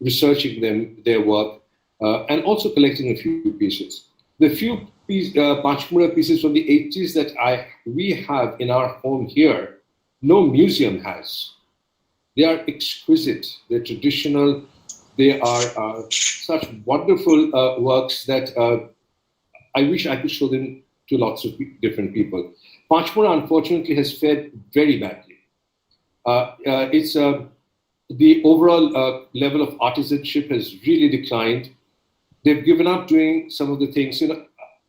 researching their work, and also collecting a few pieces. The few Pachmura pieces from the 80s that we have in our home here, no museum has. They are exquisite, they're traditional, they are such wonderful works that I wish I could show them to lots of different people. Pachmura, unfortunately, has fared very badly. The overall level of artisanship has really declined. They've given up doing some of the things.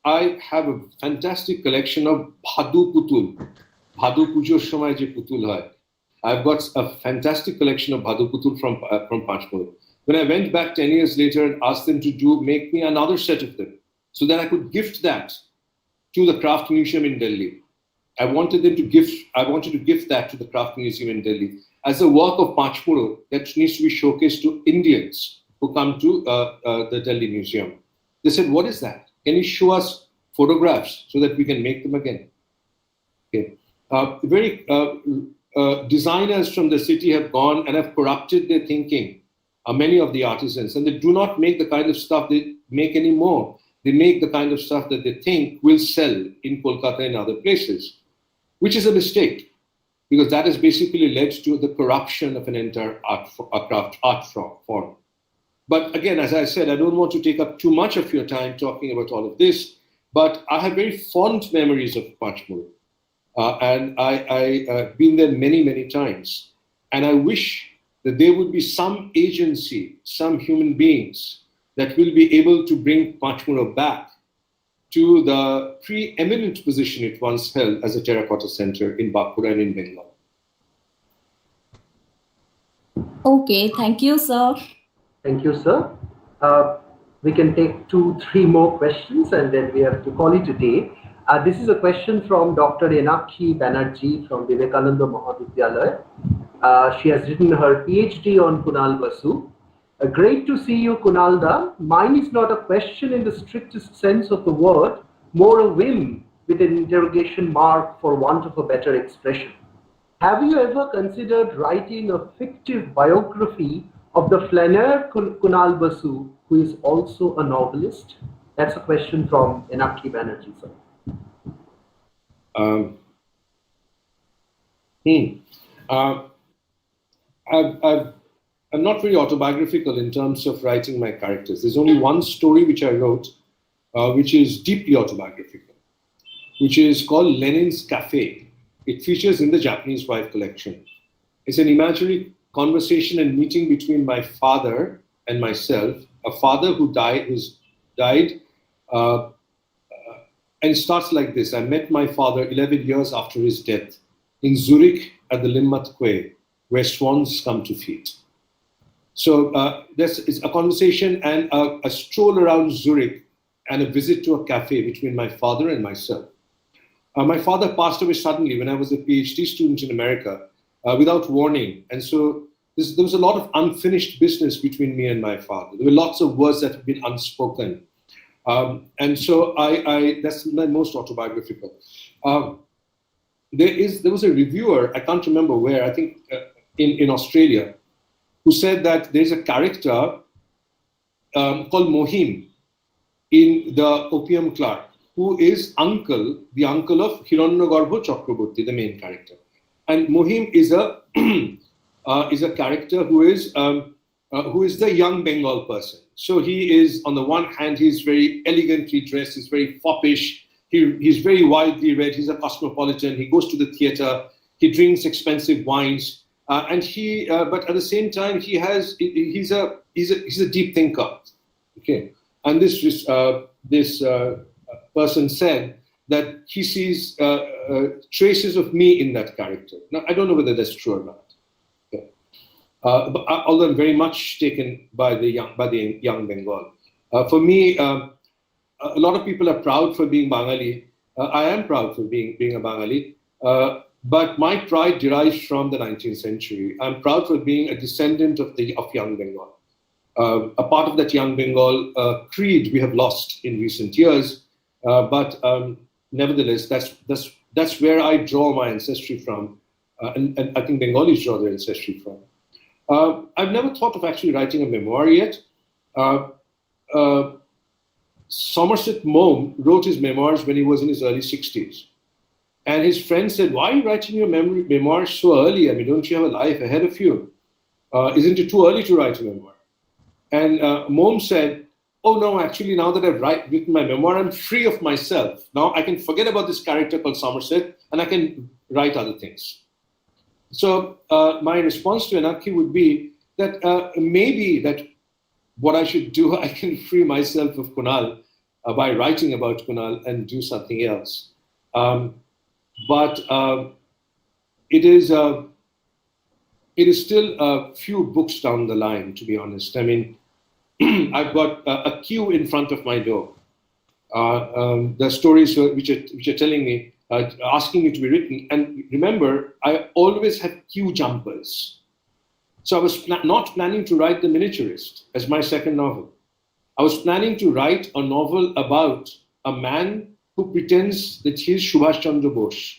I have a fantastic collection of Bhadu Putul. Bhadu Pujoor Shomoy je Putul hoy. I've got a fantastic collection of Bhadu Putul from Panchmur. When I went back 10 years later and asked them to make me another set of them so that I could gift that to the Craft Museum in Delhi. I wanted to gift that to the Craft Museum in Delhi as a work of Panchmur that needs to be showcased to Indians who come to the Delhi Museum. They said, "What is that? Can you show us photographs so that we can make them again?" Okay. Designers from the city have gone and have corrupted their thinking, many of the artisans, and they do not make the kind of stuff they make anymore. They make the kind of stuff that they think will sell in Kolkata and other places, which is a mistake, because that has basically led to the corruption of an entire art form. But again, as I said, I don't want to take up too much of your time talking about all of this, but I have very fond memories of Panchmur. And I've been there many, many times. And I wish that there would be some agency, some human beings that will be able to bring Panchmur back to the preeminent position it once held as a terracotta center in Bankura and in Bengal. Okay, thank you, sir. Thank you, sir. We can take 2-3 more questions and then we have to call it a day. This is a question from Dr. Enakshi Banerjee from Vivekananda Mahavidyalaya. She has written her PhD on Kunal Basu. Great to see you, Kunalda. Mine is not a question in the strictest sense of the word, more a whim with an interrogation mark for want of a better expression. Have you ever considered writing a fictive biography of the flaneur Kunal Basu, who is also a novelist? That's a question from Enakshi Banerjee, sir. I'm not very autobiographical in terms of writing my characters. There's only one story which I wrote, which is deeply autobiographical, which is called Lenin's Cafe. It features in the Japanese Wife collection. It's an imaginary conversation and meeting between my father and myself, a father who died, and starts like this. I met my father 11 years after his death in Zurich at the Limmat Quay, where swans come to feed. So it's a conversation and a stroll around Zurich and a visit to a cafe between my father and myself. My father passed away suddenly when I was a PhD student in America without warning. And so there was a lot of unfinished business between me and my father. There were lots of words that had been unspoken. And so that's my most autobiographical. There was a reviewer, I can't remember where, I think in Australia, who said that there's a character called Mohim in the Opium Clerk, who is the uncle of Hiranyagarbha Chakraborty, the main character. And Mohim is a character who is the young Bengal person. So he is, on the one hand, he's very elegantly dressed, he's very foppish, he's very widely read, he's a cosmopolitan, he goes to the theater, he drinks expensive wines, but at the same time, he's a deep thinker. Okay, and this person said that he sees traces of me in that character. Now, I don't know whether that's true or not. But although I'm very much taken by the young Bengal. For me, a lot of people are proud for being Bengali. I am proud for being a Bengali, but my pride derives from the 19th century. I'm proud for being a descendant of young Bengal. A part of that young Bengal creed we have lost in recent years, but nevertheless, that's where I draw my ancestry from, and I think Bengalis draw their ancestry from. I've never thought of actually writing a memoir yet. Somerset Maugham wrote his memoirs when he was in his early 60s. And his friend said, "Why are you writing your memoirs so early? I mean, don't you have a life ahead of you? Isn't it too early to write a memoir?" And Maugham said, "Oh no, actually now that I've written my memoir, I'm free of myself. Now I can forget about this character called Somerset and I can write other things." So my response to Anaki would be that maybe that what I should do, I can free myself of Kunal by writing about Kunal and do something else. But it is still a few books down the line, to be honest. I mean, I've got a queue in front of my door. The stories which are telling me, asking me to be written. And remember, I always have queue jumpers. So I was not planning to write The Miniaturist as my second novel. I was planning to write a novel about a man who pretends that he is Subhash Chandra Bose.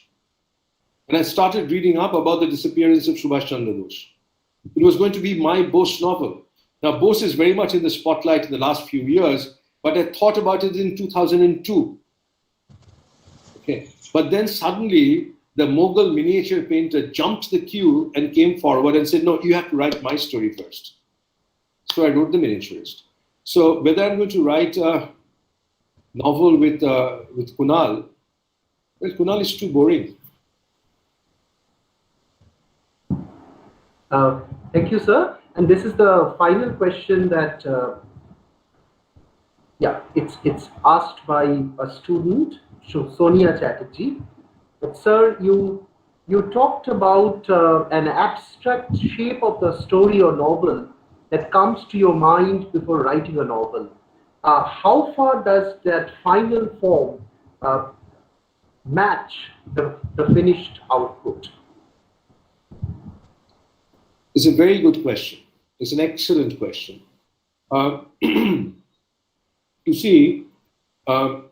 And I started reading up about the disappearance of Subhash Chandra Bose. It was going to be my Bose novel. Now, Bose is very much in the spotlight in the last few years, but I thought about it in 2002. Okay. But then suddenly, the Mughal miniature painter jumped the queue and came forward and said, no, you have to write my story first. So I wrote The Miniaturist. So whether I'm going to write a novel with Kunal, well, Kunal is too boring. Thank you, sir. And this is the final question that, it's asked by a student, Sonia Chatterjee. But sir, you talked about an abstract shape of the story or novel that comes to your mind before writing a novel. How far does that final form match the finished output? It's a very good question. It's an excellent question. You see, for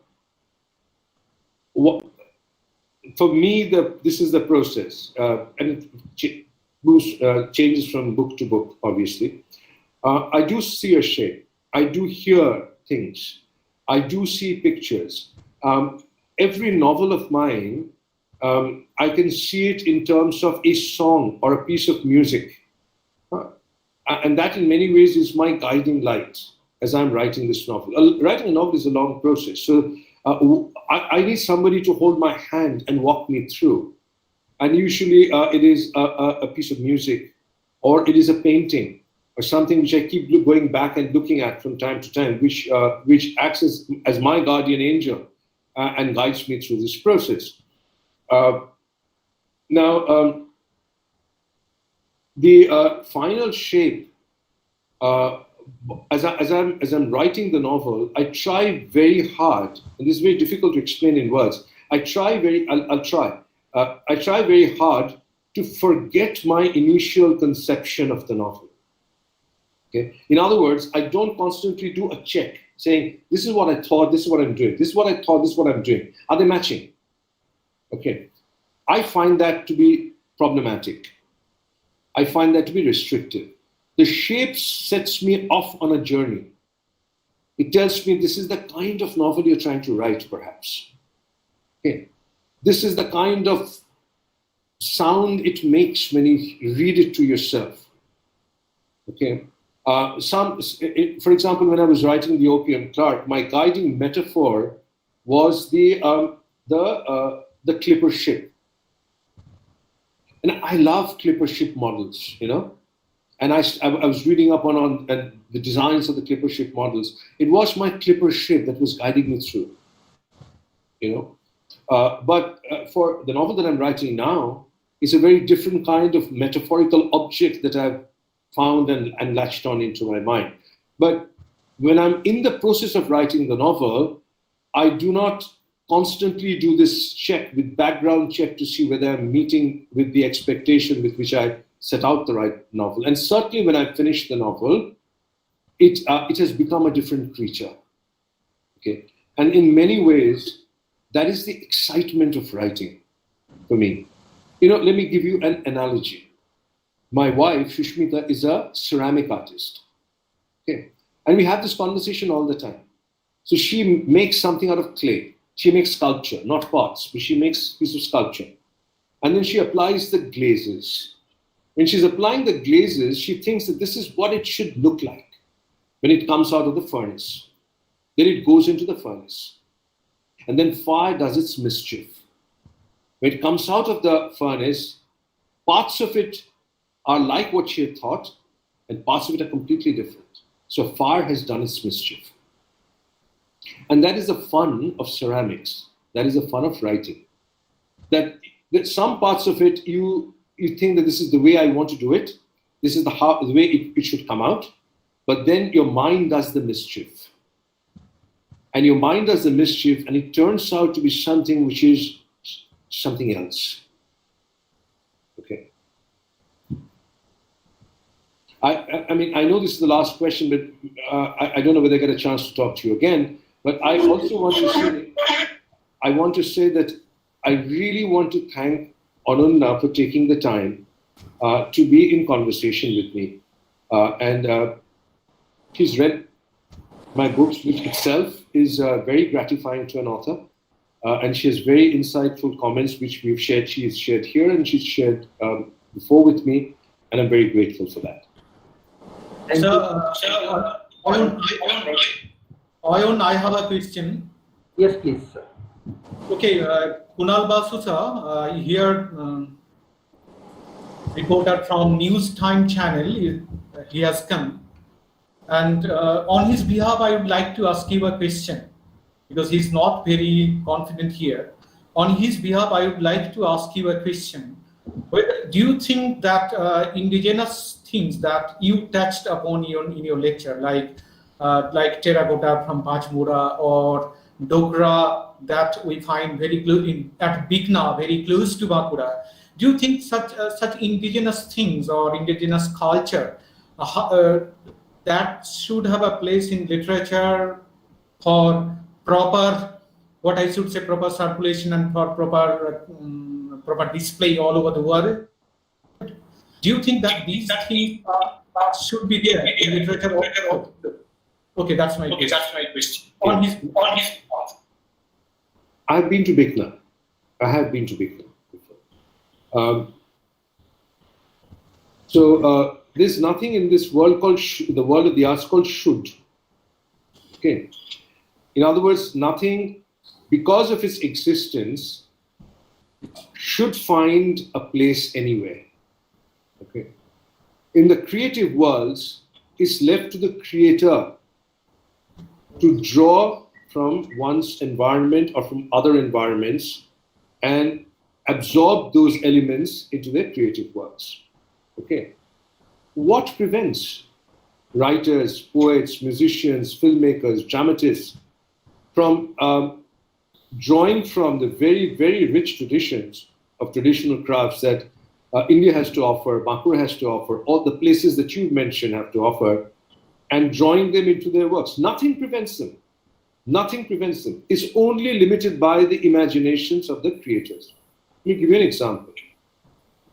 me, this is the process, and it changes from book to book, obviously. I do see a shape. I do hear things. I do see pictures. Every novel of mine, I can see it in terms of a song or a piece of music. And that in many ways is my guiding light as I'm writing this novel. Writing a novel is a long process. So I need somebody to hold my hand and walk me through. And usually it is a piece of music, or it is a painting, or something which I keep going back and looking at from time to time, which acts as my guardian angel and guides me through this process. Now, the final shape, as I'm writing the novel, I try very hard, and this is very difficult to explain in words. I try very hard to forget my initial conception of the novel. Okay. In other words, I don't constantly do a check saying, this is what I thought, this is what I'm doing, this is what I thought, this is what I'm doing. Are they matching? Okay. I find that to be problematic. I find that to be restrictive. The shape sets me off on a journey. It tells me this is the kind of novel you're trying to write, perhaps. Okay. This is the kind of sound it makes when you read it to yourself. Okay. For example, when I was writing The Opium Clerk, my guiding metaphor was the clipper ship. And I love clipper ship models, you know. And I was reading up on the designs of the clipper ship models. It was my clipper ship that was guiding me through, you know. But for the novel that I'm writing now, it's a very different kind of metaphorical object that I've found and latched on into my mind. But when I'm in the process of writing the novel, I do not constantly do this check, with background check, to see whether I'm meeting with the expectation with which I set out the right novel. And certainly when I finish the novel, it has become a different creature. Okay, and in many ways, that is the excitement of writing for me. You know, let me give you an analogy. My wife, Shushmita, is a ceramic artist. Okay, and we have this conversation all the time. So she makes something out of clay. She makes sculpture, not pots, but she makes a piece of sculpture. And then she applies the glazes. When she's applying the glazes, she thinks that this is what it should look like when it comes out of the furnace. Then it goes into the furnace. And then fire does its mischief. When it comes out of the furnace, parts of it are like what she had thought, and parts of it are completely different. So fire has done its mischief. And that is the fun of ceramics. That is the fun of writing. That some parts of it, you think that this is the way I want to do it. This is the way it should come out. But then your mind does the mischief. And your mind does the mischief, and it turns out to be something which is something else. Okay. I mean, I know this is the last question, but I don't know whether I get a chance to talk to you again. But I also want to say that I really want to thank Ananda for taking the time to be in conversation with me. And he's read my books, which itself is very gratifying to an author. And she has very insightful comments, which we've shared. She's shared here, and she's shared before with me, and I'm very grateful for that. Ayun, I have a question. Yes, please, sir. Okay, Kunal Basu sir, here reporter from News Time channel, he has come. And on his behalf, I would like to ask you a question, because he's not very confident here. On his behalf, I would like to ask you a question. Do you think that indigenous things that you touched upon in your lecture, like terracotta from Pachmura or Dogra that we find very close at Bikna, very close to Bankura, do you think such indigenous things or indigenous culture that should have a place in literature for proper, what I should say, proper circulation and for proper display all over the world? Do you think that these things should be there in literature? Okay, that's my question. On his I've been to Bikna. I have been to Bikna before. So there's nothing in this world called the world of the arts called should. Okay. In other words, nothing, because of its existence, should find a place anywhere. Okay. In the creative worlds, it's left to the creator to draw from one's environment or from other environments and absorb those elements into their creative works. Okay. What prevents writers, poets, musicians, filmmakers, dramatists from drawing from the very, very rich traditions of traditional crafts that India has to offer, Bankura has to offer, all the places that you've mentioned have to offer, and drawing them into their works? Nothing prevents them. Nothing prevents them. It's only limited by the imaginations of the creators. Let me give you an example.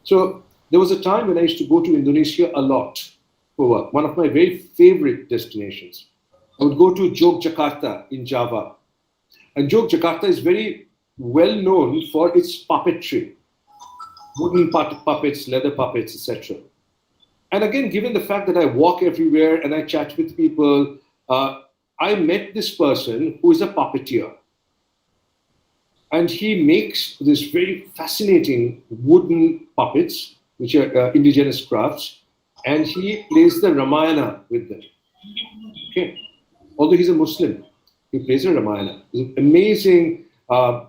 So there was a time when I used to go to Indonesia a lot for work. One of my very favorite destinations. I would go to Yogyakarta in Java. And Yogyakarta is very well known for its puppetry. Wooden puppets, leather puppets, etc. And again, given the fact that I walk everywhere and I chat with people, I met this person who is a puppeteer. And he makes this very fascinating wooden puppets, which are indigenous crafts, and he plays the Ramayana with them. Okay. Although he's a Muslim, he plays a Ramayana. It's an amazing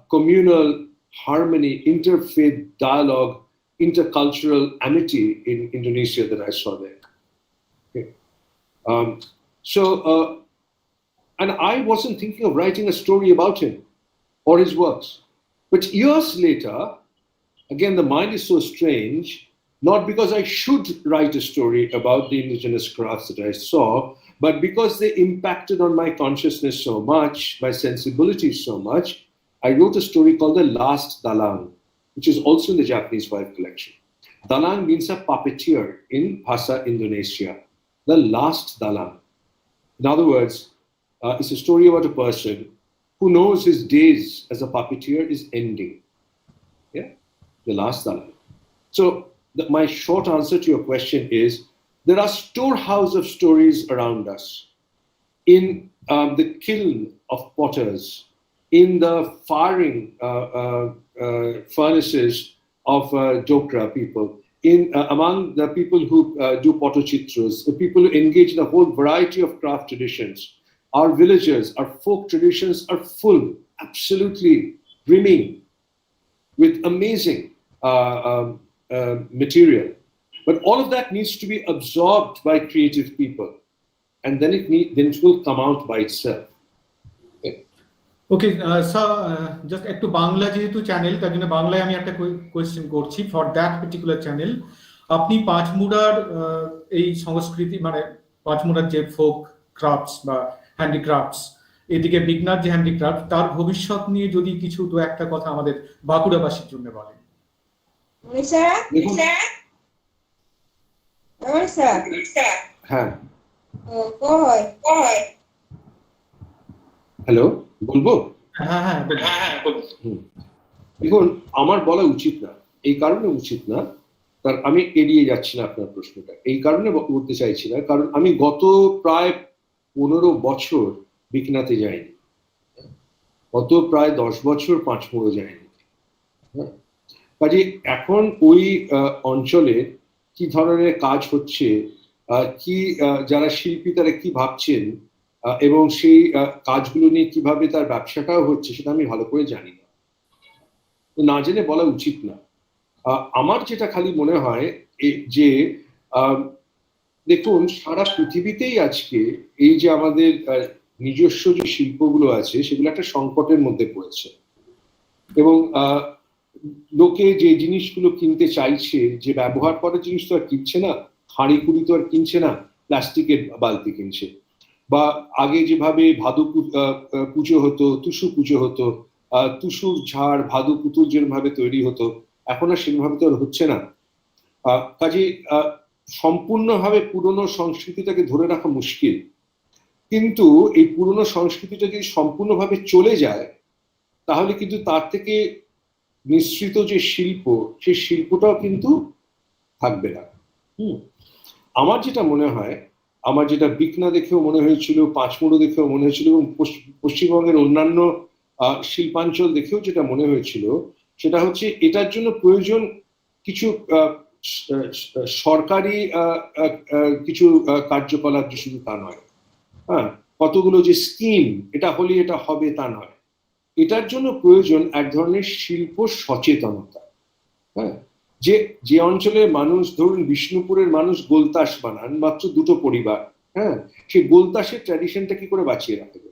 communal harmony, interfaith dialogue, intercultural amity in Indonesia that I saw there. Okay. And I wasn't thinking of writing a story about him or his works. But years later, again, the mind is so strange, not because I should write a story about the indigenous crafts that I saw, but because they impacted on my consciousness so much, my sensibilities so much, I wrote a story called The Last Dalang, which is also in the Japanese Wife collection. Dalang means a puppeteer in Bahasa Indonesia. The Last Dalang. In other words, it's a story about a person who knows his days as a puppeteer is ending. Yeah, the last Dalang. So my short answer to your question is, there are storehouse of stories around us. In the kiln of potters, in the firing furnaces of Dokra people, among the people who do Pottochitras, the people who engage in a whole variety of craft traditions. Our villages, our folk traditions are full, absolutely brimming with amazing material. But all of that needs to be absorbed by creative people, and then it will come out by itself. Okay sir just একটু বাংলা যেহেতু channel তার জন্য বাংলায় আমি একটা question করছি for that particular channel. আপনি পাঁচমুড়ার এই সংস্কৃতি মানে পাঁচমুড়ার যে ফোক ক্রাফটস বা হ্যান্ডিক্রাফটস, এদিকে বিঘ্নার যে হ্যান্ডিক্রাফট, তার ভবিষ্যৎ নিয়ে যদি কিছু দু একটা কথা আমাদের বাঁকুড়াবাসীর জন্য বলেন। হ্যাঁ, হ্যালো, বলবো? হ্যাঁ, দেখুন, আমার বলা উচিত না, এই কারণে উচিত না, কারণ আমি এড়িয়ে যাচ্ছি না আপনার প্রশ্নটা, এই কারণে বলতে চাইছি না, কারণ আমি গত প্রায় 15 বছর বিকনাতে যাইনি, গত প্রায় 10 বছর পাঁচমুড়ো যাইনি। কাজে এখন ওই অঞ্চলে কি ধরনের কাজ হচ্ছে, কি যারা শিল্পী তারা কি ভাবছেন, এবং সেই কাজগুলো নিয়ে কিভাবে তার ব্যবসাটাও হচ্ছে, সেটা আমি ভালো করে জানি না, না জেনে বলা উচিত না। আমার যেটা খালি মনে হয় যে দেখুন, সারা পৃথিবীতেই আজকে এই যে আমাদের নিজস্ব যে শিল্পগুলো আছে সেগুলো একটা সংকটের মধ্যে পড়েছে, এবং লোকে যে জিনিসগুলো কিনতে চাইছে, যে ব্যবহার করার জিনিস তো আর কিনছে না, হাঁড়ি কুড়ি তো আর কিনছে না, প্লাস্টিকের বালতি কিনছে। বা আগে যেভাবে ভাদু পুজো হতো, টুসু পুজো হতো, টুসুর ঝাড় ভাদু পুতুল যেভাবে তৈরি হতো, এখন আর সেভাবে তো আর হচ্ছে না। কাজে সম্পূর্ণভাবে পুরনো সংস্কৃতিটাকে ধরে রাখা মুশকিল, কিন্তু এই পুরনো সংস্কৃতিটা যদি সম্পূর্ণভাবে চলে যায় তাহলে কিন্তু তার থেকে নিঃসৃত যে শিল্প, সেই শিল্পটাও কিন্তু থাকবে না। আমার যেটা মনে হয়, আমার যেটা বিকনা দেখেও মনে হয়েছিল, পাঁচমুড়ো দেখেও মনে হয়েছিল, এবং পশ্চিমবঙ্গের অন্যান্য শিল্পাঞ্চল দেখেও যেটা মনে হয়েছিল, সেটা হচ্ছে এটার জন্য প্রয়োজন কিছু সরকারি কিছু কার্যকলাপ, যে শুধু তা নয়, হ্যাঁ, কতগুলো যে স্কিম, এটা হলে এটা হবে তা নয়, এটার জন্য প্রয়োজন এক ধরনের শিল্প সচেতনতা। হ্যাঁ, যে অঞ্চলের মানুষ, ধরুন বিষ্ণুপুরের মানুষ গোলতাস বানান, মাত্র 2টো পরিবার, হ্যাঁ, সেই গোলতাসের ট্র্যাডিশনটা কি করে বাঁচিয়ে রাখবে?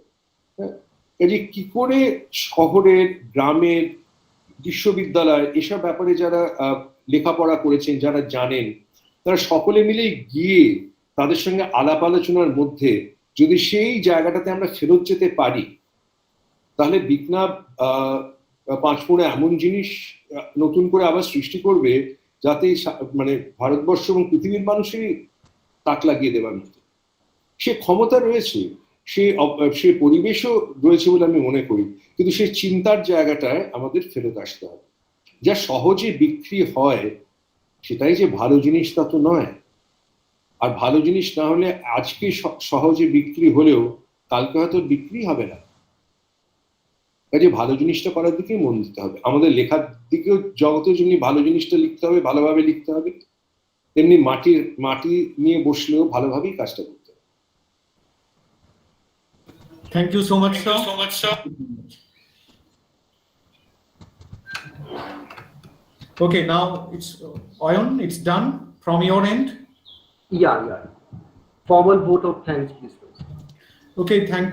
হ্যাঁ, কাজে কি করে শহরের, গ্রামের, বিশ্ববিদ্যালয়, এসব ব্যাপারে যারা লেখাপড়া করেছেন, যারা জানেন, তারা সকলে মিলে গিয়ে তাদের সঙ্গে আলাপ আলোচনার মধ্যে যদি সেই জায়গাটাতে আমরা ফেরত যেতে পারি, তাহলে বিকনা পাঁচমুড়ো এমন জিনিস নতুন করে আবার সৃষ্টি করবে যাতে মানে ভারতবর্ষ এবং পৃথিবীর মানুষেরই তাক লাগিয়ে দেওয়ার মতো সে ক্ষমতা রয়েছে, সে পরিবেশও রয়েছে বলে আমি মনে করি। কিন্তু সেই চিন্তার জায়গাটায় আমাদের ফেরত আসতে হবে। যা সহজে বিক্রি হয় সেটাই যে ভালো জিনিস তা তো নয়, আর ভালো জিনিস না হলে আজকে সহজে বিক্রি হলেও কালকে হয়তো বিক্রি হবে না। কাজে ভালো জিনিসটা করার দিকেই মন দিতে হবে। আমাদের লেখার দিকেও জগতেও যেমনি ভালো জিনিসটা লিখতে হবে, ভালোভাবে লিখতে হবে, তেমনি মাটি নিয়ে বসলেও ভালোভাবেই কাজটা করতে হবে। Thank you so much sir. Okay, now it's Oyon, it's done from your end. Yeah. Formal vote of thanks, please. Okay, thank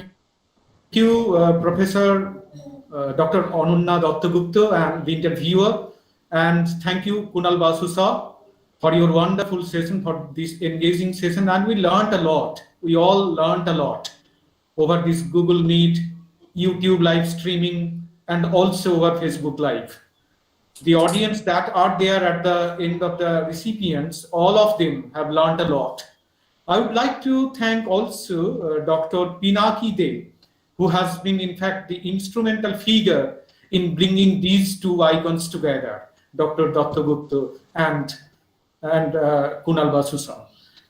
you, Professor Dr. Anunna Dattagupta and the interviewer, and thank you, Kunal Basu sir, for your wonderful session, for this engaging session, and we learned a lot. We all learned a lot over this Google Meet, YouTube live streaming, and also over Facebook Live. The audience that are there at the end of the recipients, all of them have learned a lot. I would like to thank also Dr. Pinaki De, who has been in fact the instrumental figure in bringing these two icons together, Dr. Dattagupta and Kunal Basu sir.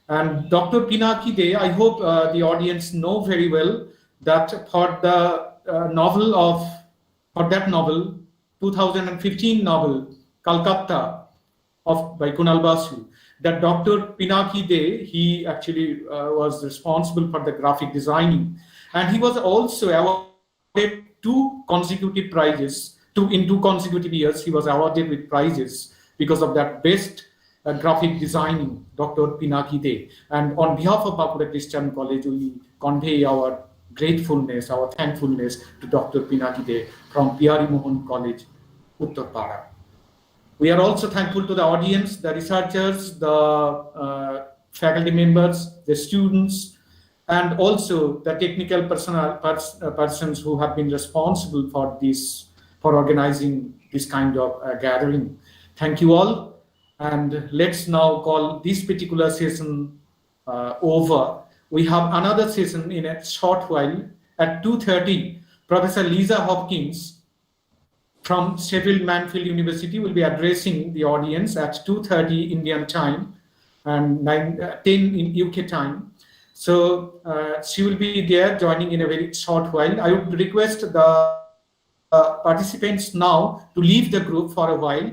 And Dr. Pinaki De, I hope the audience know very well that for that novel, 2015 novel, Calcutta, by Kunal Basu, that Dr. Pinaki De, he actually was responsible for the graphic designing, and he was also awarded two consecutive prizes. In 2 consecutive years, he was awarded with prizes because of that best graphic designing, Dr. Pinaki De. And on behalf of Bapura Christian College, we convey our gratefulness, our thankfulness to Dr. Pinaki De from P.R.E. Mohan College, Uttarpara. We are also thankful to the audience, the researchers, the faculty members, the students, and also the technical persons who have been responsible for organizing this kind of gathering. Thank you all, and let's now call this particular session over. We have another session in a short while at 2:30. Professor Lisa Hopkins from Sheffield Manfield University will be addressing the audience at 2:30 Indian time and 10 in UK time. So she will be there joining in a very short while. I would request the participants now to leave the group for a while